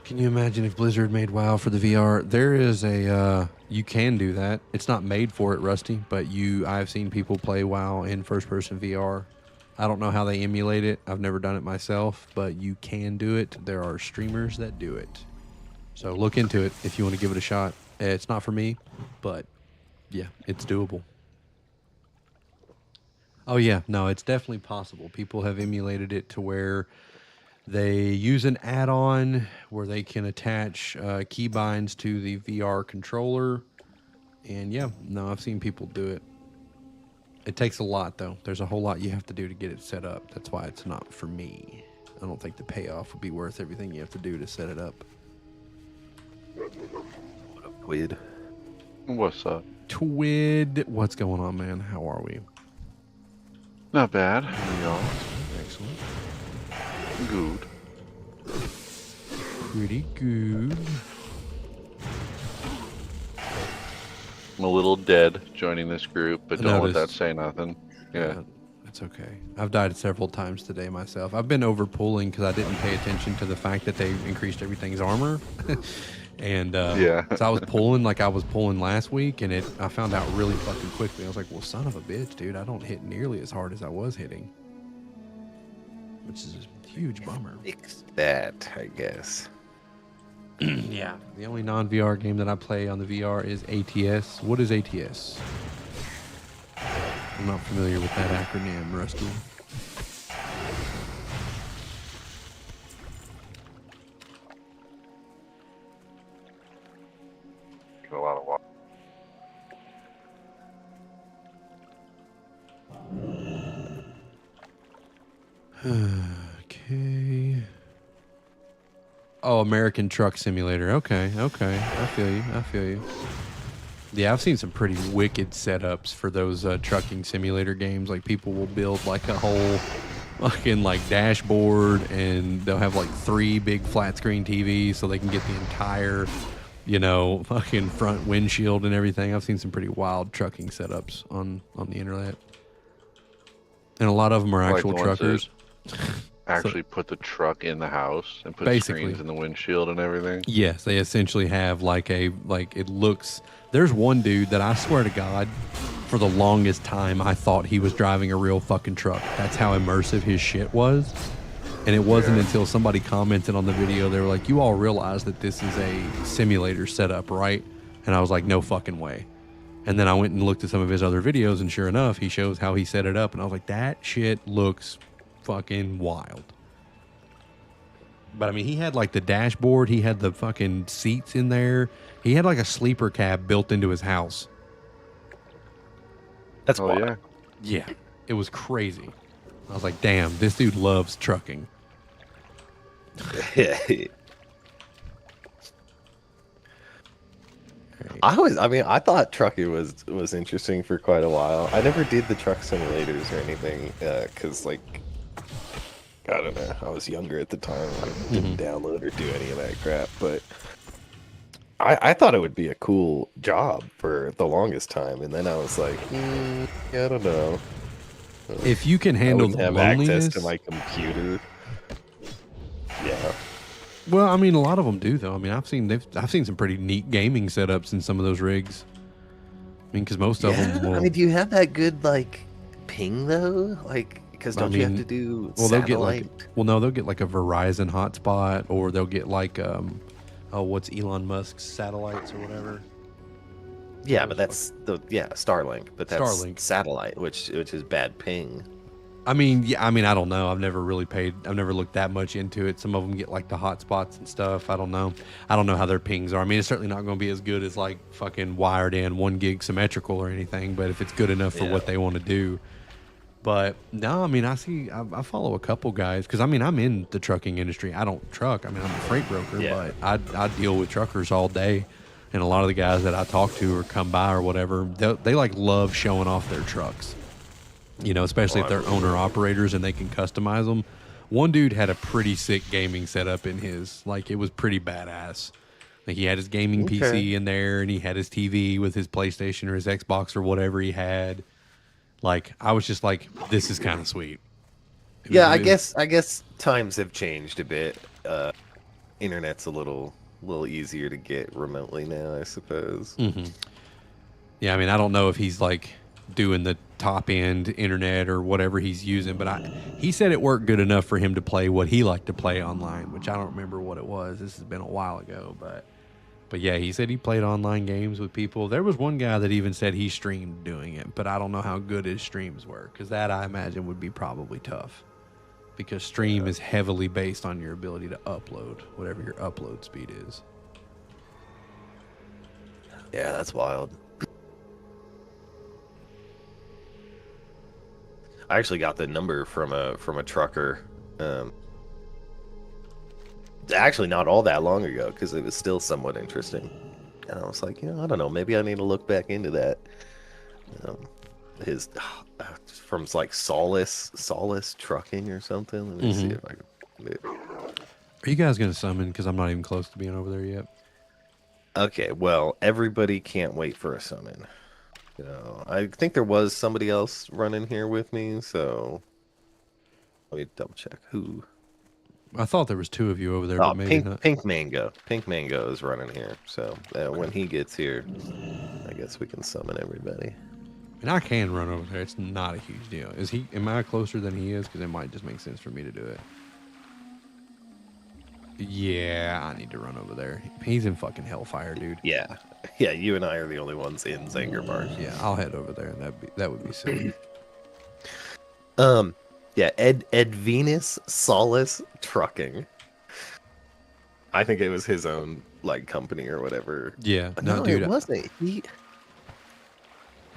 Can you imagine if Blizzard made WoW for the VR? There is a you can do that. It's not made for it, Rusty, but I've seen people play WoW in first-person VR. I don't know how they emulate it. I've never done it myself, but you can do it. There are streamers that do it. So look into it if you want to give it a shot. It's not for me, but yeah, it's doable. Oh yeah, no, it's definitely possible. People have emulated it to where they use an add-on where they can attach keybinds to the VR controller. And yeah, no, I've seen people do it. It takes a lot, though. There's a whole lot you have to do to get it set up. That's why it's not for me. I don't think the payoff would be worth everything you have to do to set it up. Weird. What's up? Twid, what's going on, man? How are we? Not bad. How are y'all? Excellent. Good. Pretty good. I'm a little dead joining this group, but I don't let that noticed. say nothing. Yeah. It's okay. I've died several times today myself. I've been over pulling because I didn't pay attention to the fact that they increased everything's armor. And Yeah. so I was pulling like I was pulling last week, and I found out really fucking quickly. I was like, well, son of a bitch, dude, I don't hit nearly as hard as I was hitting. Which is a huge bummer. Fix that, I guess. Yeah. The only non-VR game that I play on the VR is ATS. What is ATS? I'm not familiar with that acronym, Rusty. lot of water. Okay. Oh, American Truck Simulator. Okay, okay. I feel you. I feel you. Yeah, I've seen some pretty wicked setups for those trucking simulator games. Like, people will build like a whole fucking like dashboard, and they'll have like 3 big flat screen TVs so they can get the entire, you know, fucking front windshield and everything. I've seen some pretty wild trucking setups on the internet, and a lot of them are Like actual the ones that truckers. Actually put the truck in the house and put Basically. screens in the windshield and everything. Yes, they essentially have like it looks. There's one dude that I swear to God, for the longest time, I thought he was driving a real fucking truck. That's how immersive his shit was. And it wasn't until somebody commented on the video, they were like, "You all realize that this is a simulator setup, right?" And I was like, "No fucking way." And then I went and looked at some of his other videos, and sure enough, he shows how he set it up, and I was like, "That shit looks fucking wild." But I mean, he had like the dashboard, he had the fucking seats in there, he had like a sleeper cab built into his house. That's Oh, wild. yeah. Yeah, it was crazy. I was like, damn, this dude loves trucking. I thought trucking was interesting for quite a while. I never did the truck simulators or anything, because like, I don't know, I was younger at the time. I didn't download or do any of that crap, but I thought it would be a cool job for the longest time, and then I was like, yeah, I don't know. If you can I handle wouldn't the have loneliness, access to my computer. Yeah. well, I mean, a lot of them do though. I mean, I've seen some pretty neat gaming setups in some of those rigs. I mean, because most of them will. I mean, do you have that good like ping though? Like, because don't you have to do well, they'll get like, satellite? well, no, they'll get like a Verizon hotspot, or they'll get like, what's Elon Musk's satellites or whatever. Yeah, but that's Starlink, but that's Starlink. satellite, which is bad ping. I mean, yeah, I mean, I don't know. I've never looked that much into it. Some of them get like the hotspots and stuff. I don't know how their pings are. I mean, it's certainly not going to be as good as like fucking wired in 1 gig symmetrical or anything, but if it's good enough for what they want to do. But no, I mean, I follow a couple guys, because I mean, I'm in the trucking industry. I don't truck. I mean, I'm a freight broker, but I deal with truckers all day. And a lot of the guys that I talk to or come by or whatever, they like love showing off their trucks. You know, especially if they're owner operators and they can customize them. One dude had a pretty sick gaming setup in his. Like, it was pretty badass. Like, he had his gaming PC in there, and he had his TV with his PlayStation or his Xbox or whatever he had. Like, I was just like, this is kind of sweet. I guess times have changed a bit. Internet's a little easier to get remotely now, I suppose. Mm-hmm. Yeah, I mean, I don't know if he's like doing the top end internet or whatever he's using, but he said it worked good enough for him to play what he liked to play online, which I don't remember what it was. This has been a while ago, but yeah, he said he played online games with people. There was one guy that even said he streamed doing it, but I don't know how good his streams were, because that I imagine would be probably tough, because stream is heavily based on your ability to upload, whatever your upload speed is. Yeah, that's wild. I actually got the number from a trucker. Actually, not all that long ago, because it was still somewhat interesting. And I was like, I don't know, maybe I need to look back into that. His from like Solace Trucking or something. Let me see if I can find it. Are you guys gonna summon? Because I'm not even close to being over there yet. Okay, well, everybody can't wait for a summon. I think there was somebody else running here with me, so let me double check who. I thought there was 2 of you over there, but maybe not. Pink Mango is running here, so when he gets here, I guess we can summon everybody. And I can run over there. It's not a huge deal. Am I closer than he is? Because it might just make sense for me to do it. Yeah, I need to run over there. He's in fucking Hellfire, dude. Yeah, you and I are the only ones in Zangerbark. Yeah, I'll head over there, and that would be silly. Yeah, Ed Venus Solace Trucking. I think it was his own like company or whatever. Yeah, But no, no, dude, it wasn't.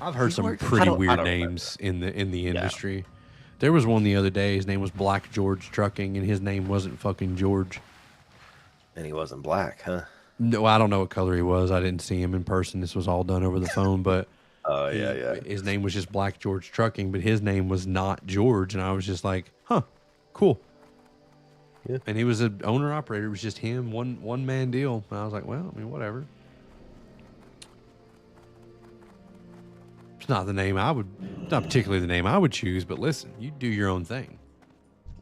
I've heard He some worked- I pretty don't- I weird don't remember. names in the industry. There was one the other day. His name was Black George Trucking, and his name wasn't fucking George. And he wasn't black, huh? No, I don't know what color he was. I didn't see him in person. This was all done over the phone, but Oh yeah. his name was just Black George Trucking, but his name was not George, and I was just like, huh, cool. Yeah. And he was an owner operator. It was just him, one man deal. And I was like, well, I mean, whatever. It's not the name I would, not particularly the name I would choose, but listen, you do your own thing.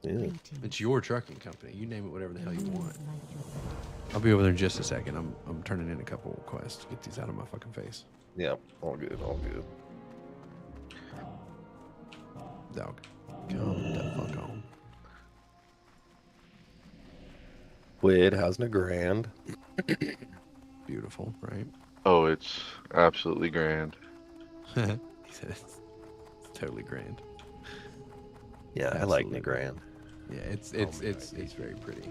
Yeah. It's your trucking company. You name it whatever the hell you want. Light your I'll be over there in just a second. I'm turning in a couple of quests to get these out of my fucking face. Yeah. All good. All good. Dog, come the fuck on. Quid, how's the grand? Beautiful, right? Oh, it's absolutely grand. He said it's totally grand. Yeah, I like the grand. Yeah, it's very pretty.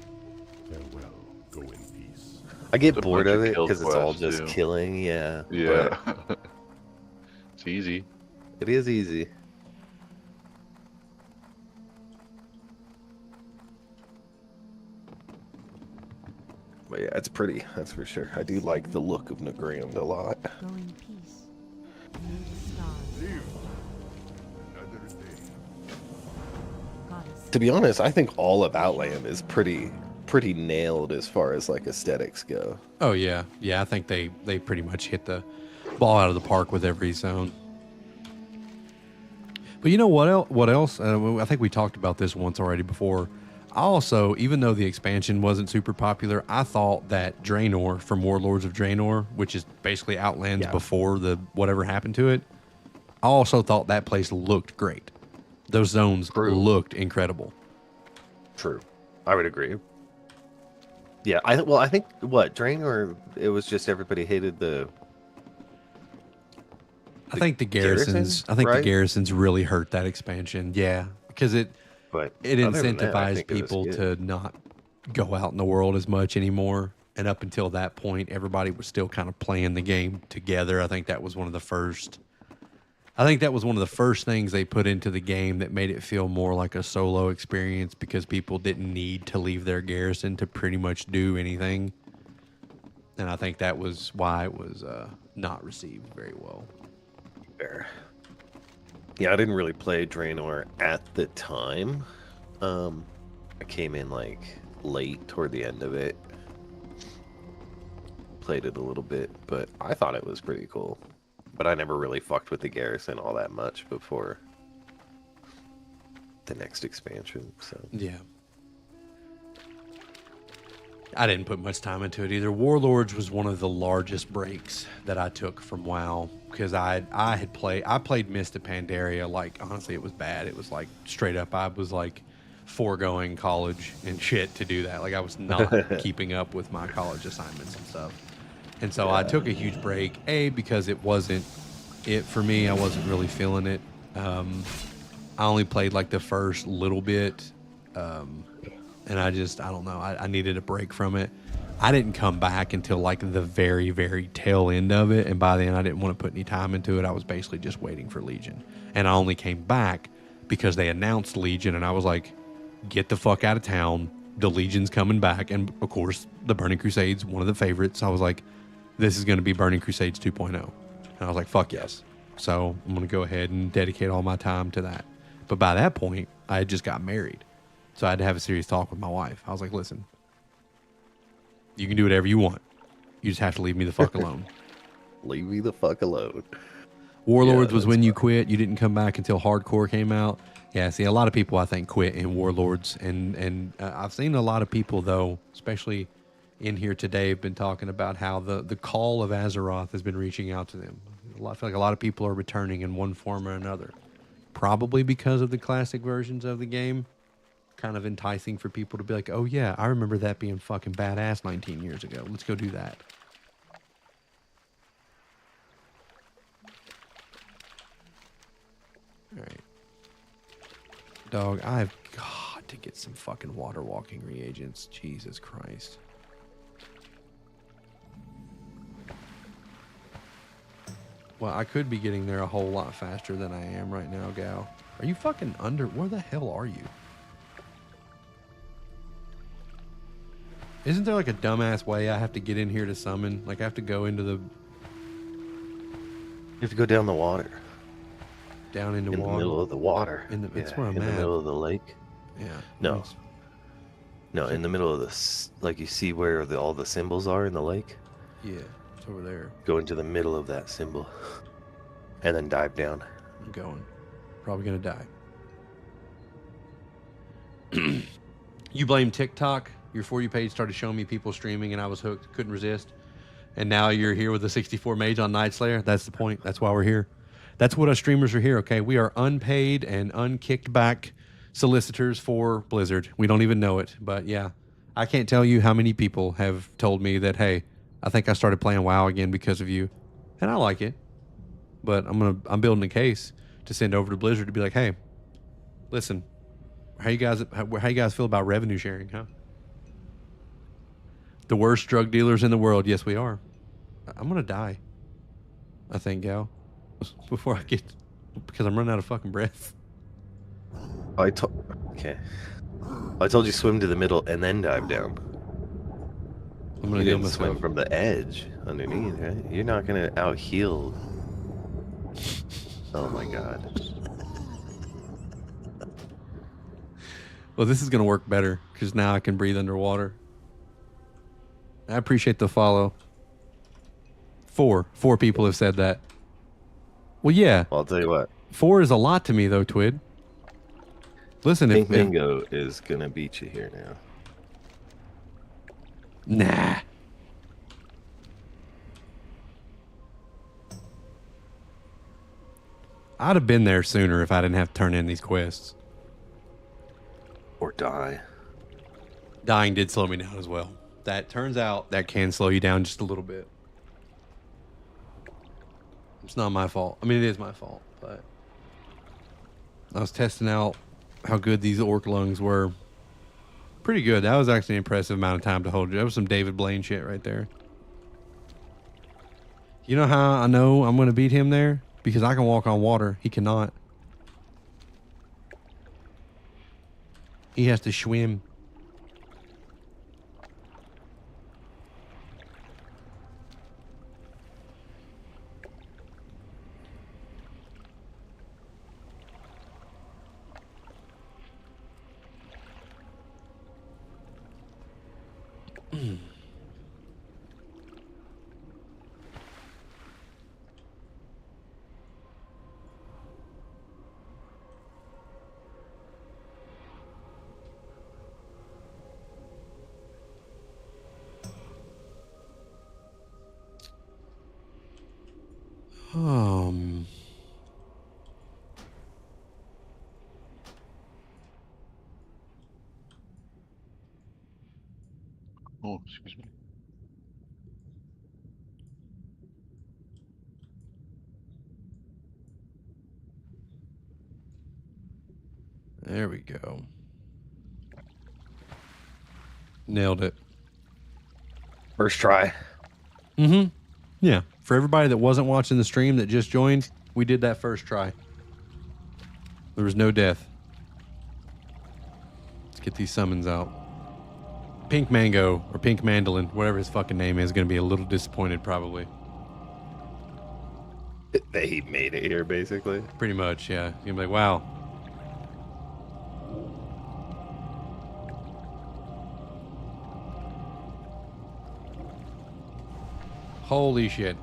Farewell. Go in peace. I get It's a bored bunch of of it kill because it's all quests, just too. killing. Yeah. Yeah. It's easy. But it is easy. But yeah, it's pretty. That's for sure. I do like the look of Nagrand a lot. Go in peace. Near the stars. Another day. Goddess. To be honest, I think all of Outland is pretty nailed as far as like aesthetics go. Oh yeah, yeah. I think they pretty much hit the ball out of the park with every zone. But you know what? What else? I think we talked about this once already before. I also, even though the expansion wasn't super popular, I thought that Draenor from Warlords of Draenor, which is basically Outlands before the whatever happened to it, I also thought that place looked great. Those zones looked incredible. True, I would agree. Yeah, I think what Draenor, it was just everybody hated the. I think the garrisons. I think the right? garrisons really hurt that expansion. Yeah, because it But it other than that, I incentivized think it was people good. to not go out in the world as much anymore. And up until that point, everybody was still kind of playing the game together. I think that was one of the first. I think that was one of the first things they put into the game that made it feel more like a solo experience because people didn't need to leave their garrison to pretty much do anything. And I think that was why it was not received very well. Fair. Yeah, I didn't really play Draenor at the time. I came in like late toward the end of it. Played it a little bit, but I thought it was pretty cool. But I never really fucked with the garrison all that much before the next expansion. So Yeah. I didn't put much time into it either. Warlords was one of the largest breaks that I took from WoW because I played Mist of Pandaria. Like honestly, it was bad. It was like straight up. I was like foregoing college and shit to do that. Like I was not keeping up with my college assignments and stuff. And so I took a huge break. Because it wasn't it for me. I wasn't really feeling it. I only played like the first little bit. And I don't know. I needed a break from it. I didn't come back until like the very, very tail end of it. And by then I didn't want to put any time into it. I was basically just waiting for Legion. And I only came back because they announced Legion. And I was like, get the fuck out of town. The Legion's coming back. And of course, the Burning Crusades, one of the favorites. I was like, this is going to be Burning Crusades 2.0. And I was like, fuck yes. So I'm going to go ahead and dedicate all my time to that. But by that point, I had just got married. So I had to have a serious talk with my wife. I was like, listen, you can do whatever you want. You just have to leave me the fuck alone. leave me the fuck alone. Warlords Yeah, was that's when you fine. quit. You didn't come back until Hardcore came out. Yeah, see, a lot of people, I think, quit in Warlords. And I've seen a lot of people, though, especially in here today, have been talking about how the call of Azeroth has been reaching out to them. I feel like a lot of people are returning in one form or another. Probably because of the classic versions of the game. Kind of enticing for people to be like, oh yeah, I remember that being fucking badass 19 years ago. Let's go do that. All right. Dog, I've got to get some fucking water walking reagents. Jesus Christ. Well, I could be getting there a whole lot faster than I am right now, gal. Are you fucking under? Where the hell are you? Isn't there like a dumbass way I have to get in here to summon? Like I have to go into the... You have to go down the water. Down into in water? the middle of the water. That's where I'm in at. the middle of the lake. Yeah. No. It's- No, in the middle of like you see where all the symbols are in the lake? Yeah, it's over there. Go into the middle of that symbol. And then dive down. I'm going. Probably gonna die. You blame TikTok. Your For You page started showing me people streaming and I was hooked, couldn't resist. And now you're here with a 64 mage on Night Slayer. That's the point. That's why we're here. That's what us streamers are here, okay? We are unpaid and unkicked back solicitors for Blizzard. We don't even know it, but yeah. I can't tell you how many people have told me that, hey, I think I started playing WoW again because of you. And I like it. But I'm building a case to send over to Blizzard to be like, hey, listen, how you guys feel about revenue sharing, huh? The worst drug dealers in the world. Yes, we are. I'm gonna die, I think, gal, before I get, because I'm running out of fucking breath. Okay. I told you swim to the middle and then dive down. I'm gonna You heal didn't swim myself. from the edge underneath, right? You're not gonna out heal. Oh my god. Well, this is gonna work better because now I can breathe underwater. I appreciate the follow. Four people have said that. Well, yeah. Well, I'll tell you what. 4 is a lot to me, though, Twid. Listen, Pink Mango is gonna beat you here now. Nah. I'd have been there sooner if I didn't have to turn in these quests. Or die. Dying did slow me down as well. That turns out that can slow you down just a little bit. It's not my fault. I mean, it is my fault, but I was testing out how good these orc lungs were. Pretty good. That was actually an impressive amount of time to hold you. That was some David Blaine shit right there. You know how I know I'm going to beat him there? Because I can walk on water. He cannot. He has to swim. Um. Oh, excuse me. There we go. Nailed it. First try. Mm-hmm. Yeah. For everybody that wasn't watching the stream that just joined, we did that first try. There was no death. Let's get these summons out. Pink Mango, or Pink Mandolin, whatever his fucking name is, going to be a little disappointed probably. That he made it here, basically. Pretty much, yeah. You're going to be like, wow. Holy shit.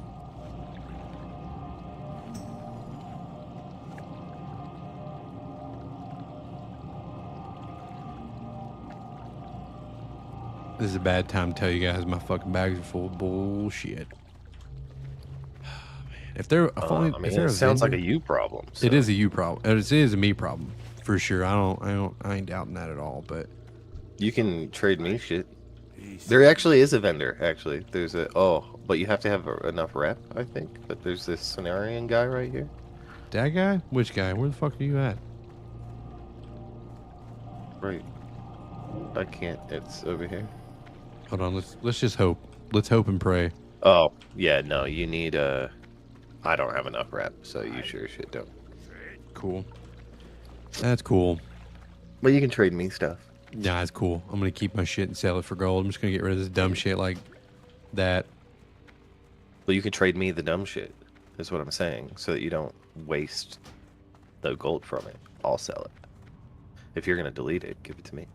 This is a bad time to tell you guys my fucking bags are full of bullshit. Man, if there, if only, I mean, if there it was sounds like vendor- a you problem. It so- is a you problem. It is a me problem for sure. I ain't doubting that at all. But You can trade me shit. There actually is a vendor, actually. There's a... Oh, but you have to have enough rep, I think. But there's this Cenarian guy right here. that guy, which guy? Where the fuck are you at? Right. I can't. It's over here. Hold on. Let's just hope. Let's hope and pray. Oh, yeah, no. You need I don't have enough rep, so you sure shit don't. Cool. That's cool. But you can trade me stuff. Nah, it's cool. I'm gonna keep my shit and sell it for gold. I'm just gonna get rid of this dumb shit like that. Well, you can trade me the dumb shit, is what I'm saying, so that you don't waste the gold from it. I'll sell it. If you're gonna delete it, give it to me.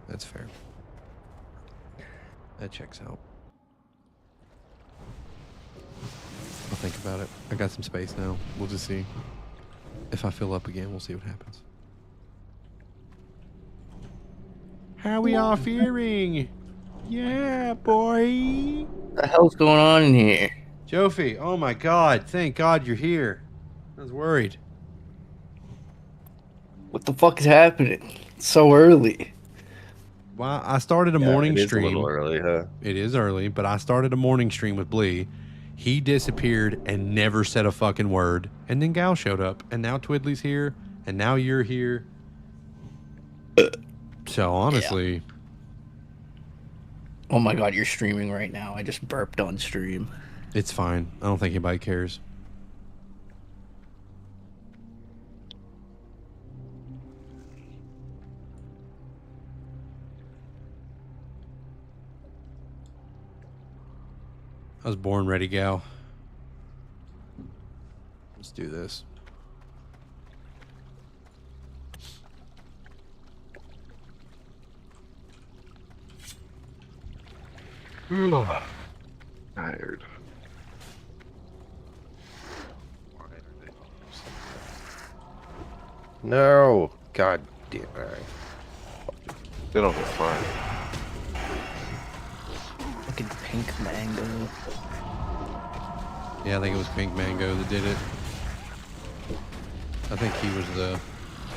That's fair. That checks out. I'll think about it. I got some space now. We'll just see. If I fill up again, we'll see what happens. How we all feeling? Yeah, boy. What the hell's going on in here? Jofi, oh my god. Thank God you're here. I was worried. What the fuck is happening? It's so early. Well, I started a morning it is stream. a little early, huh? It is early, but I started a morning stream with Blee. He disappeared and never said a fucking word. And then Gal showed up. And now Twiddly's here. And now you're here. So honestly... Oh my god, you're streaming right now. I just burped on stream. It's fine. I don't think anybody cares. I was born ready, Gal. Let's do this. Tired. No. God damn it. They don't get fine. Fucking pink mango. Yeah, I think it was Pink Mango that did it. I think he was the...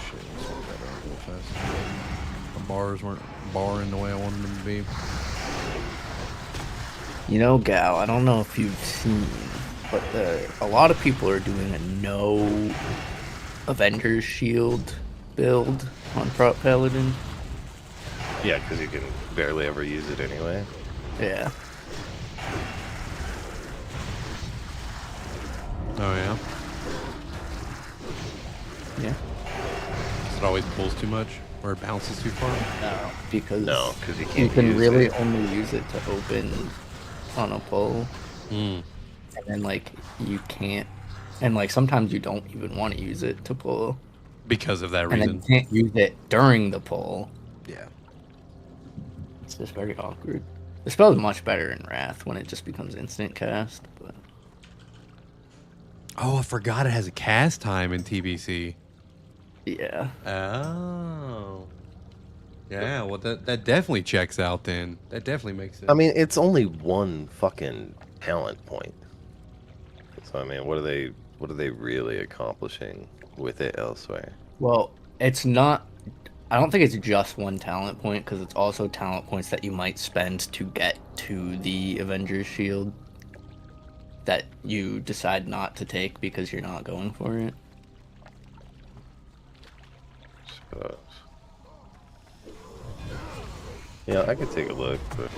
Shit, let's swap that out real fast. The bars weren't barring the way I wanted them to be. You know, Gal, I don't know if you've seen, but a lot of people are doing a no Avengers Shield build on Prop Paladin. Yeah, because you can barely ever use it anyway. Yeah. Oh, yeah? Yeah. 'Cause it always pulls too much? Or it bounces too far? No, because No, because you you can't can use really it. only use it to open on a pull. Mm. And then, like, you can't... And, like, sometimes you don't even want to use it to pull. Because of that And then reason. you can't use it during the pull. Yeah. It's just very awkward. The spell is much better in Wrath when it just becomes instant cast, but... Oh, I forgot it has a cast time in TBC. Yeah. Oh. Yeah, well, that definitely checks out then. That definitely makes sense. I mean, it's only one fucking talent point. So I mean, what are they really accomplishing with it elsewhere? Well, it's not... I don't think it's just one talent point, because it's also talent points that you might spend to get to the Avengers Shield that you decide not to take because you're not going for it. Suppose. Yeah, I could take a look, but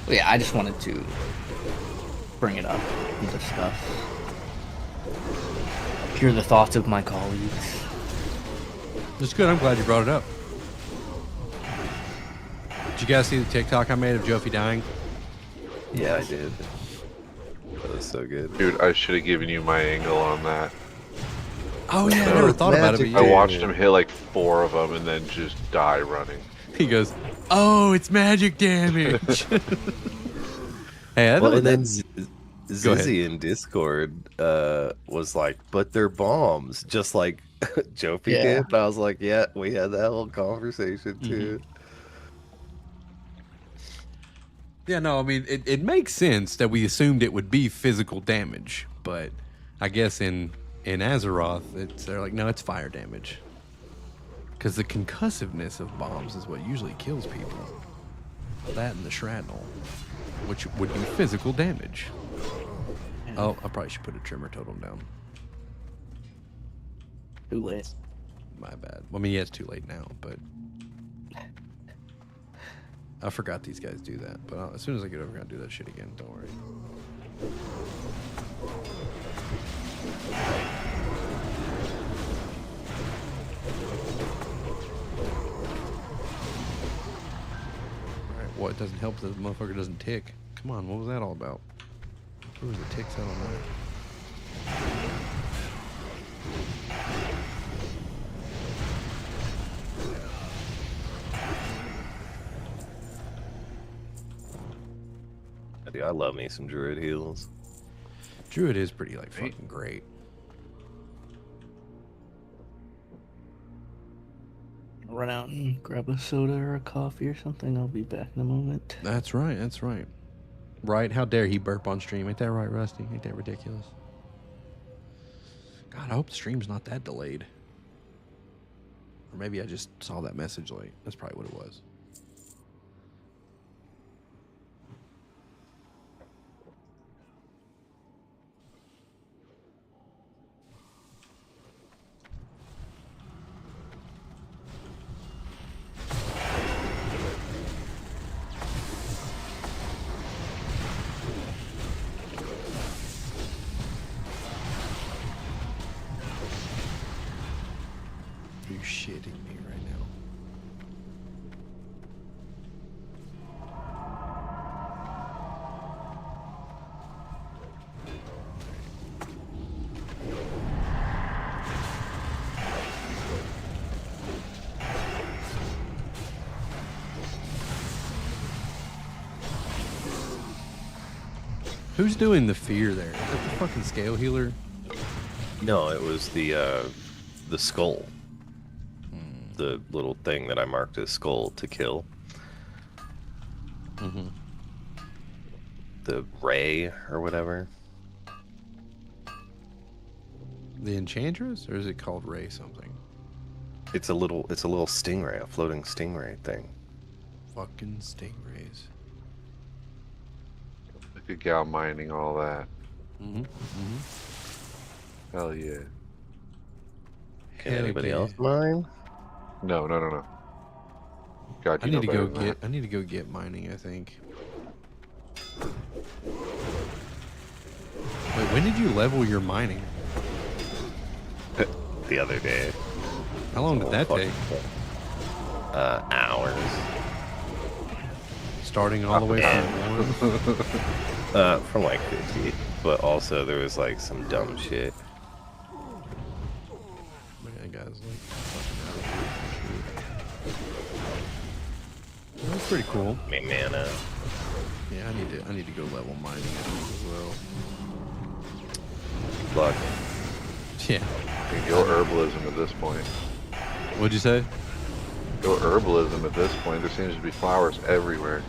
But yeah, I just wanted to bring it up and discuss. Hear the thoughts of my colleagues. It's good. I'm glad you brought it up. Did you guys see the TikTok I made of Jofi dying? yeah, I did. That was so good. Dude, I should have given you my angle on that. Oh, yeah. I never thought about it. But Magic I yeah. watched him hit like 4 of them and then just die running. He goes, oh, it's magic damage. Hey, I Well, know and then that- Go ahead. Zizzy in Discord was like, "But they're bombs," just like Jofi Yeah. did. And I was like, "Yeah, we had that whole conversation too." Yeah, no, I mean, it makes sense that we assumed it would be physical damage, but I guess in Azeroth, they're like, no, it's fire damage. Because the concussiveness of bombs is what usually kills people. That and the shrapnel, which would be physical damage. Oh, I probably should put a trimmer totem down. Too late. My bad. Well, I mean, yeah, it's too late now, but... I forgot these guys do that, but as soon as I get over, I'm gonna do that shit again. Don't worry. doesn't help that the motherfucker doesn't tick. Come on, what was that all about? Where was the ticks out on that? Dude, I love me some druid heals. Druid is pretty like fucking great. Run out and grab a soda or a coffee or something. I'll be back in a moment. That's right, that's right. Right? How dare he burp on stream? Ain't that right, Rusty? Ain't that ridiculous? God, I hope the stream's not that delayed. Or maybe I just saw that message late. That's probably what it was. Are you shitting me right now? Who's doing the fear there? Is that the fucking scale healer? No, it was the skull. The little thing that I marked as skull to kill. Mm-hmm. The ray or whatever. The Enchantress? Or is it called Ray something? It's a little stingray, a floating stingray thing. Fucking stingrays. Look at Gal mining all that. Mm-hmm. Mm-hmm. Hell yeah. Can Hell anybody yeah. else mine? No. God, I you need know to better go than get. that. I need to go get mining. I think. Wait, when did you level your mining? The other day. How long did that take? Hours. Starting all the way from one. From like 50. But also there was like some dumb shit. Man, guys, like fucking out of here. That's pretty cool. Mana. Yeah, I need to go level mining as well. Luck. Yeah. You can go herbalism at this point. What'd you say? Go herbalism at this point. There seems to be flowers everywhere.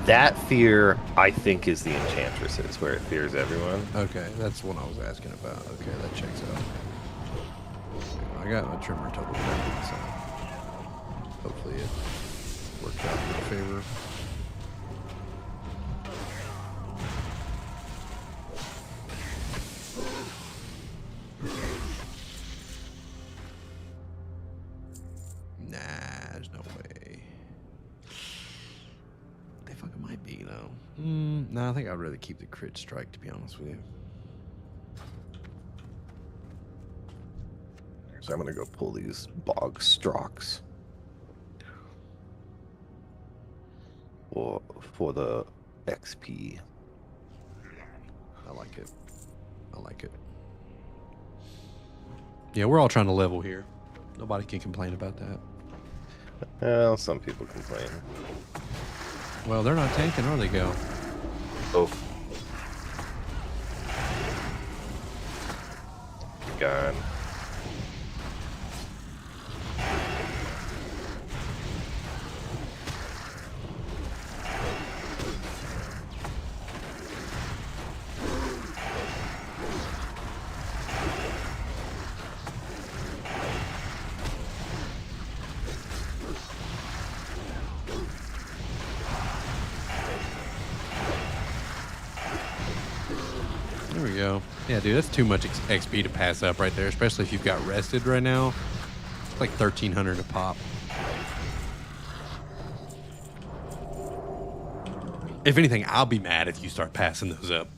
That fear, I think, is the Enchantresses, where it fears everyone. Okay, that's what I was asking about. Okay, that checks out. I got my trimmer total covered, so hopefully it worked out in my favor. Nah, there's no way. They fucking might be, though. No, I think I'd rather keep the crit strike, to be honest with you. So I'm gonna go pull these bog strocks for the XP. I like it. I like it. Yeah, we're all trying to level here. Nobody can complain about that. Well, some people complain. Well, they're not tanking, are they, Go? Oh, Gone. There we go. Yeah, dude, that's too much XP to pass up right there, especially if you've got rested right now. It's like 1,300 a pop. If anything, I'll be mad if you start passing those up.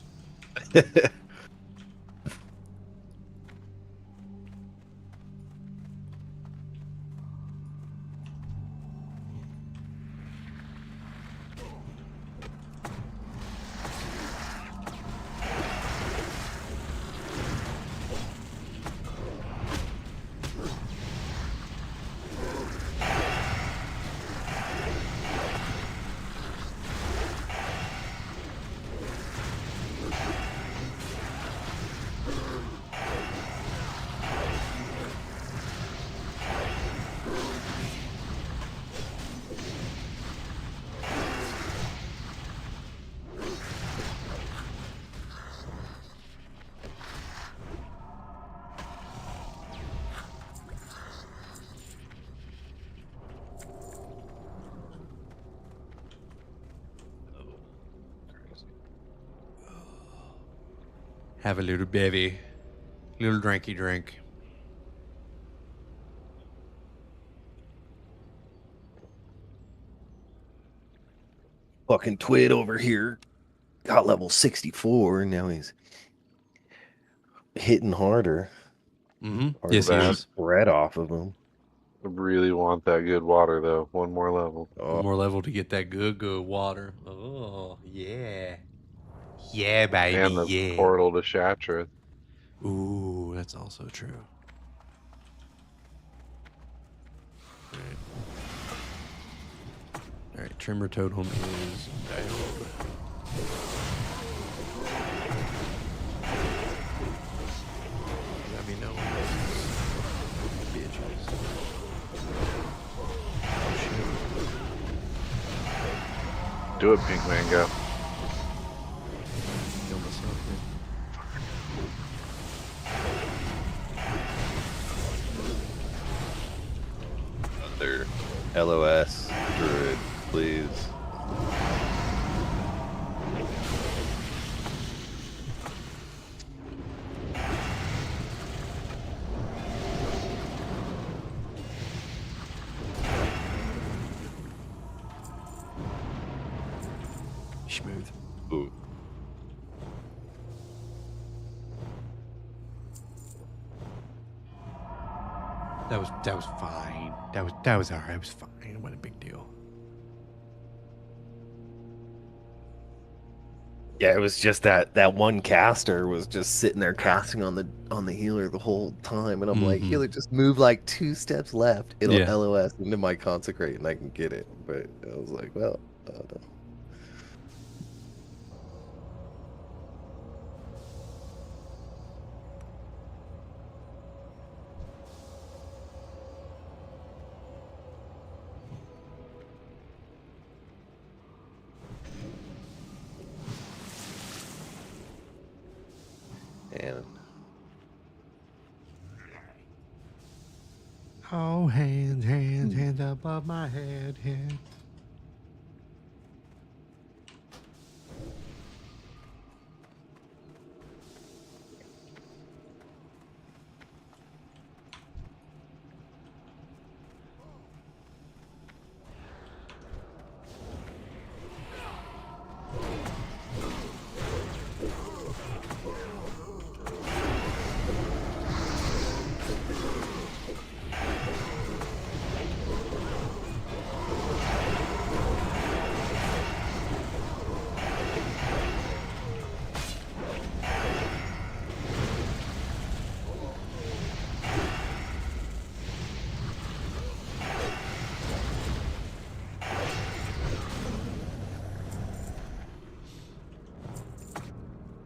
Have a little bevy. Little drinky drink. Fucking Twid over here got level 64, and now he's hitting harder. Mm-hmm. Or Yes, he that. is. spread off of him. I really want that good water though. One more level. One more level to get that good water. Oh, yeah. Yeah, baby, And the yeah. portal to Shatrith. Ooh, that's also true. All right, Trimmer Totem is dialed. Let me know. Bitches. Oh, shit. Do it, Pink Mango. Kill myself here. Another LOS druid, please. Smooth. Ooh. That was fine. That was alright. It was fine. It wasn't a big deal. Yeah, it was just that one caster was just sitting there casting on the healer the whole time, and I'm like, healer, just move like 2 steps left. It'll Yeah. LOS into my consecrate, and I can get it. But I was like, well, I don't know. And Oh, hands above my head.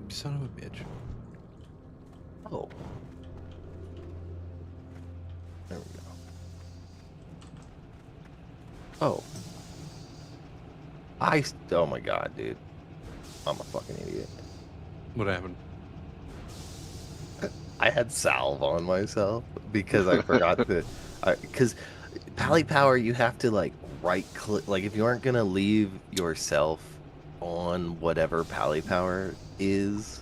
Son of a bitch. oh, there we go. Oh, oh my god, dude, I'm a fucking idiot. What happened? I had salve on myself because I forgot that. Because Pally Power, you have to like right click. Like if you aren't gonna leave yourself on whatever Pally Power is,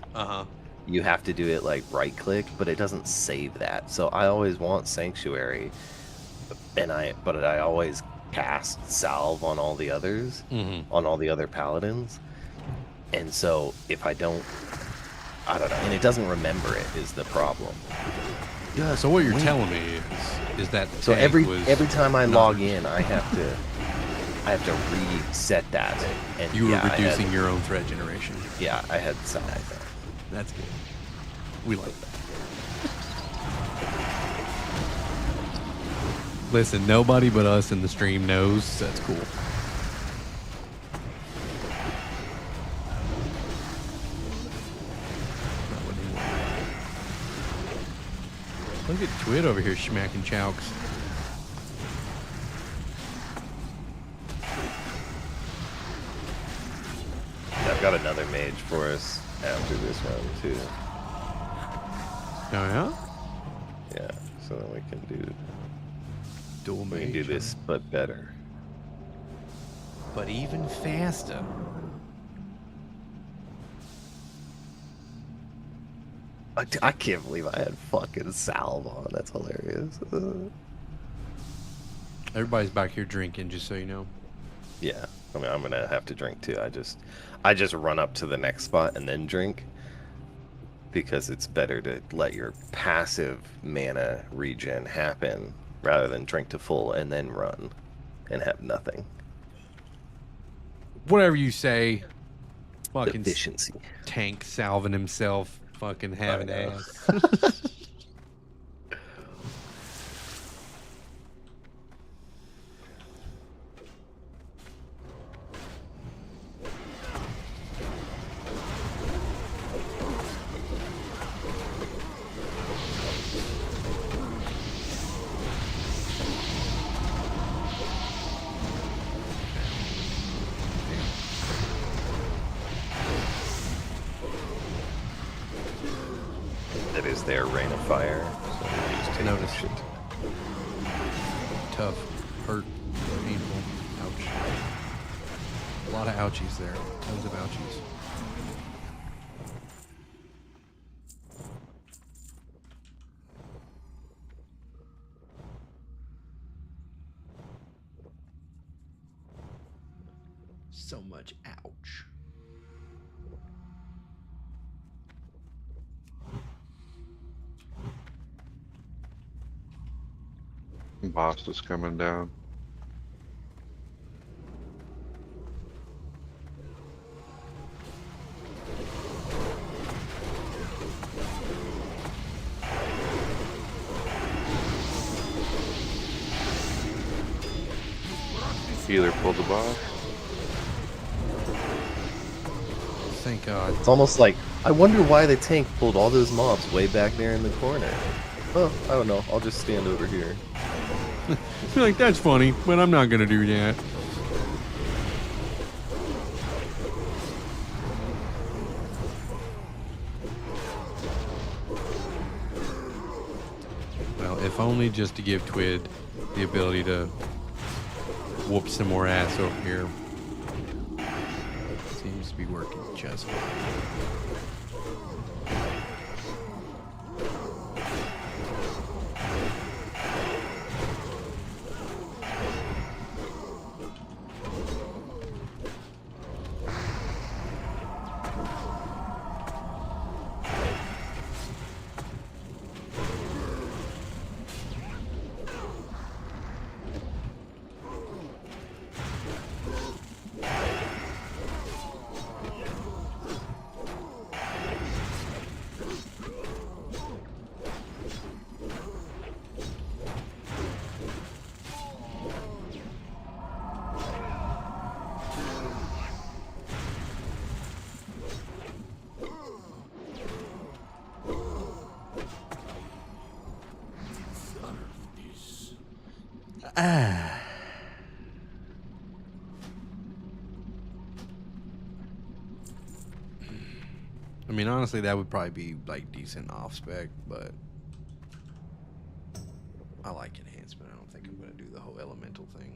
you have to do it like right click, but it doesn't save that. So I always want Sanctuary, and I always cast salve on all the others, on all the other paladins. And so if I don't know, and it doesn't remember it is the problem. Yeah. So what you're telling me is that the So tank every was time I not- log in, I have to reset that. And you were yeah, reducing your own threat generation. Yeah, I had some. That's good. We like that. Listen, nobody but us in the stream knows. That's cool. Look at Twid over here smacking chowks. Yeah, I've got another mage for us after this round too. Oh yeah? Yeah, so then we can do Dual we can do mage, this but better. but even faster. I can't believe I had fucking salve on. That's hilarious. Everybody's back here drinking, just so you know. Yeah, I mean, I'm gonna have to drink too. I just run up to the next spot and then drink because it's better to let your passive mana regen happen rather than drink to full and then run and have nothing. Whatever you say. Fucking Efficiency. tank salving himself. Fucking having know. ass. That is their rain of fire. So we just take Notice. shit. Tough, hurt, painful, ouch. A lot of ouchies there. Tons of ouchies. So much ouch. Boss is coming down. Healer pulled the boss. Thank God. It's almost like, I wonder why the tank pulled all those mobs way back there in the corner. Oh, I don't know. I'll just stand over here. You're like, that's funny, but I'm not gonna do that. Well, if only just to give Twid the ability to whoop some more ass over here. Seems to be working just fine. I mean, honestly, that would probably be like decent off spec, but I like enhancement. I don't think I'm gonna do the whole elemental thing.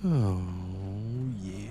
Oh, yeah.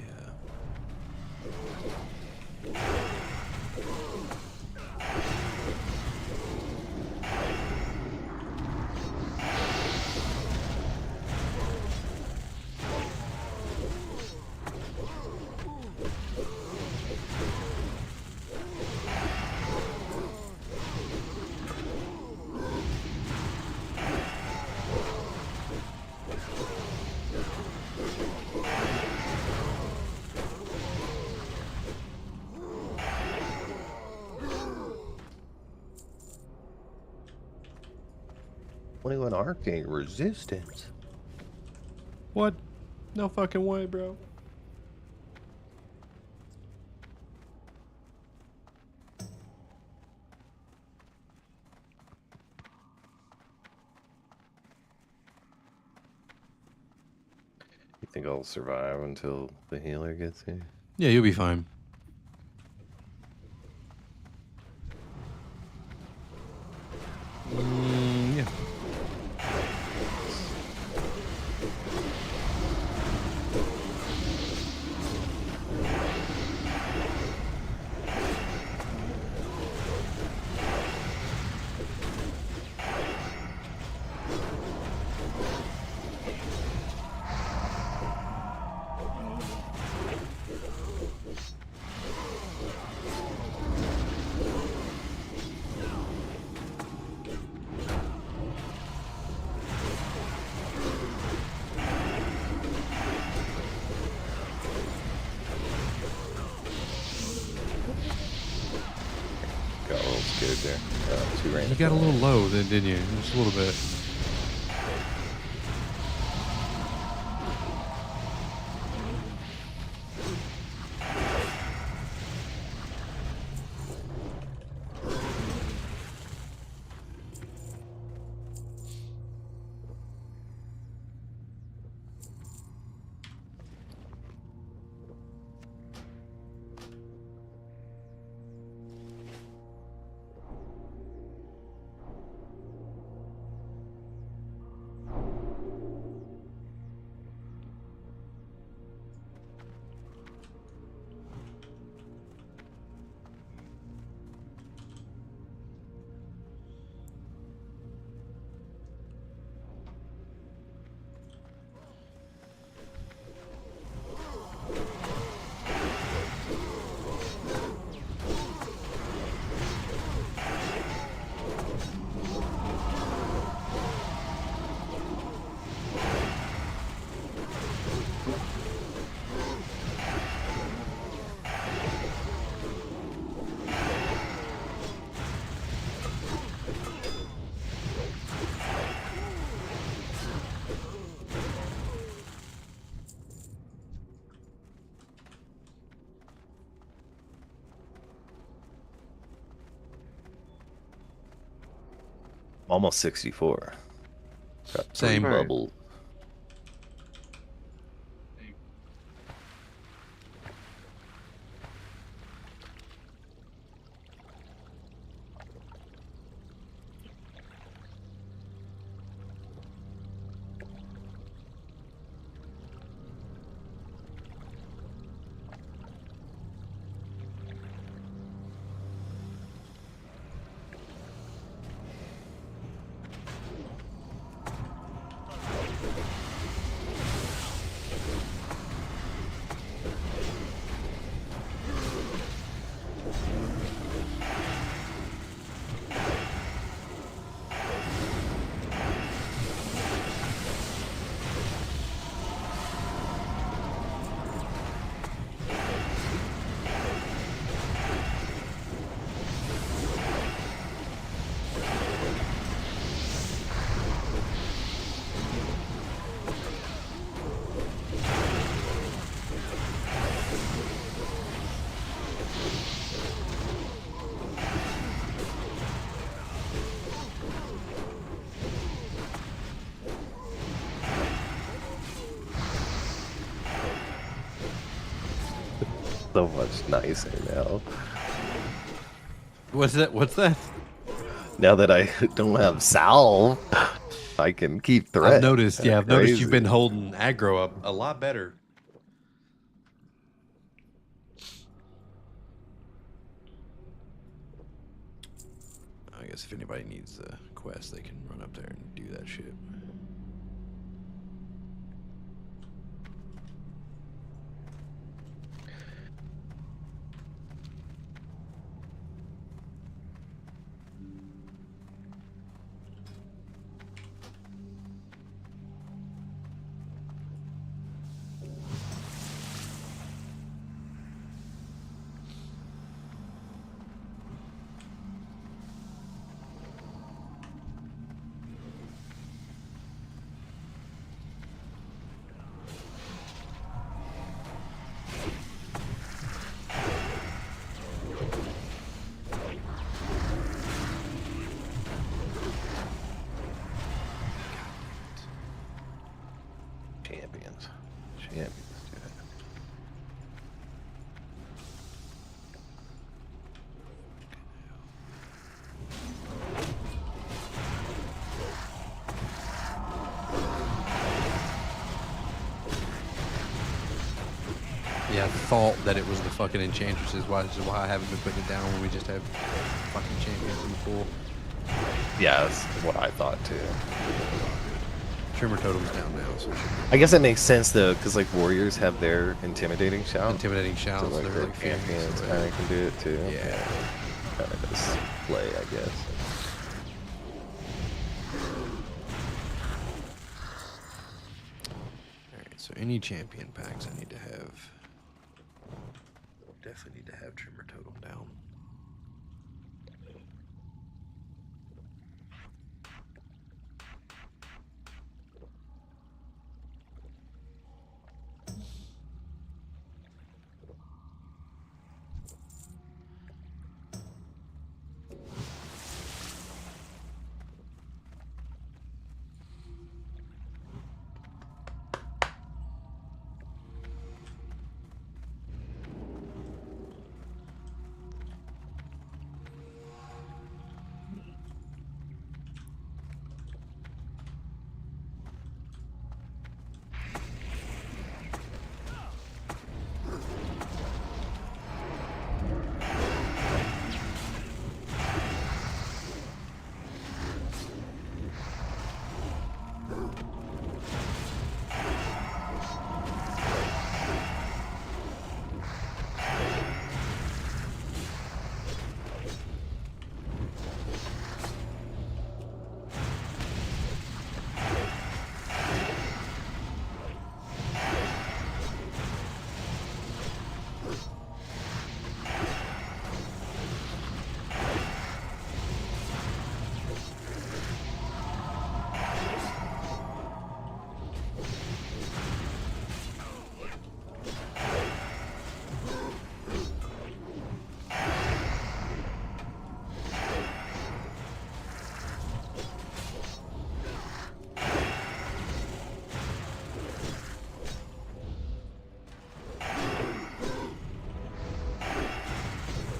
An arcane resistance. What? No fucking way, bro. You think I'll survive until the healer gets here? Yeah, you'll be fine. Yeah. Got a little scared there. Too You random. got a little low then, didn't you? Just a little bit. Almost 64. Got three Same. bubble. So much nicer now. What's that? What's that? Now that I don't have salve, I can keep threat. I've noticed. Yeah, I've noticed you've Crazy. been holding aggro up a lot better. I guess if anybody needs the quest, they can run up there and do that shit. Champions. Champions. Dude. Yeah, I thought that it was the fucking enchantresses, which is why I haven't been putting it down when we just have fucking champions in the pool. Yeah, that's what I thought too. Trimmer totem's down now, so I guess that makes sense though, because like warriors have their intimidating shout. intimidating So shouts. like They're their like fearing champions us, kind of can do it too. Yeah. Kind of does play, I guess. Alright, so any champion packs I need to have. Definitely need to have Trimmer totem down.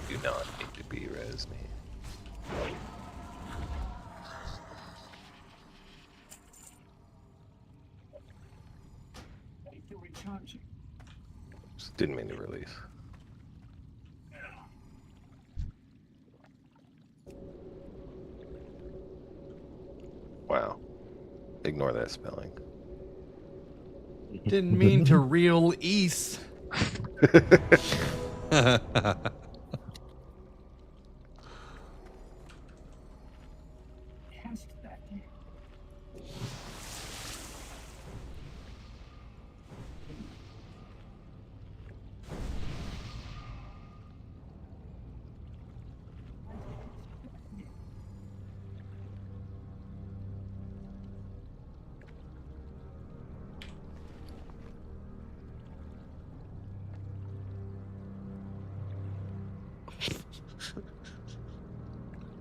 Do not need to be res me. Just didn't mean to release. Wow. Ignore that spelling. Didn't mean to reel east.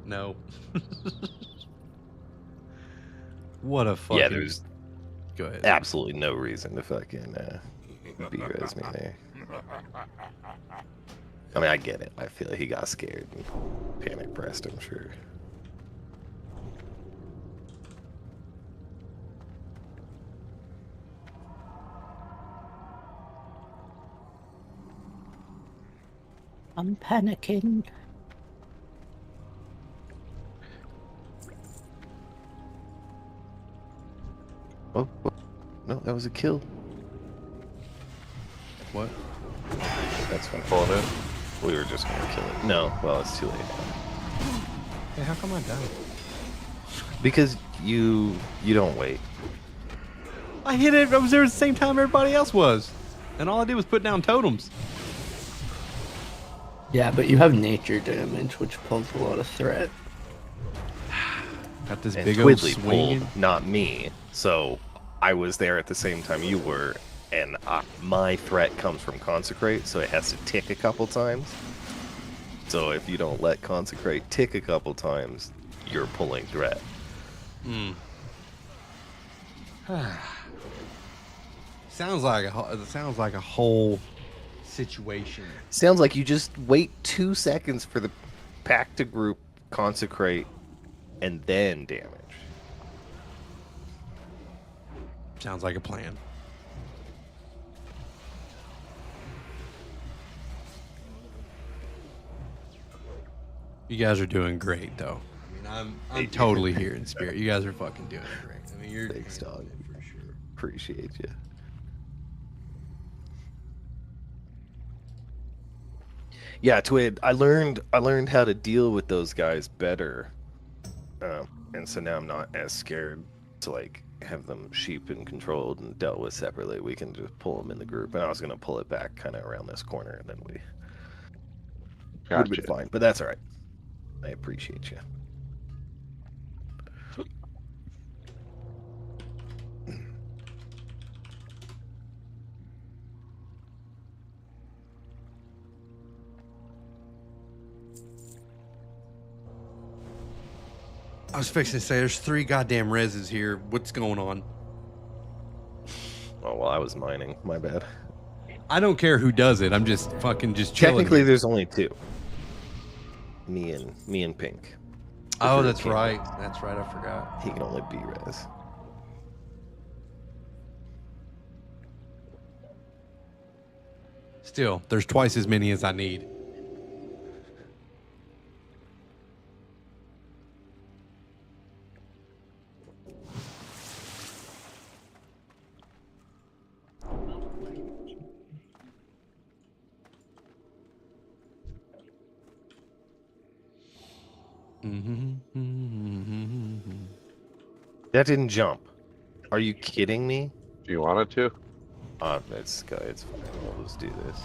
No. What a fucking... Yeah, there's Go ahead. absolutely no reason to fucking be res me there. I mean, I get it. I feel like he got scared and panic pressed, I'm sure. I'm panicking. Oh, no, that was a kill. What? That's fine. Pulling in. We were just gonna kill it. No, well, it's too late. Hey, how come I died? Because you don't wait. I hit it. I was there at the same time everybody else was. And all I did was put down totems. Yeah, but you have nature damage, which pulls a lot of threat. Got this And big old Twiddly swinging. pulled, not me. So I was there at the same time you were, and my threat comes from Consecrate, so it has to tick a couple times. So if you don't let Consecrate tick a couple times, you're pulling threat. Hmm. Sounds like a whole situation. Sounds like you just wait 2 seconds for the pack to group, Consecrate, and then damage. Sounds like a plan. You guys are doing great, though. I mean, I'm totally here in spirit. You guys are fucking doing great. I mean, you're Thanks, dog. for sure. Appreciate you. Yeah, Twid. I learned how to deal with those guys better, and so now I'm not as scared to like have them sheep and controlled and dealt with separately. We can just pull them in the group, and I was gonna pull it back kind of around this corner, and then we would have been fine. But that's all right. I appreciate you. I was fixing to say, there's 3 goddamn reses here. What's going on? Oh well, I was mining. My bad. I don't care who does it. I'm just fucking just chilling. Technically, there's only 2. Me and Pink. Oh, that's right. That's right. I forgot. He can only be res. Still, there's twice as many as I need. That didn't jump. Are you kidding me? Do you want it to? It's fine. We'll just do this.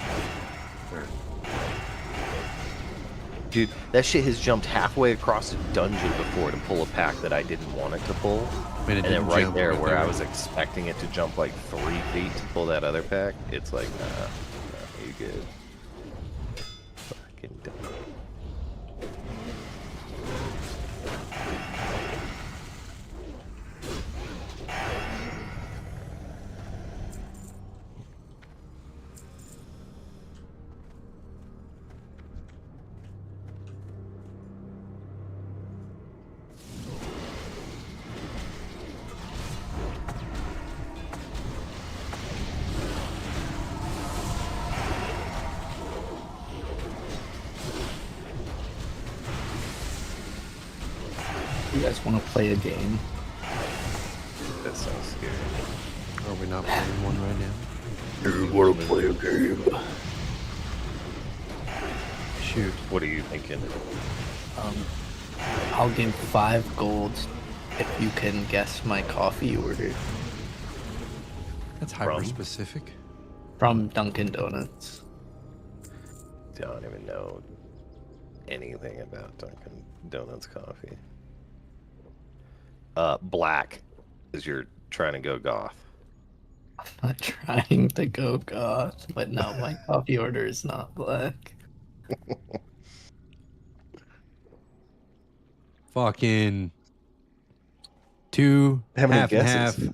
Dude, that shit has jumped halfway across the dungeon before to pull a pack that I didn't want it to pull. And then right there where I was expecting it to jump like 3 feet to pull that other pack, it's like, nah, you good. Fucking dumb. You guys want to play a game? That sounds scary. Are we not playing one right now? You want to play a game? Shoot. What are you thinking? I'll give 5 gold if you can guess my coffee order That's hyper specific. from Dunkin' Donuts. Don't even know anything about Dunkin' Donuts coffee. Black, because you're trying to go goth. I'm not trying to go goth, but no, my coffee order is not black. Fucking 2 How many half and half, guesses?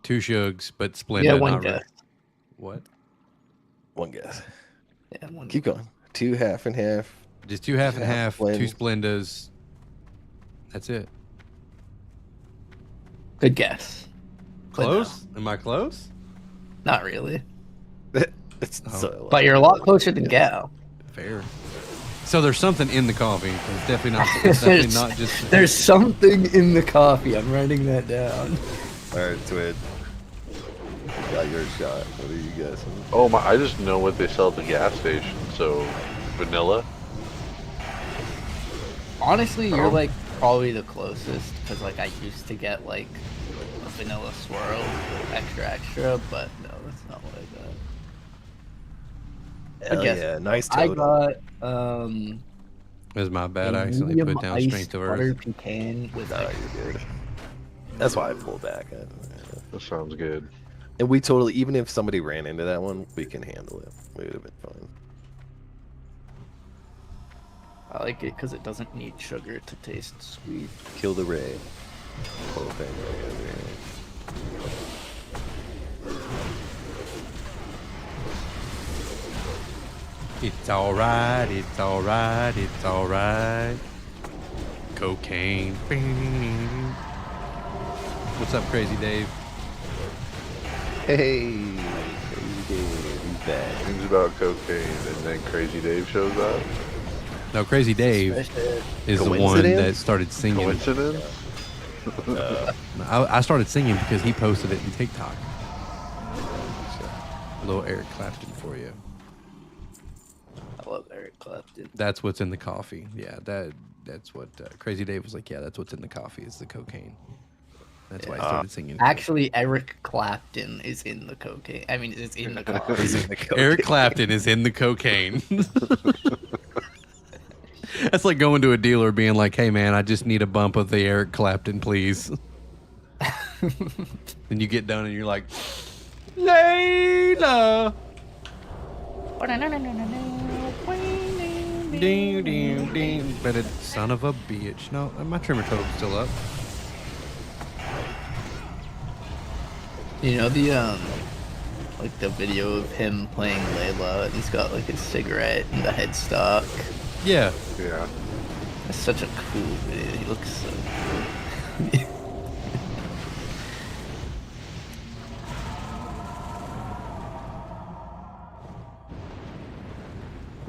2 shugs, but Splenda. Yeah, one not guess. What? One guess. Yeah, one. Keep going. 2 half and half. Just 2 half and half, 2 Blend. Splendas. That's it. Good guess. But Close? Am I close? no, not really. It's Oh. so But you're a lot closer than Gal. Fair. So there's something in the coffee. It's definitely not. It's definitely not just. There's something in the coffee. I'm writing that down. Alright, Twid. Got your shot. What are you guessing? Oh my! I just know what they sell at the gas station. So, vanilla. Honestly, you're like probably the closest because like I used to get like a vanilla swirl, extra, but no, that's not what I got. Hell guess yeah, nice I totem. got It was my bad. I a accidentally medium put down iced strength of butter earth. pecan with No, like, you're good. That's why I pulled back. That sounds good. And we totally, even if somebody ran into that one, we can handle it. We would have been fine. I like it because it doesn't need sugar to taste sweet. Kill the ray. Whole thing right over here. It's alright. It's alright. It's alright. Cocaine. What's up, Crazy Dave? Hey, Crazy Dave, he's back. Things about cocaine, and then Crazy Dave shows up. No, Crazy Dave is the one Coincidence? that started singing. Coincidence? I started singing because he posted it in TikTok. A little Eric Clapton for you. I love Eric Clapton. That's what's in the coffee. Yeah, that's what Crazy Dave was like. Yeah, that's what's in the coffee is the cocaine. That's why I started singing. Actually, Eric Clapton is in the cocaine. I mean, it's in the coffee. Eric Clapton is in the cocaine. That's like going to a dealer being like, "Hey, man, I just need a bump of the Eric Clapton, please." Then you get done and you're like, Layla. Ding, ding, ding. But it, son of a bitch. No, my trimmer total's still up. You know the like the video of him playing Layla, and he's got like a cigarette and the headstock. Yeah. Yeah. That's such a cool video. He looks so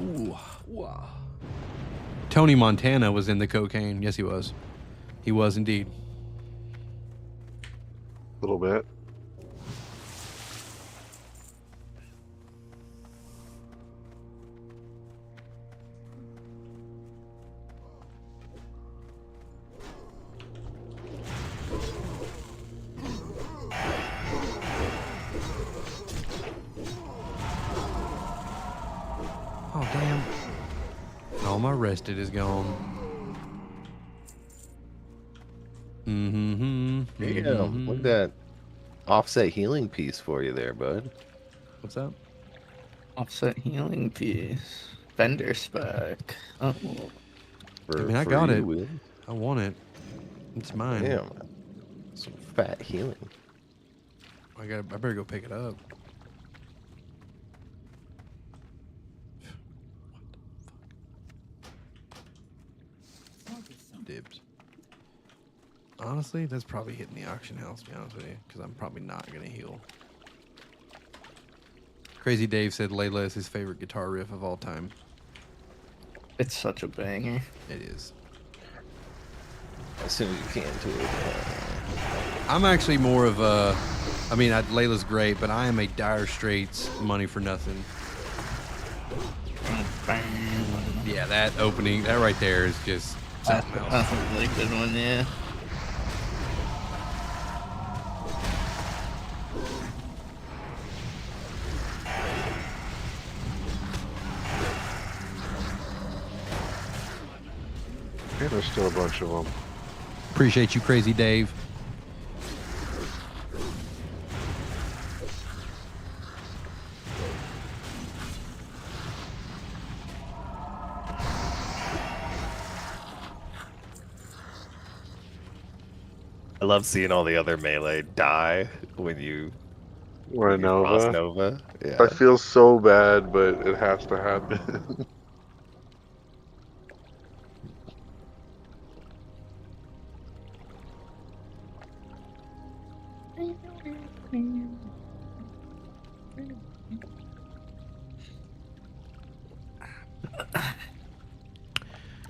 cool. Ooh, wow. Tony Montana was in the cocaine. Yes, he was. He was indeed. A little bit. Oh, damn. All my rested is gone. Mm-hmm. Damn, look at that offset healing piece for you there, bud. What's up? Offset healing piece. Vendor spec. Oh. For, I mean, I for got you, it. Will. I want it. It's mine. Damn. Some fat healing. I better go pick it up. Dibs. Honestly, that's probably hitting the auction house, to be honest with you, because I'm probably not going to heal. Crazy Dave said Layla is his favorite guitar riff of all time. It's such a banger. It is. As soon as you can, too. I'm actually more of a... I mean, Layla's great, but I am a Dire Straits money for nothing. Yeah, that opening, that right there is just something else. That's a really good one, yeah. Yeah, there's still a bunch of them. Appreciate you, Crazy Dave. I love seeing all the other melee die when you Or cross Nova. Nova. Yeah. I feel so bad, but it has to happen.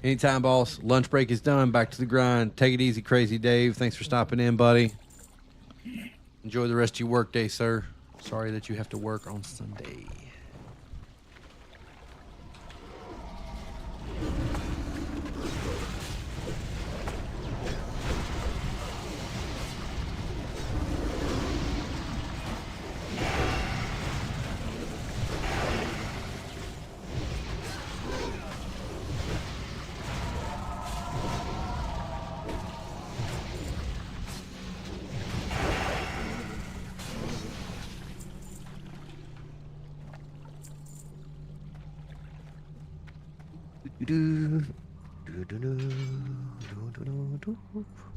Anytime, boss. Lunch break is done. Back to the grind. Take it easy, Crazy Dave. Thanks for stopping in, buddy. Enjoy the rest of your work day, sir. Sorry that you have to work on Sunday.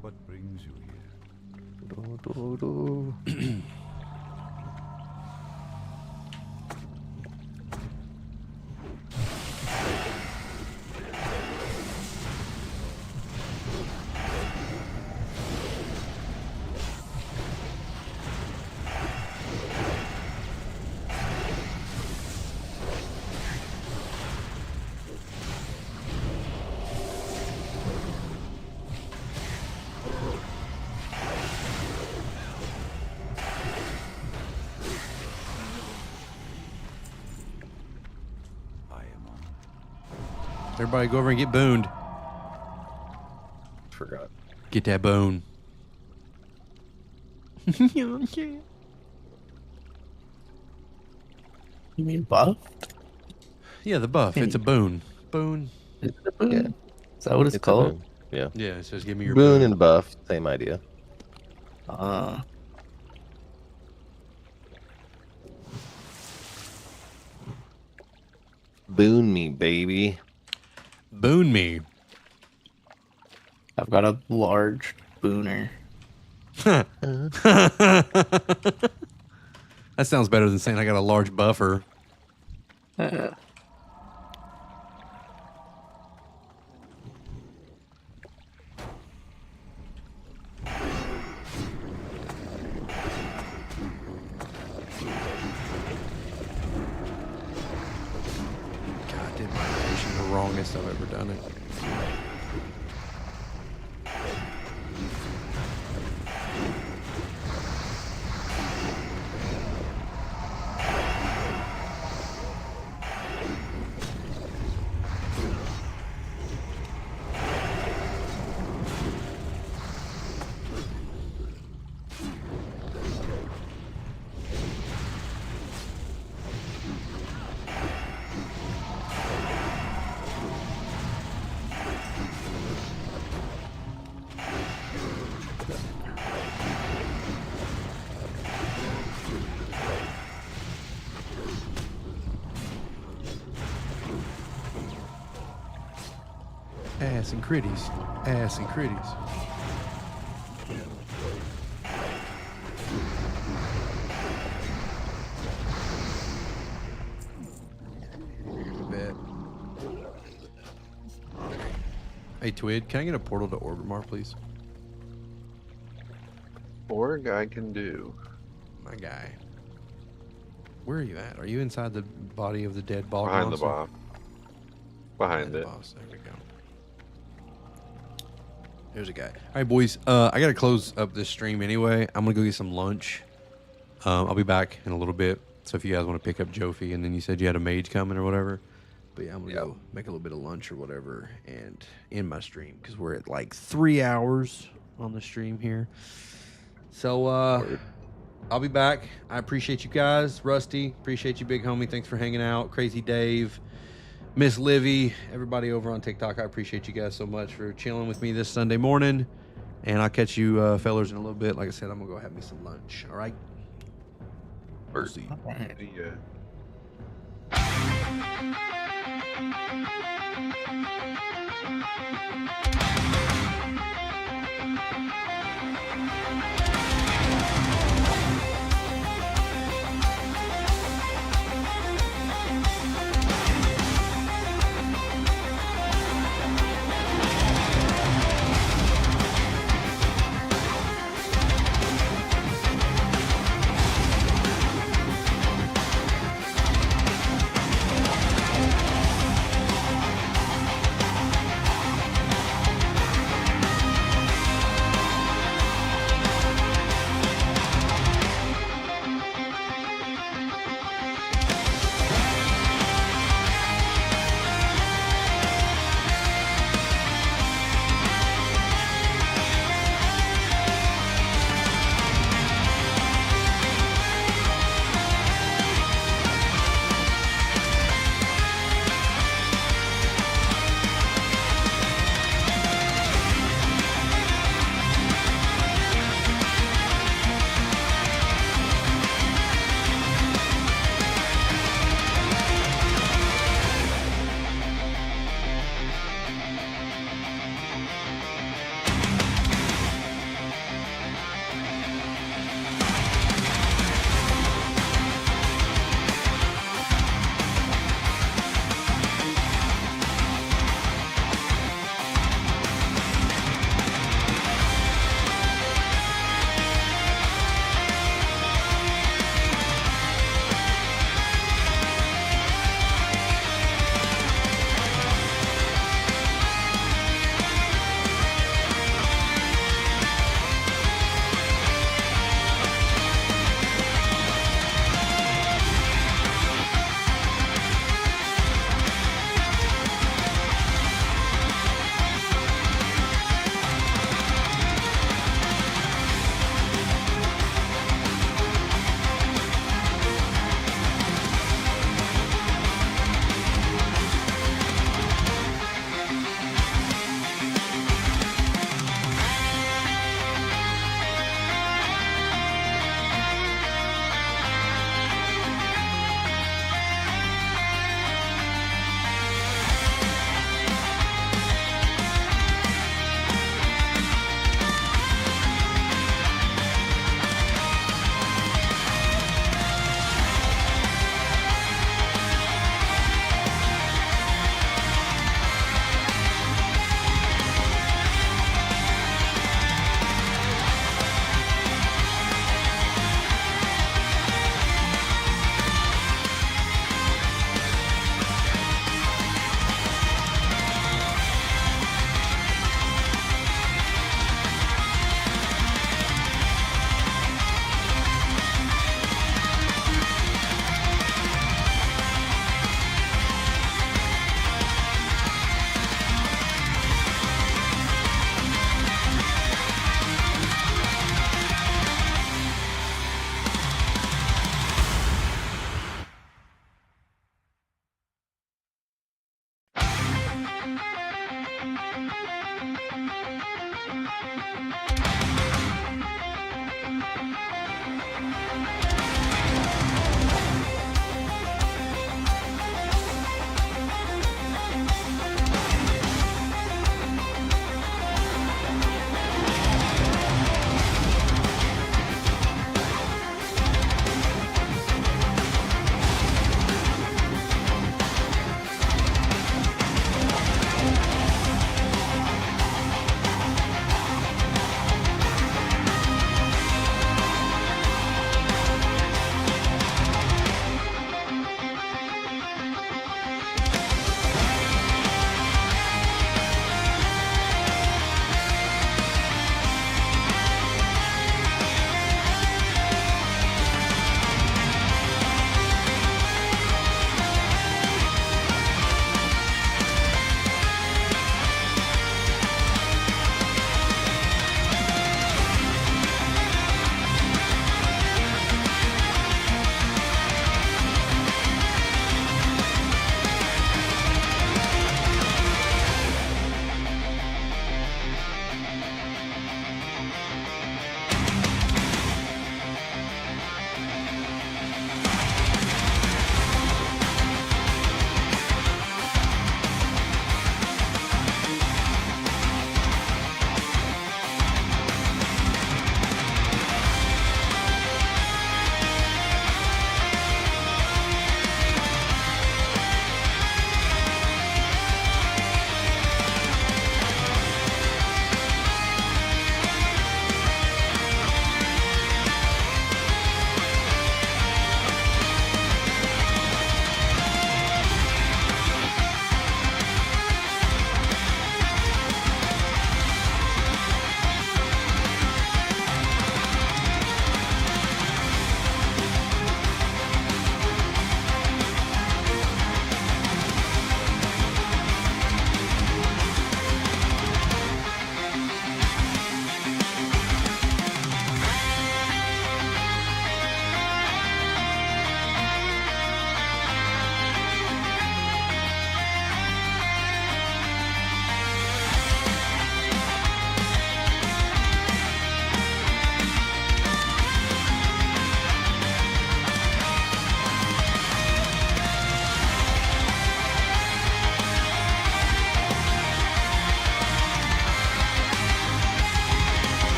What brings you here? Everybody go over and get booned. Forgot. Get that bone. You mean buff? Yeah, the buff. It's a boon. Boon. Is it a boon? Yeah. Is that what it's It's a called? boon. Yeah. Yeah, it says give me your Boon boon. and buff, same idea. Boon me, baby. Boon me. I've got a large booner. That sounds better than saying I got a large buffer. God, did my animation the wrongest I've ever done it. Ass and critties. Ass and critties. Bet. Hey, Twid, can I get a portal to Orbitmar, please? Org I can do. My guy. Where are you at? Are you inside the body of the dead bog Behind the monster? boss. Behind the it. boss. There we go. There's a guy. All right, boys. I gotta close up this stream anyway. I'm gonna go get some lunch. I'll be back in a little bit. So if you guys want to pick up Jofi, and then you said you had a mage coming or whatever. But yeah, I'm gonna go make a little bit of lunch or whatever and end my stream because we're at like 3 hours on the stream here. So I'll be back. I appreciate you guys. Rusty, appreciate you, big homie. Thanks for hanging out. Crazy Dave, Miss Livy, everybody over on TikTok. I appreciate you guys so much for chilling with me this Sunday morning. And I'll catch you fellers in a little bit. Like I said, I'm gonna go have me some lunch. All right. We'll see. Yeah.